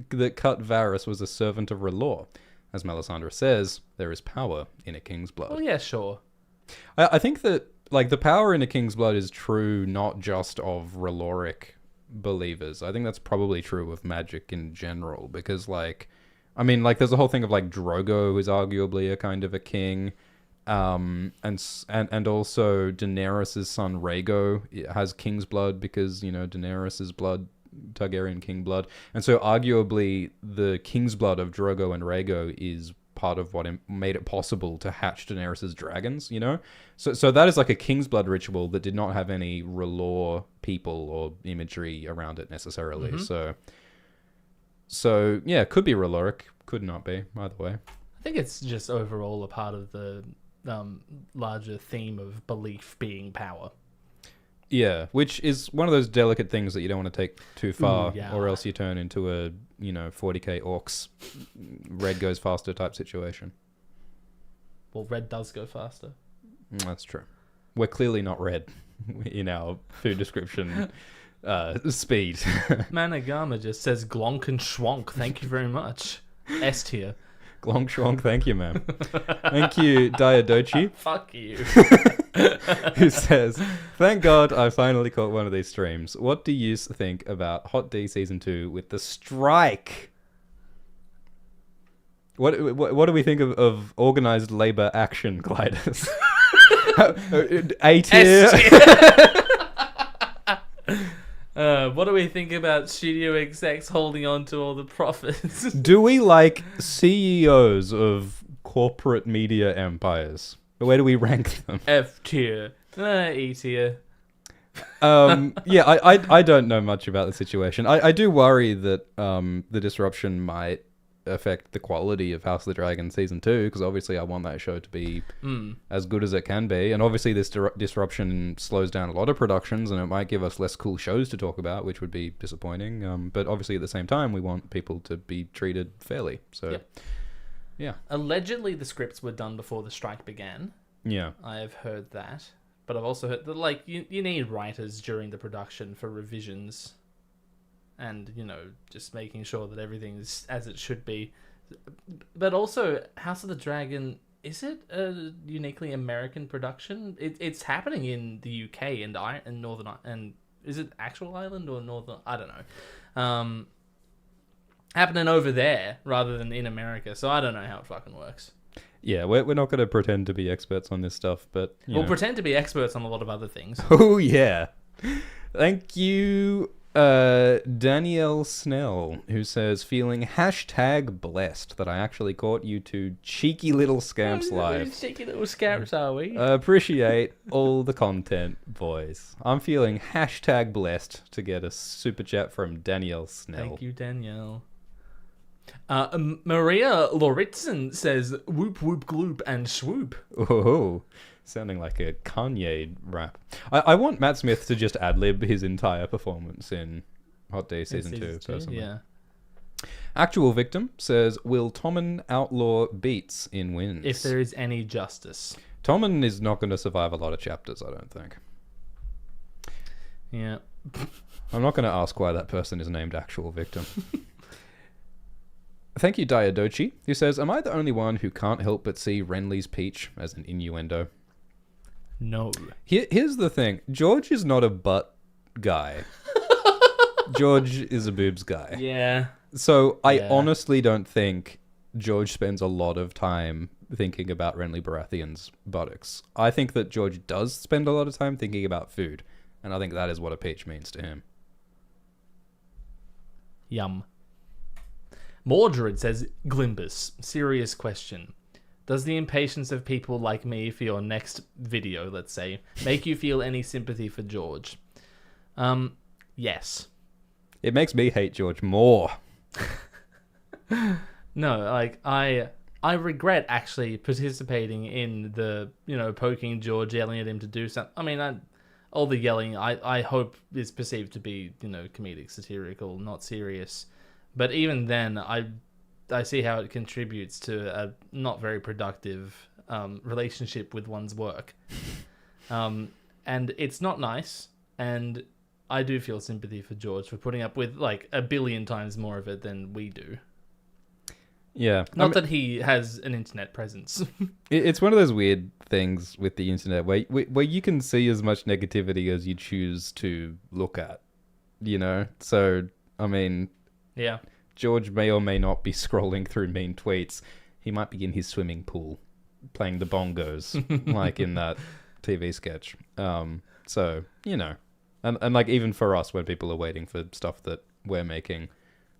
that cut Varys was a servant of R'hllor? As Melisandre says, there is power in a king's blood. Oh yeah, sure. I think that like the power in a king's blood is true not just of R'hlloric believers. I think that's probably true of magic in general, because like, I mean, like there's a whole thing of like Drogo is arguably a kind of a king. And also Daenerys' son Rhaego has king's blood because, you know, Daenerys' blood, Targaryen king blood. And so arguably the king's blood of Drogo and Rhaego is part of what made it possible to hatch Daenerys' dragons, you know? So that is like a king's blood ritual that did not have any R'hllor people or imagery around it necessarily. So yeah, could be R'hlloric, could not be, either way. I think it's just overall a part of the larger theme of belief being power. Yeah, which is one of those delicate things that you don't want to take too far, yeah. or else you turn into a, 40k orcs, red goes faster type situation. Well, red does go faster. That's true. We're clearly not red in our food description speed. Managama just says glonk and schwonk. Thank you very much. S tier. Glonk shwonk, thank you, ma'am. Thank you, Diadochi, Fuck you. who says, thank God I finally caught one of these streams. What do you think about Hot D Season 2 with the strike? What do we think of organized labor action, gliders? A tier. What do we think about studio execs holding on to all the profits? Do we like CEOs of corporate media empires? Where do we rank them? F tier. E tier. Yeah, I don't know much about the situation. I do worry that the disruption might affect the quality of House of the Dragon Season 2, because obviously I want that show to be as good as it can be, and obviously this disruption slows down a lot of productions, and it might give us less cool shows to talk about, which would be disappointing, but obviously at the same time we want people to be treated fairly, so Yep. yeah. Allegedly the scripts were done before the strike began. Yeah. I have heard that. But I've also heard that, like, you need writers during the production for revisions and, just making sure that everything's as it should be. But also, House of the Dragon Is it a uniquely American production? It's happening in the UK and Northern and is it actual Ireland or Northern? I don't know. Happening over there rather than in America. So I don't know how it fucking works. Yeah, we're not going to pretend to be experts on this stuff, but We'll pretend to be experts on a lot of other things. Oh yeah, thank you, Danielle Snell, who says feeling #blessed that I actually caught you two cheeky little scamps live. Cheeky little scamps, are we? Appreciate all the content, boys. I'm feeling #blessed to get a super chat from Danielle Snell. Thank you, Danielle. Maria Lauritsen says whoop whoop gloop and swoop. Oh, sounding like a Kanye rap. I want Matt Smith to just ad-lib his entire performance in Hot Day Season 2, personally. Yeah. Actual Victim says, will Tommen outlaw beats in wins? If there is any justice. Tommen is not going to survive a lot of chapters, I don't think. Yeah. I'm not going to ask why that person is named Actual Victim. Thank you, Diadochi, who says, am I the only one who can't help but see Renly's peach as an innuendo? No. Here's the thing. George is not a butt guy. George is a boobs guy. Yeah. So I honestly don't think George spends a lot of time thinking about Renly Baratheon's buttocks. I think that George does spend a lot of time thinking about food. And I think that is what a peach means to him. Yum. Mordred says, Glimbus, serious question. Does the impatience of people like me for your next video, let's say, make you feel any sympathy for George? Yes. It makes me hate George more. No, like, I regret actually participating in the, poking George, yelling at him to do something. I mean, all the yelling, I hope is perceived to be, comedic, satirical, not serious. But even then, I see how it contributes to a not very productive relationship with one's work. And it's not nice. And I do feel sympathy for George for putting up with like a billion times more of it than we do. Yeah. Not that he has an internet presence. It's one of those weird things with the internet where you can see as much negativity as you choose to look at, So, I mean... Yeah. George may or may not be scrolling through mean tweets. He might be in his swimming pool playing the bongos, like in that TV sketch. So, And like even for us, when people are waiting for stuff that we're making,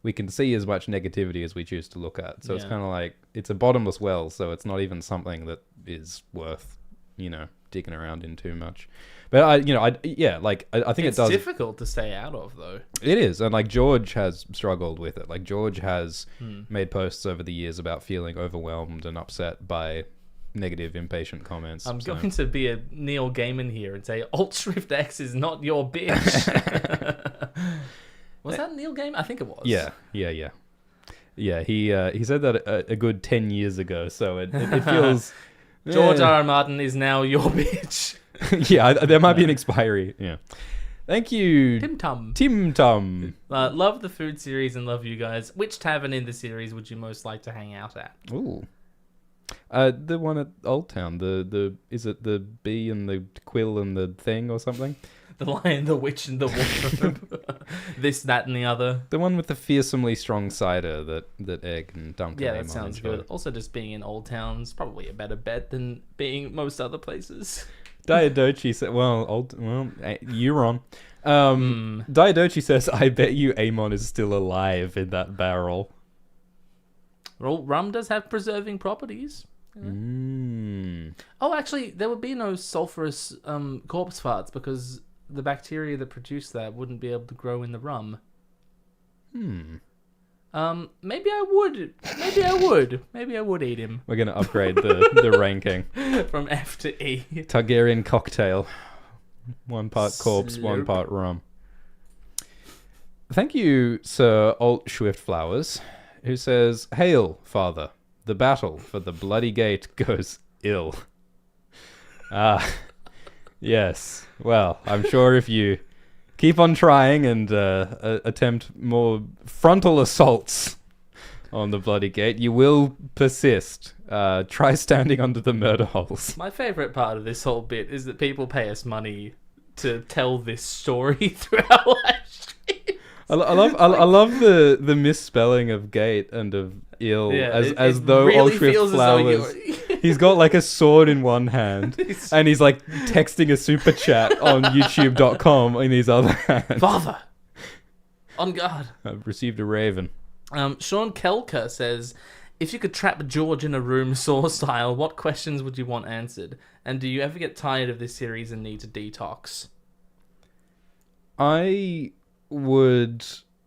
we can see as much negativity as we choose to look at. So it's kind of like, it's a bottomless well, so it's not even something that is worth, digging around in too much. But I think it does. It's difficult to stay out of, though. It is, and like George has struggled with it. Like George has made posts over the years about feeling overwhelmed and upset by negative, impatient comments. I'm going to be a Neil Gaiman here and say Alt Shift X is not your bitch. Was that Neil Gaiman? I think it was. Yeah. He said that a good 10 years ago, so it feels. George R.R. Martin is now your bitch. Yeah, there might be an expiry. Yeah. Thank you, Tim Tum. Love Love the food series and love you guys. Which tavern in the series would you most like to hang out at? Ooh. The one at Old Town. Is it the bee and the quill and the thing or something? The lion, the witch, and the wardrobe. This, that, and the other. The one with the fearsomely strong cider that Egg and Duncan. Yeah, that sounds good. Also, just being in Old Town's probably a better bet than being most other places. Diadochi said, you're on. Diadochi says, I bet you Amon is still alive in that barrel. Well, rum does have preserving properties. Oh, actually, there would be no sulfurous corpse farts because the bacteria that produce that wouldn't be able to grow in the rum. Maybe I would. Maybe I would eat him. We're going to upgrade the ranking. From F to E. Targaryen cocktail. 1 part corpse, 1 part rum. Thank you, Sir Alt Swift Flowers, who says, Hail, Father. The battle for the bloody gate goes ill. Yes. Well, I'm sure if you keep on trying and attempt more frontal assaults on the bloody gate. You will persist. Try standing under the murder holes. My favourite part of this whole bit is that people pay us money to tell this story through our live stream. I love the misspelling of gate and of ill as though really Ultra feels Flowers. as though He's got like a sword in one hand and he's like texting a super chat on youtube.com in his other hand. Father, on guard. I've received a raven. Sean Kelker says, if you could trap George in a room Saw style, what questions would you want answered? And do you ever get tired of this series and need to detox? I would...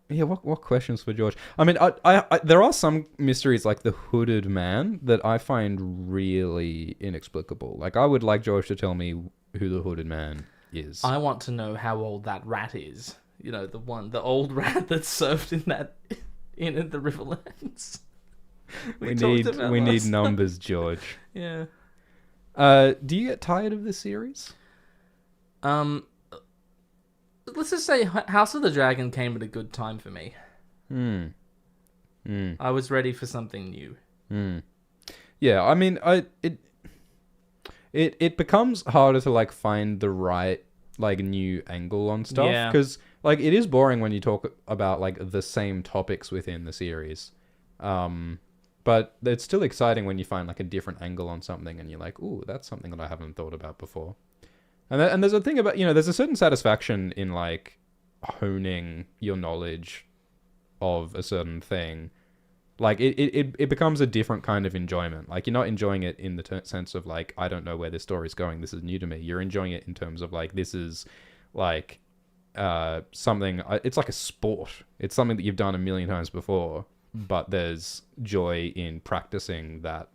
Yeah, what questions for George? I mean, I there are some mysteries like the hooded man that I find really inexplicable. Like, I would like George to tell me who the hooded man is. I want to know how old that rat is. You know, the old rat that served in that in the Riverlands. We need numbers, George. Yeah. Do you get tired of this series? Let's just say House of the Dragon came at a good time for me. I was ready for something new. Yeah, I mean, it becomes harder to like find the right like new angle on stuff because like it is boring when you talk about like the same topics within the series. But it's still exciting when you find like a different angle on something and you're like, ooh, that's something that I haven't thought about before. And there's a thing about, there's a certain satisfaction in like honing your knowledge of a certain thing. Like it becomes a different kind of enjoyment. Like you're not enjoying it in the sense of like, I don't know where this story's going. This is new to me. You're enjoying it in terms of like, this is like something, it's like a sport. It's something that you've done a million times before, but there's joy in practicing that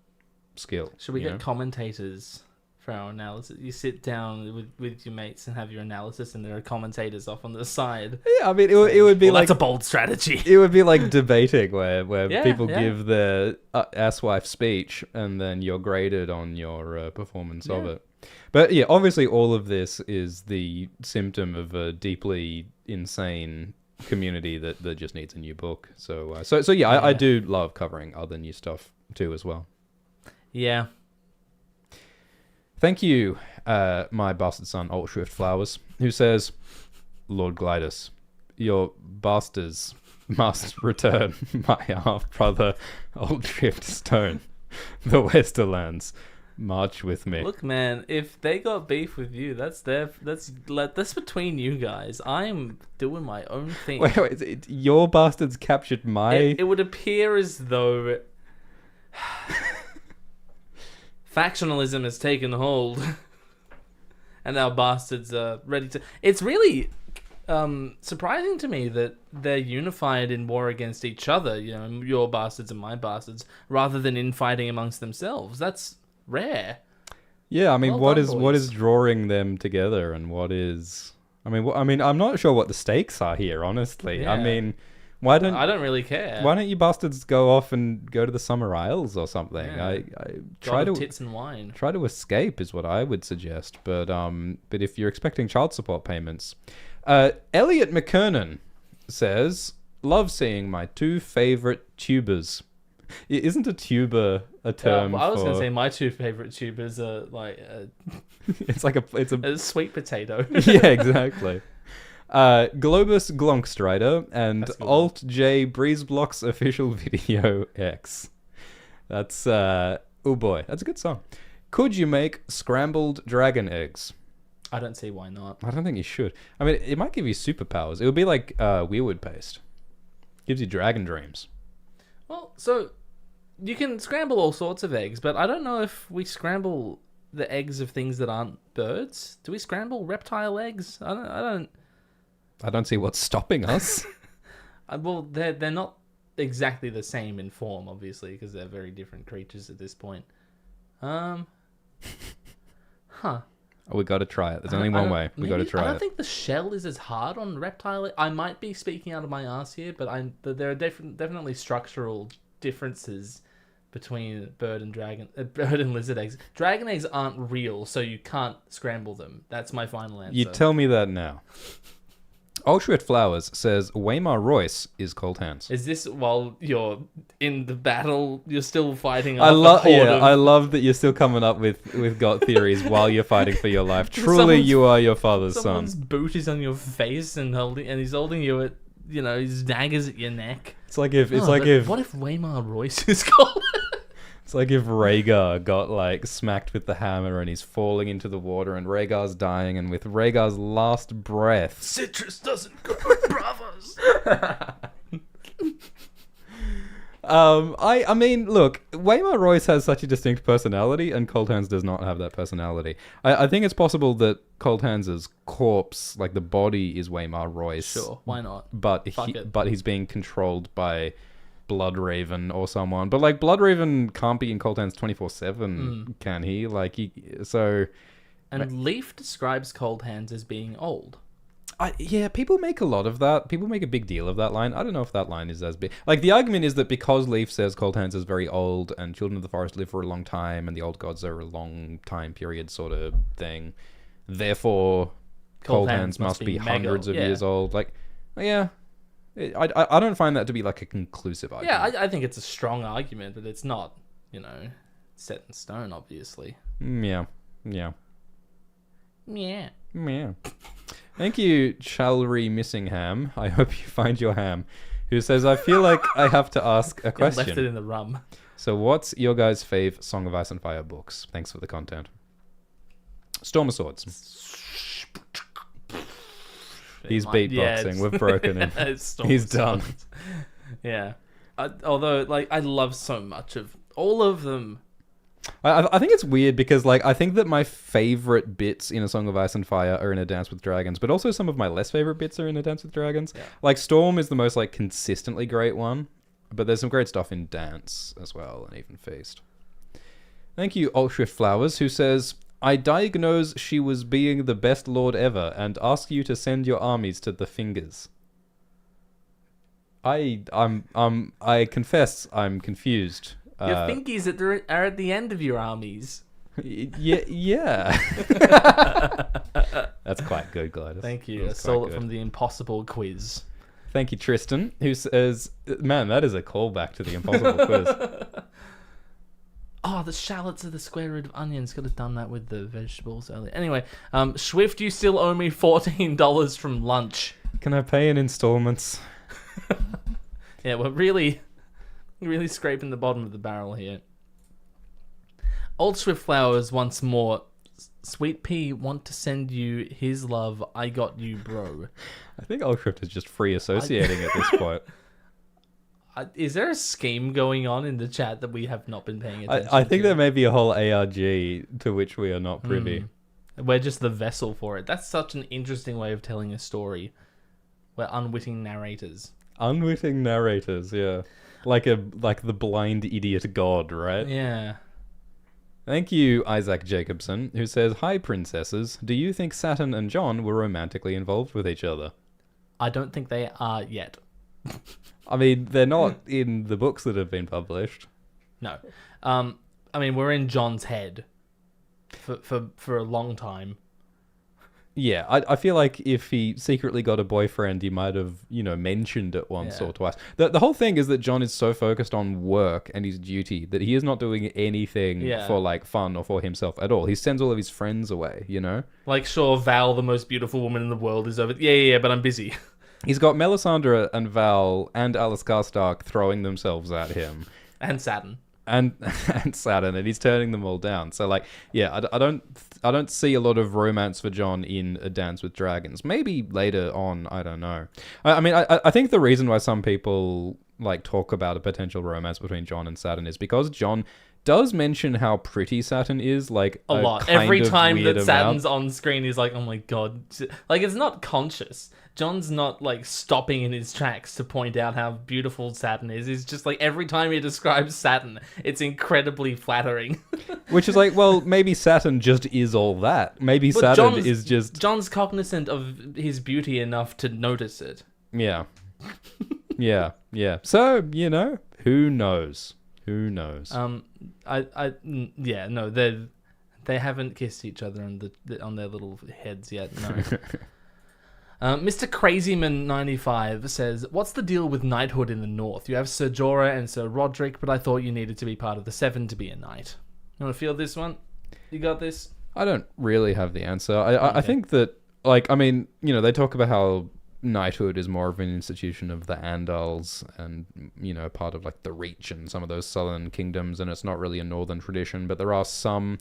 skill. Should we get commentators for our analysis? You sit down with your mates and have your analysis, and there are commentators off on the side. Yeah, I mean, it would be like... That's a bold strategy. It would be like debating where people yeah. give their asswife speech, and then you're graded on your performance of it. But yeah, obviously all of this is the symptom of a deeply insane community that just needs a new book. So yeah, I do love covering other new stuff too as well. Yeah. Thank you, my bastard son, Altshrift Flowers, who says, Lord Glidus, your bastards must return my half-brother, Altshrift Stone, the Westerlands. March with me. Look, man, if they got beef with you, that's between you guys. I'm doing my own thing. Wait, your bastards captured my... It would appear as though... factionalism has taken hold, and our bastards are ready to... It's really surprising to me that they're unified in war against each other, your bastards and my bastards, rather than infighting amongst themselves. That's rare. Yeah, I mean, what is drawing them together, and what is... I mean, I'm not sure what the stakes are here, honestly. Yeah. I mean... I don't really care. Why don't you bastards go off and go to the Summer Isles or something? Yeah. I try to tits and wine. Try to escape is what I would suggest. But if you're expecting child support payments, Elliot McKernan says, "Love seeing my two favorite tubers." Isn't a tuber a term? I was going to say my two favorite tubers are like it's a sweet potato. Yeah, exactly. Globus Glonkstrider and Alt J Breezeblock's official video X. That's oh boy, that's a good song. Could you make scrambled dragon eggs? I don't see why not. I don't think you should. I mean, it might give you superpowers. It would be like weirwood paste. Gives you dragon dreams. Well, so you can scramble all sorts of eggs, but I don't know if we scramble the eggs of things that aren't birds. Do we scramble reptile eggs? I don't see what's stopping us. Well, they're not exactly the same in form, obviously, because they're very different creatures at this point. Huh. Oh, we got to try it. There's only one way. We got to try it. I don't think the shell is as hard on reptile. I might be speaking out of my ass here, but there are definitely structural differences between bird and lizard eggs. Dragon eggs aren't real, so you can't scramble them. That's my final answer. You tell me that now. Ulshrit Flowers says Waymar Royce is cold hands. Is this while you're in the battle? You're still fighting. I off a love, horde yeah, of- I love that you're still coming up with got theories while you're fighting for your life. Truly, you are your father's son. Someone's boot is on your face and he's holding you at, his daggers at your neck. It's like if What if Waymar Royce is called? it's like if Rhaegar got like smacked with the hammer and he's falling into the water and Rhaegar's dying, and with Rhaegar's last breath, Citrus doesn't grow with brothers. I mean, look, Waymar Royce has such a distinct personality, and Cold Hands does not have that personality. I think it's possible that Cold Hands' corpse, like the body, is Waymar Royce. Sure, why not? But he's being controlled by Bloodraven or someone. But like Bloodraven can't be in Cold Hands 24/7, can he? And Leaf describes Cold Hands as being old. Yeah, people make a lot of that. People make a big deal of that line. I don't know if that line is as big. Like, the argument is that because Leaf says Cold Hands is very old and Children of the Forest live for a long time and the old gods are a long time period sort of thing, therefore Cold Hands must be hundreds of years old. Like, yeah, I don't find that to be like a conclusive argument. Yeah, I think it's a strong argument, but it's not, set in stone, obviously. Yeah. Yeah. Yeah. Thank you, Challery Missingham. I hope you find your ham. Who says, I feel like I have to ask a question. Left it in the rum. So what's your guys' fave Song of Ice and Fire books? Thanks for the content. Storm of Swords. He's beatboxing. We've broken him. He's done. Yeah. Although, I love so much of all of them. I think it's weird because, I think that my favorite bits in A Song of Ice and Fire are in A Dance with Dragons, but also some of my less favorite bits are in A Dance with Dragons. Yeah. Storm is the most, consistently great one, but there's some great stuff in Dance as well, and even Feast. Thank you, Ulshrift Flowers, who says, I diagnose she was being the best lord ever and ask you to send your armies to the Fingers. I confess I'm confused. Your fingies are at the end of your armies. Yeah. That's quite good, Glidus. Thank you. I stole it from the Impossible Quiz. Thank you, Tristan, who says, man, that is a callback to the Impossible Quiz. Oh, the shallots are the square root of onions. Could have done that with the vegetables earlier. Anyway, Swift, you still owe me $14 from lunch. Can I pay in installments? Yeah, we're really scraping the bottom of the barrel here. Old Swift Flowers once more. Sweet Pea want to send you his love. I got you, bro. I think Old Swift is just free associating at this point. Is there a scheme going on in the chat that we have not been paying attention to? I think there may be a whole ARG to which we are not privy. We're just the vessel for it. That's such an interesting way of telling a story. We're unwitting narrators. Unwitting narrators, yeah. Like the blind idiot god, right? Yeah. Thank you, Isaac Jacobson, who says, hi, princesses. Do you think Saturn and John were romantically involved with each other? I don't think they are yet. I mean, they're not in the books that have been published. No. We're in John's head for a long time. Yeah, I feel like if he secretly got a boyfriend, he might have, mentioned it once or twice. The whole thing is that John is so focused on work and his duty that he is not doing anything for, fun or for himself at all. He sends all of his friends away, Sure, Val, the most beautiful woman in the world, is over... Yeah, but I'm busy. He's got Melisandre and Val and Alice Karstark throwing themselves at him. And Saturn. And Saturn, and he's turning them all down. So, I don't see a lot of romance for John in A Dance with Dragons. Maybe later on, I don't know. I think the reason why some people talk about a potential romance between John and Saturn is because John does mention how pretty Saturn is, a lot. Every time that Saturn's on screen, he's like, oh my god. It's not conscious. John's not, stopping in his tracks to point out how beautiful Saturn is. He's just, every time he describes Saturn, it's incredibly flattering. Which is maybe Saturn just is all that. Maybe Saturn is just... John's cognizant of his beauty enough to notice it. Yeah. Yeah. So, who knows? Who knows? They haven't kissed each other on their little heads yet, no. Mr. Crazyman95 says, "What's the deal with knighthood in the north? You have Sir Jorah and Sir Roderick, but I thought you needed to be part of the Seven to be a knight." You want to field this one? You got this? I don't really have the answer. I think that, like, I mean, you know, they talk about how knighthood is more of an institution of the Andals and, you know, part of, like, the Reach and some of those southern kingdoms, and it's not really a northern tradition, but there are some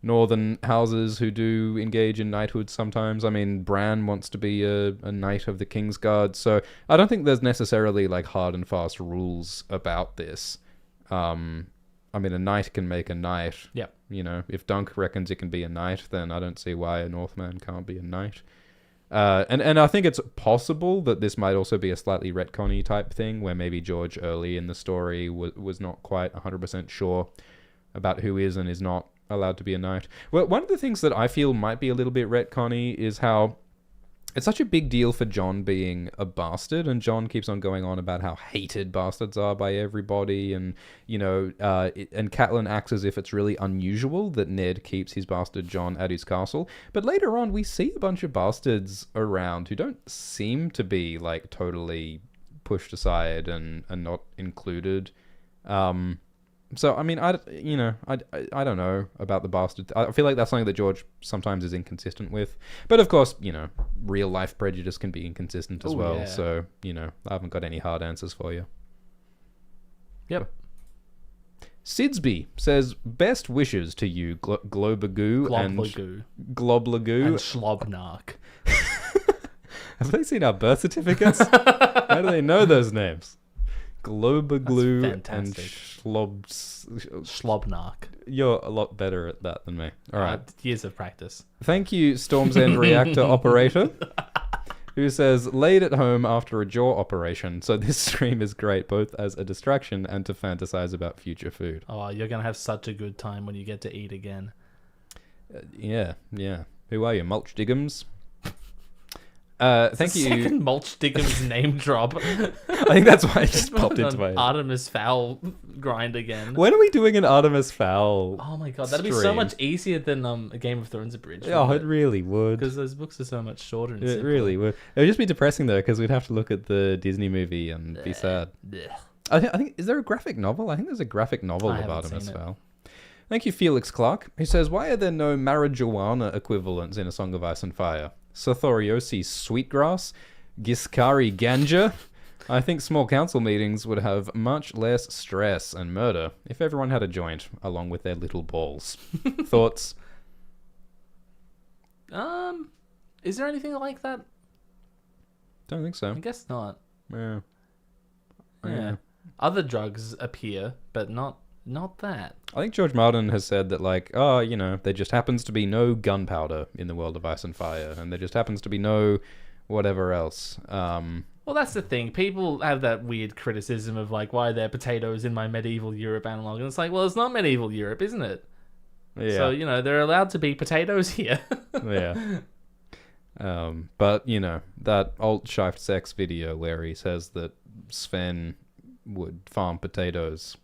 northern houses who do engage in knighthood sometimes. I mean, Bran wants to be a knight of the Kingsguard, so I don't think there's necessarily, like, hard and fast rules about this. I mean, a knight can make a knight. Yep. You know, if Dunk reckons it can be a knight, then I don't see why a Northman can't be a knight. And I think it's possible that this might also be a slightly retconny type thing, where maybe George early in the story was not quite 100% sure about who is and is not allowed to be a knight. Well, one of the things that I feel might be a little bit retconny is how it's such a big deal for Jon being a bastard, and Jon keeps on going on about how hated bastards are by everybody, and, you know, and Catelyn acts as if it's really unusual that Ned keeps his bastard Jon at his castle. But later on, we see a bunch of bastards around who don't seem to be, like, totally pushed aside and not included. So, I mean, I don't know about the bastard. I feel like that's something that George sometimes is inconsistent with. But, of course, you know, real-life prejudice can be inconsistent as well. Yeah. So, you know, I haven't got any hard answers for you. Yep. Sidsby says, "Best wishes to you, Globagoo and Globlagoo and Schlobnark." Have they seen our birth certificates? How do they know those names? Globagloo and Schlobnark. You're a lot better at that than me. All right. Years of practice. Thank you, Storm's End Reactor Operator, who says, "Laid at home after a jaw operation, so this stream is great both as a distraction and to fantasize about future food." Oh, you're going to have such a good time when you get to eat again. Yeah. Who are you, Mulch Diggums? Thank you. Second Mulch Diggum's name drop. I think that's why it just popped into my head. Artemis Fowl grind again. When are we doing an Artemis Fowl? Oh my god, that'd be so much easier than a Game of Thrones abridged. Oh, it really would. Because those books are so much shorter and It simpler. really would. It would just be depressing though, because we'd have to look at the Disney movie and be sad. I think is there a graphic novel? I think there's a graphic novel of Artemis Fowl. Thank you, Felix Clark, who says, "Why are there no marijuana equivalents in A Song of Ice and Fire? Sothoriosi Sweetgrass, Giscari Ganja. I think small council meetings would have much less stress and murder if everyone had a joint along with their little balls." Thoughts? Is there anything like that? Don't think so. I guess not. Yeah. Other drugs appear, but not that. I think George Martin has said that, like, oh, you know, there just happens to be no gunpowder in the world of Ice and Fire, and there just happens to be no whatever else. Well, that's the thing. People have that weird criticism of, like, why are there potatoes in my medieval Europe analog? And it's like, well, it's not medieval Europe, isn't it? Yeah. So, you know, there are allowed to be potatoes here. Yeah. But, you know, that alt-shift sex video where he says that Sven would farm potatoes,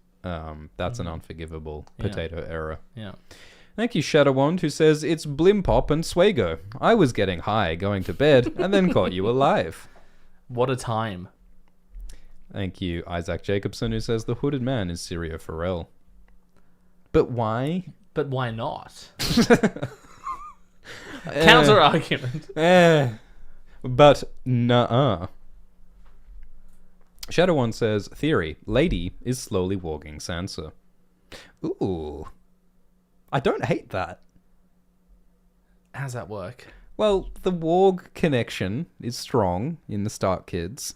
that's an unforgivable potato error. Yeah. Thank you, Shadowwand, who says, "It's Blimpop and Swago. I was getting high going to bed and then caught you alive." What a time. Thank you, Isaac Jacobson, who says, "The hooded man is Syria Farrell." But why? But why not? Counter argument. But nuh-uh. Shadowwand says, "Theory, Lady is slowly walking Sansa." Ooh. I don't hate that. How's that work? Well, the warg connection is strong in the Stark kids.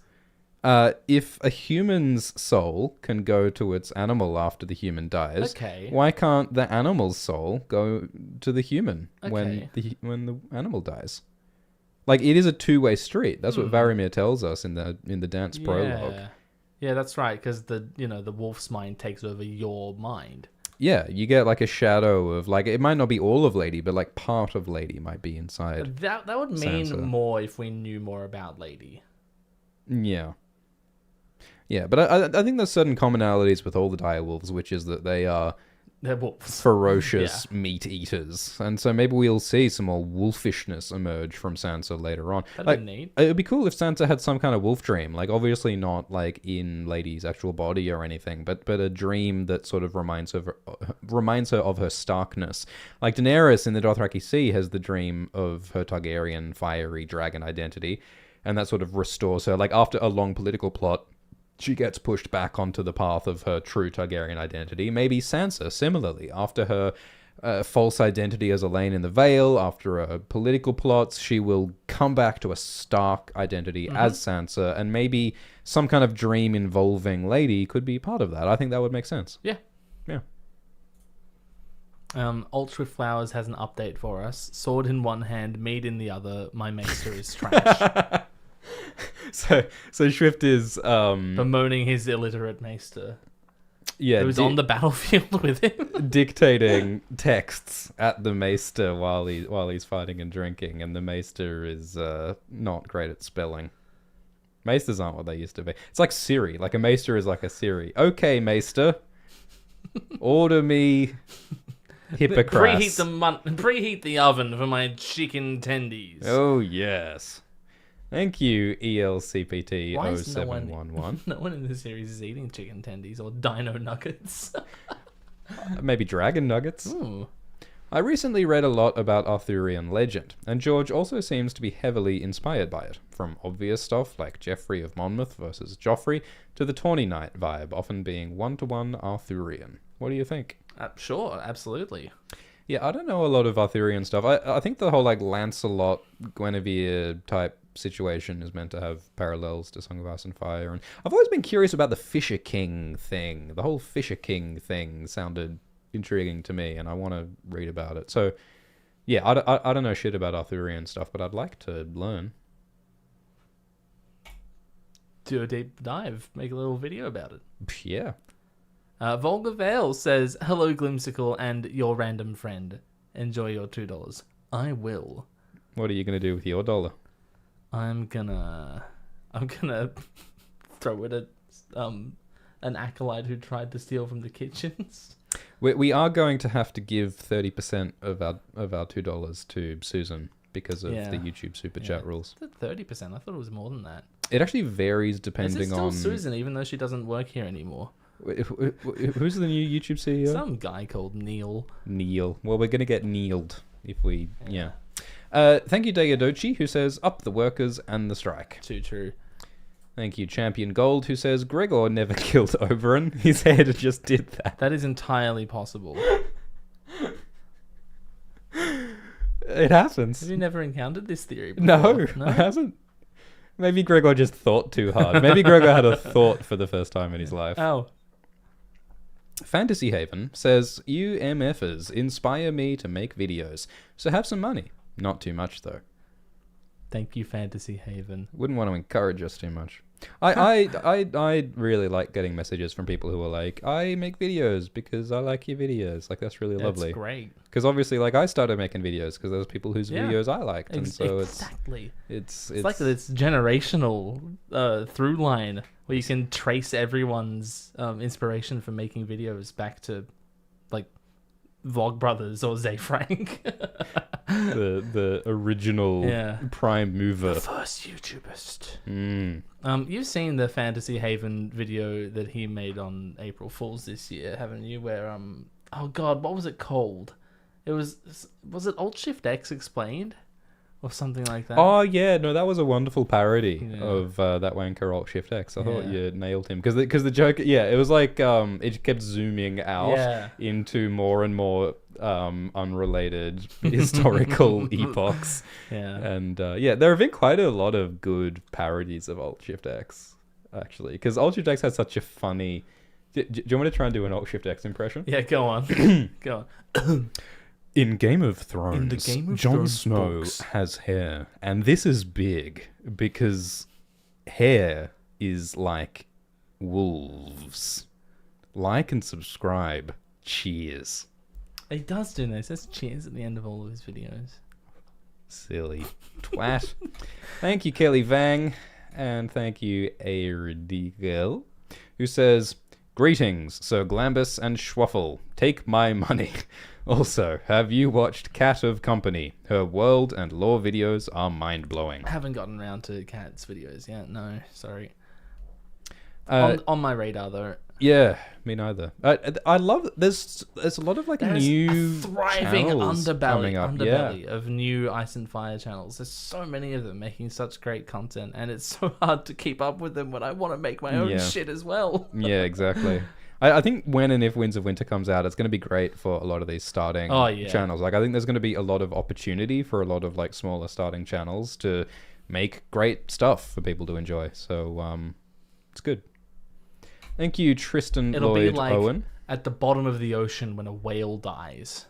If a human's soul can go to its animal after the human dies, why can't the animal's soul go to the human when the animal dies? Like, it is a two-way street. That's what Varamir tells us in the dance prologue. Yeah, that's right, because the wolf's mind takes over your mind. Yeah, you get like a shadow of, like, it might not be all of Lady, but like part of Lady might be inside. That would mean Sansa. more if we knew more about Lady. Yeah. Yeah, but I think there's certain commonalities with all the direwolves, which is that they are They're wolves. ferocious meat eaters, and so maybe we'll see some more wolfishness emerge from Sansa later on. That'd be neat. It would be cool if Sansa had some kind of wolf dream, like obviously not like in Lady's actual body or anything, but a dream that sort of reminds her of her starkness. Like Daenerys in the Dothraki Sea has the dream of her Targaryen fiery dragon identity, and that sort of restores her. Like after a long political plot, she gets pushed back onto the path of her true Targaryen identity. Maybe Sansa, similarly, after her false identity as Elaine in the Vale, after political plots, she will come back to a Stark identity as Sansa, and maybe some kind of dream involving Lady could be part of that. I think that would make sense. Yeah. Yeah. Ultra Flowers has an update for us. Sword in one hand, meat in the other. My maester is trash. So Swift is bemoaning his illiterate maester. Yeah, who's on the battlefield with him, dictating texts at the maester while he's fighting and drinking, and the maester is not great at spelling. Maesters aren't what they used to be. It's like Siri. Like a maester is like a Siri. Okay, maester, order me hippocras. Preheat the oven for my chicken tendies. Oh yes. Thank you, ELCPT Why is 0711. No one in this series is eating chicken tendies or dino nuggets. Maybe dragon nuggets. Ooh. I recently read a lot about Arthurian legend, and George also seems to be heavily inspired by it, from obvious stuff like Geoffrey of Monmouth versus Joffrey to the Tawny Knight vibe, often being one-to-one Arthurian. What do you think? Sure, absolutely. Yeah, I don't know a lot of Arthurian stuff. I think the whole like Lancelot, Guinevere type situation is meant to have parallels to Song of Ice and Fire, and I've always been curious about the Fisher King thing. The whole Fisher King thing sounded intriguing to me, and I want to read about it. So yeah, I don't know shit about Arthurian stuff, but I'd like to learn. Do a deep dive, make a little video about it. Yeah. Volga Vale says, hello Glimsicle and your random friend, enjoy your $2. I will. What are you going to do with your dollar? I'm gonna throw it at an acolyte who tried to steal from the kitchens. We are going to have to give 30% of our $2 to Susan because of the YouTube super chat rules. 30%? I thought it was more than that. It actually varies depending Is it still on Susan, even though she doesn't work here anymore? Who's the new YouTube CEO? Some guy called Neil. Neil. Well, we're gonna get kneeled if we thank you, Dayadochi, who says, up the workers and the strike. Too true. Thank you, Champion Gold, who says, Gregor never killed Oberyn. His head just did that. That is entirely possible. It happens. Have you never encountered this theory before? No, I haven't. Maybe Gregor just thought too hard. Maybe Gregor had a thought for the first time in his life. Oh. Fantasy Haven says, you MFers inspire me to make videos, so have some money. Not too much, though. Thank you, Fantasy Haven. Wouldn't want to encourage us too much. I really like getting messages from people who are like, I make videos because I like your videos. Like, that's really lovely. That's great. Because obviously, like, I started making videos because there's people whose videos I liked. And so exactly. It's like this generational through line where you can trace everyone's inspiration for making videos back to, like, Vlogbrothers or Zay Frank. the original prime mover. The first YouTuberist. You've seen the Fantasy Haven video that he made on April Fool's this year, haven't you? Where oh god, what was it called? It was it Alt-Shift-X Explained? Or something like that. Oh, yeah. No, that was a wonderful parody of that wanker Alt-Shift-X. I thought you nailed him. Because the joke, it was like it kept zooming out into more and more unrelated historical epochs. Yeah. And there have been quite a lot of good parodies of Alt-Shift-X, actually. Because Alt-Shift-X has such a funny... Do you want me to try and do an Alt-Shift-X impression? Yeah, go on. Go on. In Game of Thrones, Jon Snow books. has hair, and this is big because hair is like wolves. Like and subscribe. Cheers. He does do this. That's cheers at the end of all of his videos. Silly twat. Thank you, Kelly Vang, and thank you, Aridigel, who says, Greetings, Sir Glambus and Schwaffle. Take my money. Also, have you watched Cat of Company? Her world and lore videos are mind-blowing. I haven't gotten around to Cat's videos yet. No, sorry. On my radar, though. Yeah, me neither. I love there's a lot of like There's new a thriving channels coming underbelly up. of new Ice and Fire channels. There's so many of them making such great content, and it's so hard to keep up with them when I want to make my own shit as well. Yeah, exactly. I think when and if Winds of Winter comes out, it's going to be great for a lot of these starting channels. Like, I think there's going to be a lot of opportunity for a lot of like smaller starting channels to make great stuff for people to enjoy. So it's good. Thank you, Tristan It'll Lloyd be like Owen. at the bottom of the ocean when a whale dies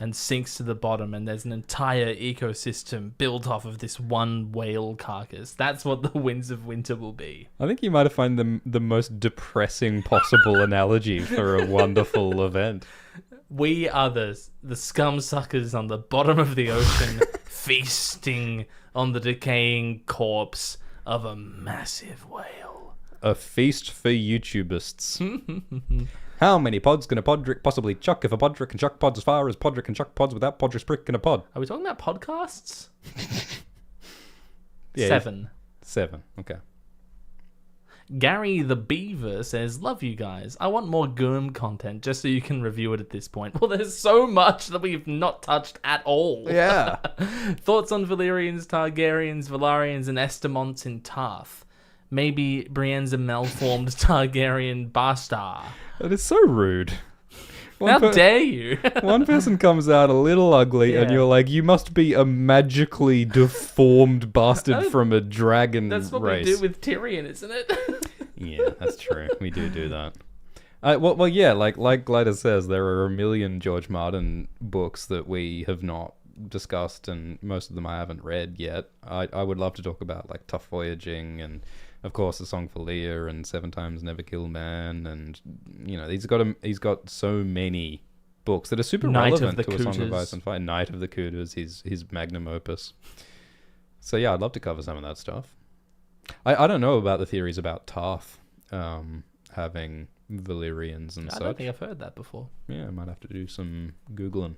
and sinks to the bottom, and there's an entire ecosystem built off of this one whale carcass. That's what the Winds of Winter will be. I think you might have found the most depressing possible analogy for a wonderful event. We are the scum suckers on the bottom of the ocean, feasting on the decaying corpse of a massive whale. A feast for YouTubists. How many pods can a Podrick possibly chuck if a Podrick can chuck pods as far as Podrick can chuck pods without Podrick's prick in a pod? Are we talking about podcasts? Yeah, 7. 7, okay. Gary the Beaver says, love you guys. I want more Gurm content just so you can review it at this point. Well, there's so much that we've not touched at all. Yeah. Thoughts on Valyrians, Targaryens, Valarians, and Estamonts in Tarth. Maybe Brienne's a malformed Targaryen bastard. That is so rude. How dare you? One person comes out a little ugly, and you're like, you must be a magically deformed bastard from a dragon race. That's what we do with Tyrion, isn't it? Yeah, that's true. We do that. Well, yeah, like Glider says, there are a million George Martin books that we have not discussed, and most of them I haven't read yet. I would love to talk about like Tough Voyaging and, of course, A Song for Lear and Seven Times Never Kill Man, and you know he's got so many books that are super relevant to A Song of Ice and Fire. Night of the Cooters, his magnum opus. So yeah, I'd love to cover some of that stuff. I don't know about the theories about Tarth having Valyrians and such. I don't think I've heard that before. Yeah, I might have to do some Googling.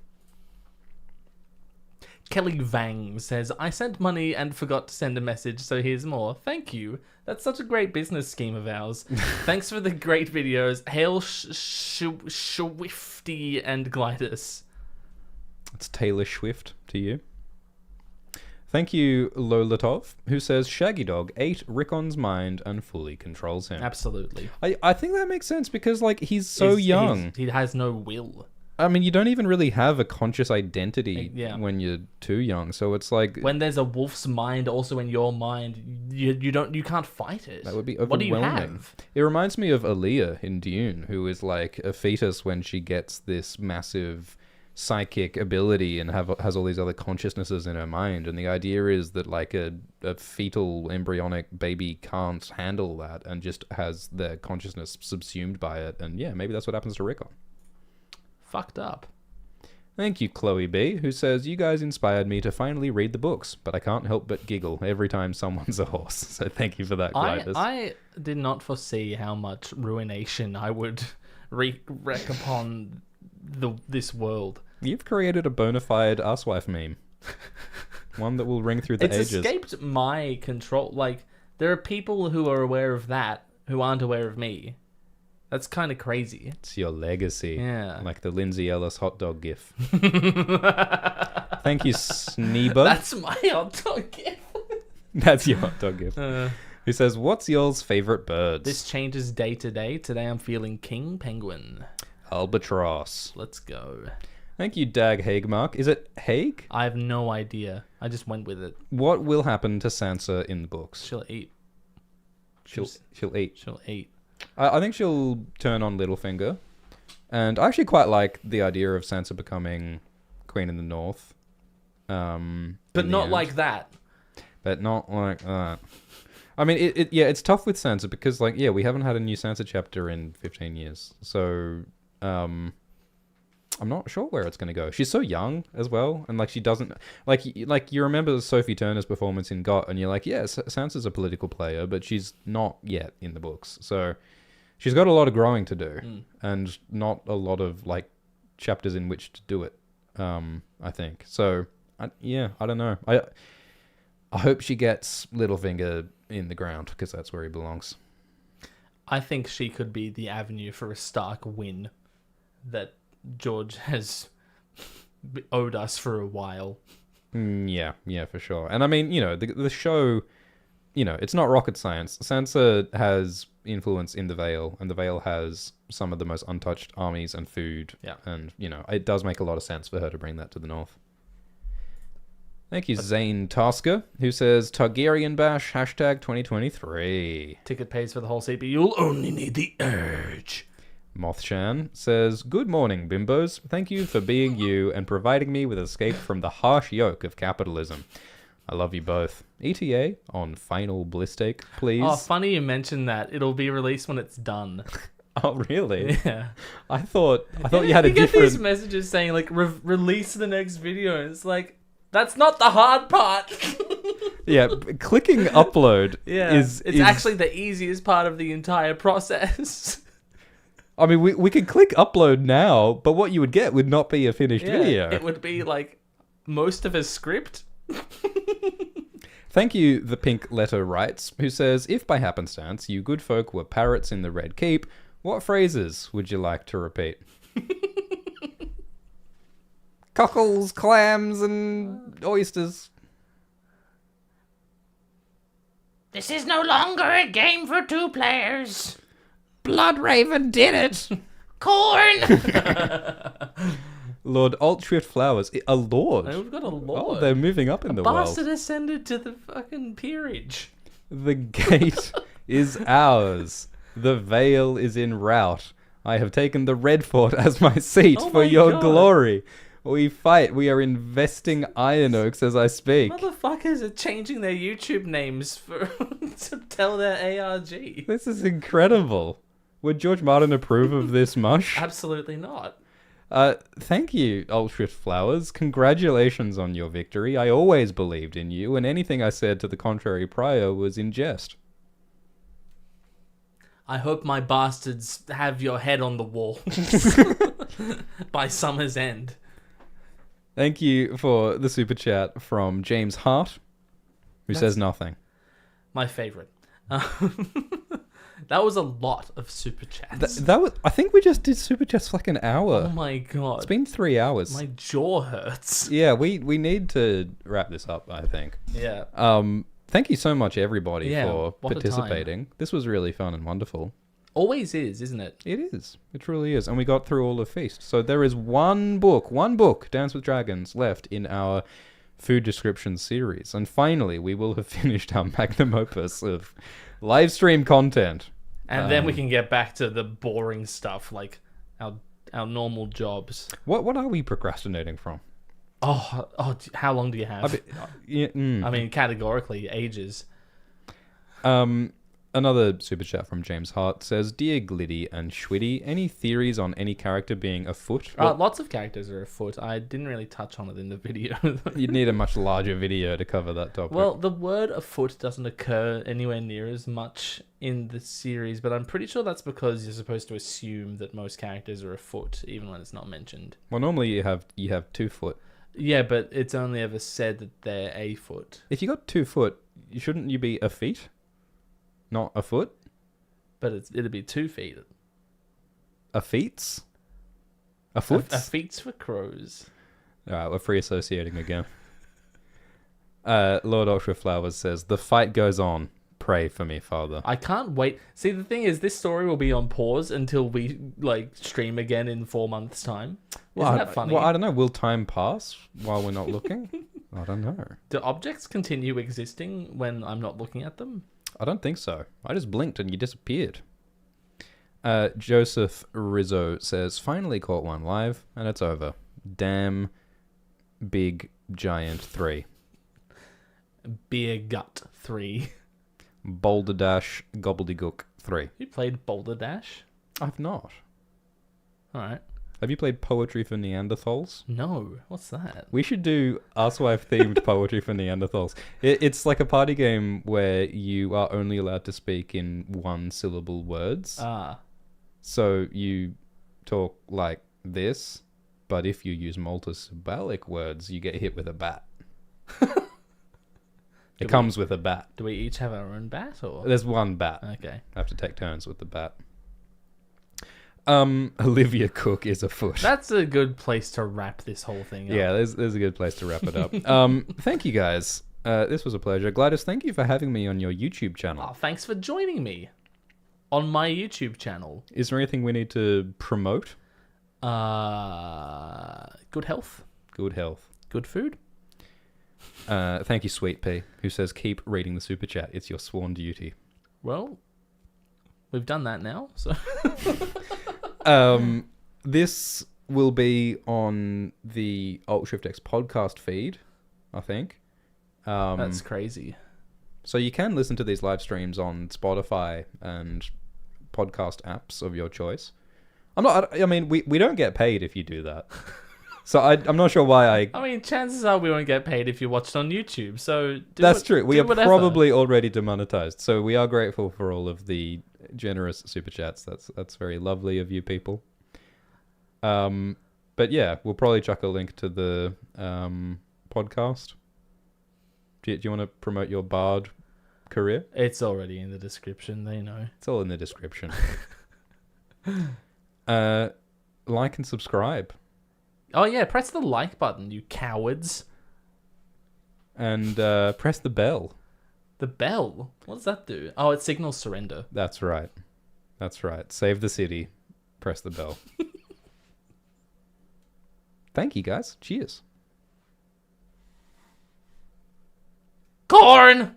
Kelly Vang says, I sent money and forgot to send a message, so here's more. Thank you. That's such a great business scheme of ours. Thanks for the great videos. Hail Swifty and Glidus. It's Taylor Swift to you. Thank you, Lolatov, who says Shaggy Dog ate Rickon's mind and fully controls him. Absolutely. I think that makes sense because like he's so young. He has no will. I mean, you don't even really have a conscious identity when you're too young. So it's like when there's a wolf's mind also in your mind, you can't fight it. That would be overwhelming. What do you have? It reminds me of Aaliyah in Dune, who is like a fetus when she gets this massive psychic ability and has all these other consciousnesses in her mind. And the idea is that like a fetal embryonic baby can't handle that and just has their consciousness subsumed by it. And yeah, maybe that's what happens to Rickon. Fucked up. Thank you, Chloe B, who says, you guys inspired me to finally read the books, but I can't help but giggle every time someone's a horse. So thank you for that, Glidus. I did not foresee how much ruination I would wreak upon this world. You've created a bona fide asswife meme. One that will ring through the ages. It's escaped my control. Like, there are people who are aware of that who aren't aware of me. That's kind of crazy. It's your legacy. Yeah. Like the Lindsay Ellis hot dog gif. Thank you, Sneeba. That's my hot dog gif. That's your hot dog gif. He says, what's y'all's favorite birds? This changes day to day. Today I'm feeling King Penguin. Albatross. Let's go. Thank you, Dag Hagemark. Is it Hague? I have no idea. I just went with it. What will happen to Sansa in the books? She'll eat. She'll eat. She'll eat. I think she'll turn on Littlefinger. And I actually quite like the idea of Sansa becoming Queen in the North. But not like that. But not like that. I mean, it's tough with Sansa because, like, we haven't had a new Sansa chapter in 15 years. So, I'm not sure where it's going to go. She's so young as well. And, like, she doesn't... Like you remember Sophie Turner's performance in GOT, and you're like, yes, Sansa's a political player, but she's not yet in the books. So, she's got a lot of growing to do, and not a lot of like chapters in which to do it. I think so. I don't know. I hope she gets Littlefinger in the ground because that's where he belongs. I think she could be the avenue for a Stark win that George has owed us for a while. Yeah, for sure. And I mean, the show, it's not rocket science. Sansa has influence in the Vale, and the Vale has some of the most untouched armies and food. Yeah. And, it does make a lot of sense for her to bring that to the north. Thank you, Zane Tasker, who says, Targaryen Bash, #2023. Ticket pays for the whole seat, but you'll only need the urge. Mothshan says, good morning, bimbos. Thank you for being you and providing me with escape from the harsh yoke of capitalism. I love you both. ETA on final Blistake, please. Oh, funny you mentioned that. It'll be released when it's done. Oh, really? Yeah. I thought you had a different... You get these messages saying, like, release the next video, and it's like, that's not the hard part. Yeah, clicking upload is actually the easiest part of the entire process. I mean, we could click upload now, but what you would get would not be a finished video. It would be like most of a script. Thank you, the Pink Letter writes, who says, if by happenstance you good folk were parrots in the Red Keep, what phrases would you like to repeat? Cockles, clams, and oysters. This is no longer a game for 2 players. Bloodraven did it! Corn! Lord Altshrift Flowers. A lord. We've got a lord. Oh, they're moving up in the world. Bastard ascended to the fucking peerage. The gate is ours. The Vale is in rout. I have taken the Red Fort as my seat for your glory. We fight. We are investing Iron Oaks as I speak. Motherfuckers are changing their YouTube names to tell their ARG. This is incredible. Would George Martin approve of this mush? Absolutely not. Thank you, Altshrift Flowers. Congratulations on your victory. I always believed in you, and anything I said to the contrary prior was in jest. I hope my bastards have your head on the wall by summer's end. Thank you for the super chat from James Hart, who says nothing. My favorite. That was a lot of super chats. That was. I think we just did super chats for like an hour. Oh my god. It's been 3 hours. My jaw hurts. Yeah, we need to wrap this up, I think. Yeah. Thank you so much, everybody, for what a participating. This was really fun and wonderful. Always is, isn't it? It is. It truly is. And we got through all of Feast. So there is one book, Dance with Dragons, left in our food description series. And finally, we will have finished our magnum opus of live stream content. And then we can get back to the boring stuff, like our normal jobs. What are we procrastinating from? Oh, how long do you have? I mean, categorically, ages. Another super chat from James Hart says, Dear Gliddy and Schwiddy, any theories on any character being afoot? Lots of characters are afoot. I didn't really touch on it in the video. You'd need a much larger video to cover that topic. Well, the word afoot doesn't occur anywhere near as much in the series, but I'm pretty sure that's because you're supposed to assume that most characters are afoot, even when it's not mentioned. Well, normally you have 2 foot. Yeah, but it's only ever said that they're a foot. If you got 2 foot, shouldn't you be a feet? Not a foot? But it'd be 2 feet. A feets? A foot? A feet's for crows. Alright, we're free associating again. Lord Ultra Flowers says, the fight goes on. Pray for me, Father. I can't wait. See, the thing is, this story will be on pause until we stream again in 4 months' time. Isn't that funny? Well, I don't know. Will time pass while we're not looking? I don't know. Do objects continue existing when I'm not looking at them? I don't think so. I just blinked and you disappeared. Joseph Rizzo says, finally caught one live, and it's over. Damn Big Giant 3. Beer Gut 3. Boulder Dash Gobbledygook 3. You played Boulder Dash? I've not. Alright. Have you played Poetry for Neanderthals? No. What's that? We should do Asswife-themed Poetry for Neanderthals. It's like a party game where you are only allowed to speak in 1-syllable words. So you talk like this, but if you use multisyllabic words, you get hit with a bat. It comes with a bat. Do we each have our own bat, or? There's one bat. Okay. I have to take turns with the bat. Olivia Cook is afoot. That's a good place to wrap this whole thing up. Yeah, there's a good place to wrap it up. Thank you guys. This was a pleasure. Gladys, thank you for having me on your YouTube channel. Oh, thanks for joining me on my YouTube channel. Is there anything we need to promote? Good health, Good health. good food. Thank you, Sweet Pea, who says keep reading the super chat. It's your sworn duty. Well, we've done that now, so This will be on the Alt Shift X podcast feed, I think. that's crazy. So you can listen to these live streams on Spotify and podcast apps of your choice. I mean, we don't get paid if you do that. So I'm not sure why I mean, chances are we won't get paid if you watched on YouTube. So That's true. We are whatever. probably already demonetized. So we are grateful for all of the generous super chats. That's very lovely of you people. But yeah, we'll probably chuck a link to the podcast. Do you want to promote your Bard career? It's already in the description. They know. It's all in the description. Like and subscribe. Oh yeah, press the like button, you cowards. And press the bell. The bell. What does that do? Oh, it signals surrender. That's right. That's right. Save the city. Press the bell. Thank you, guys. Cheers. Corn.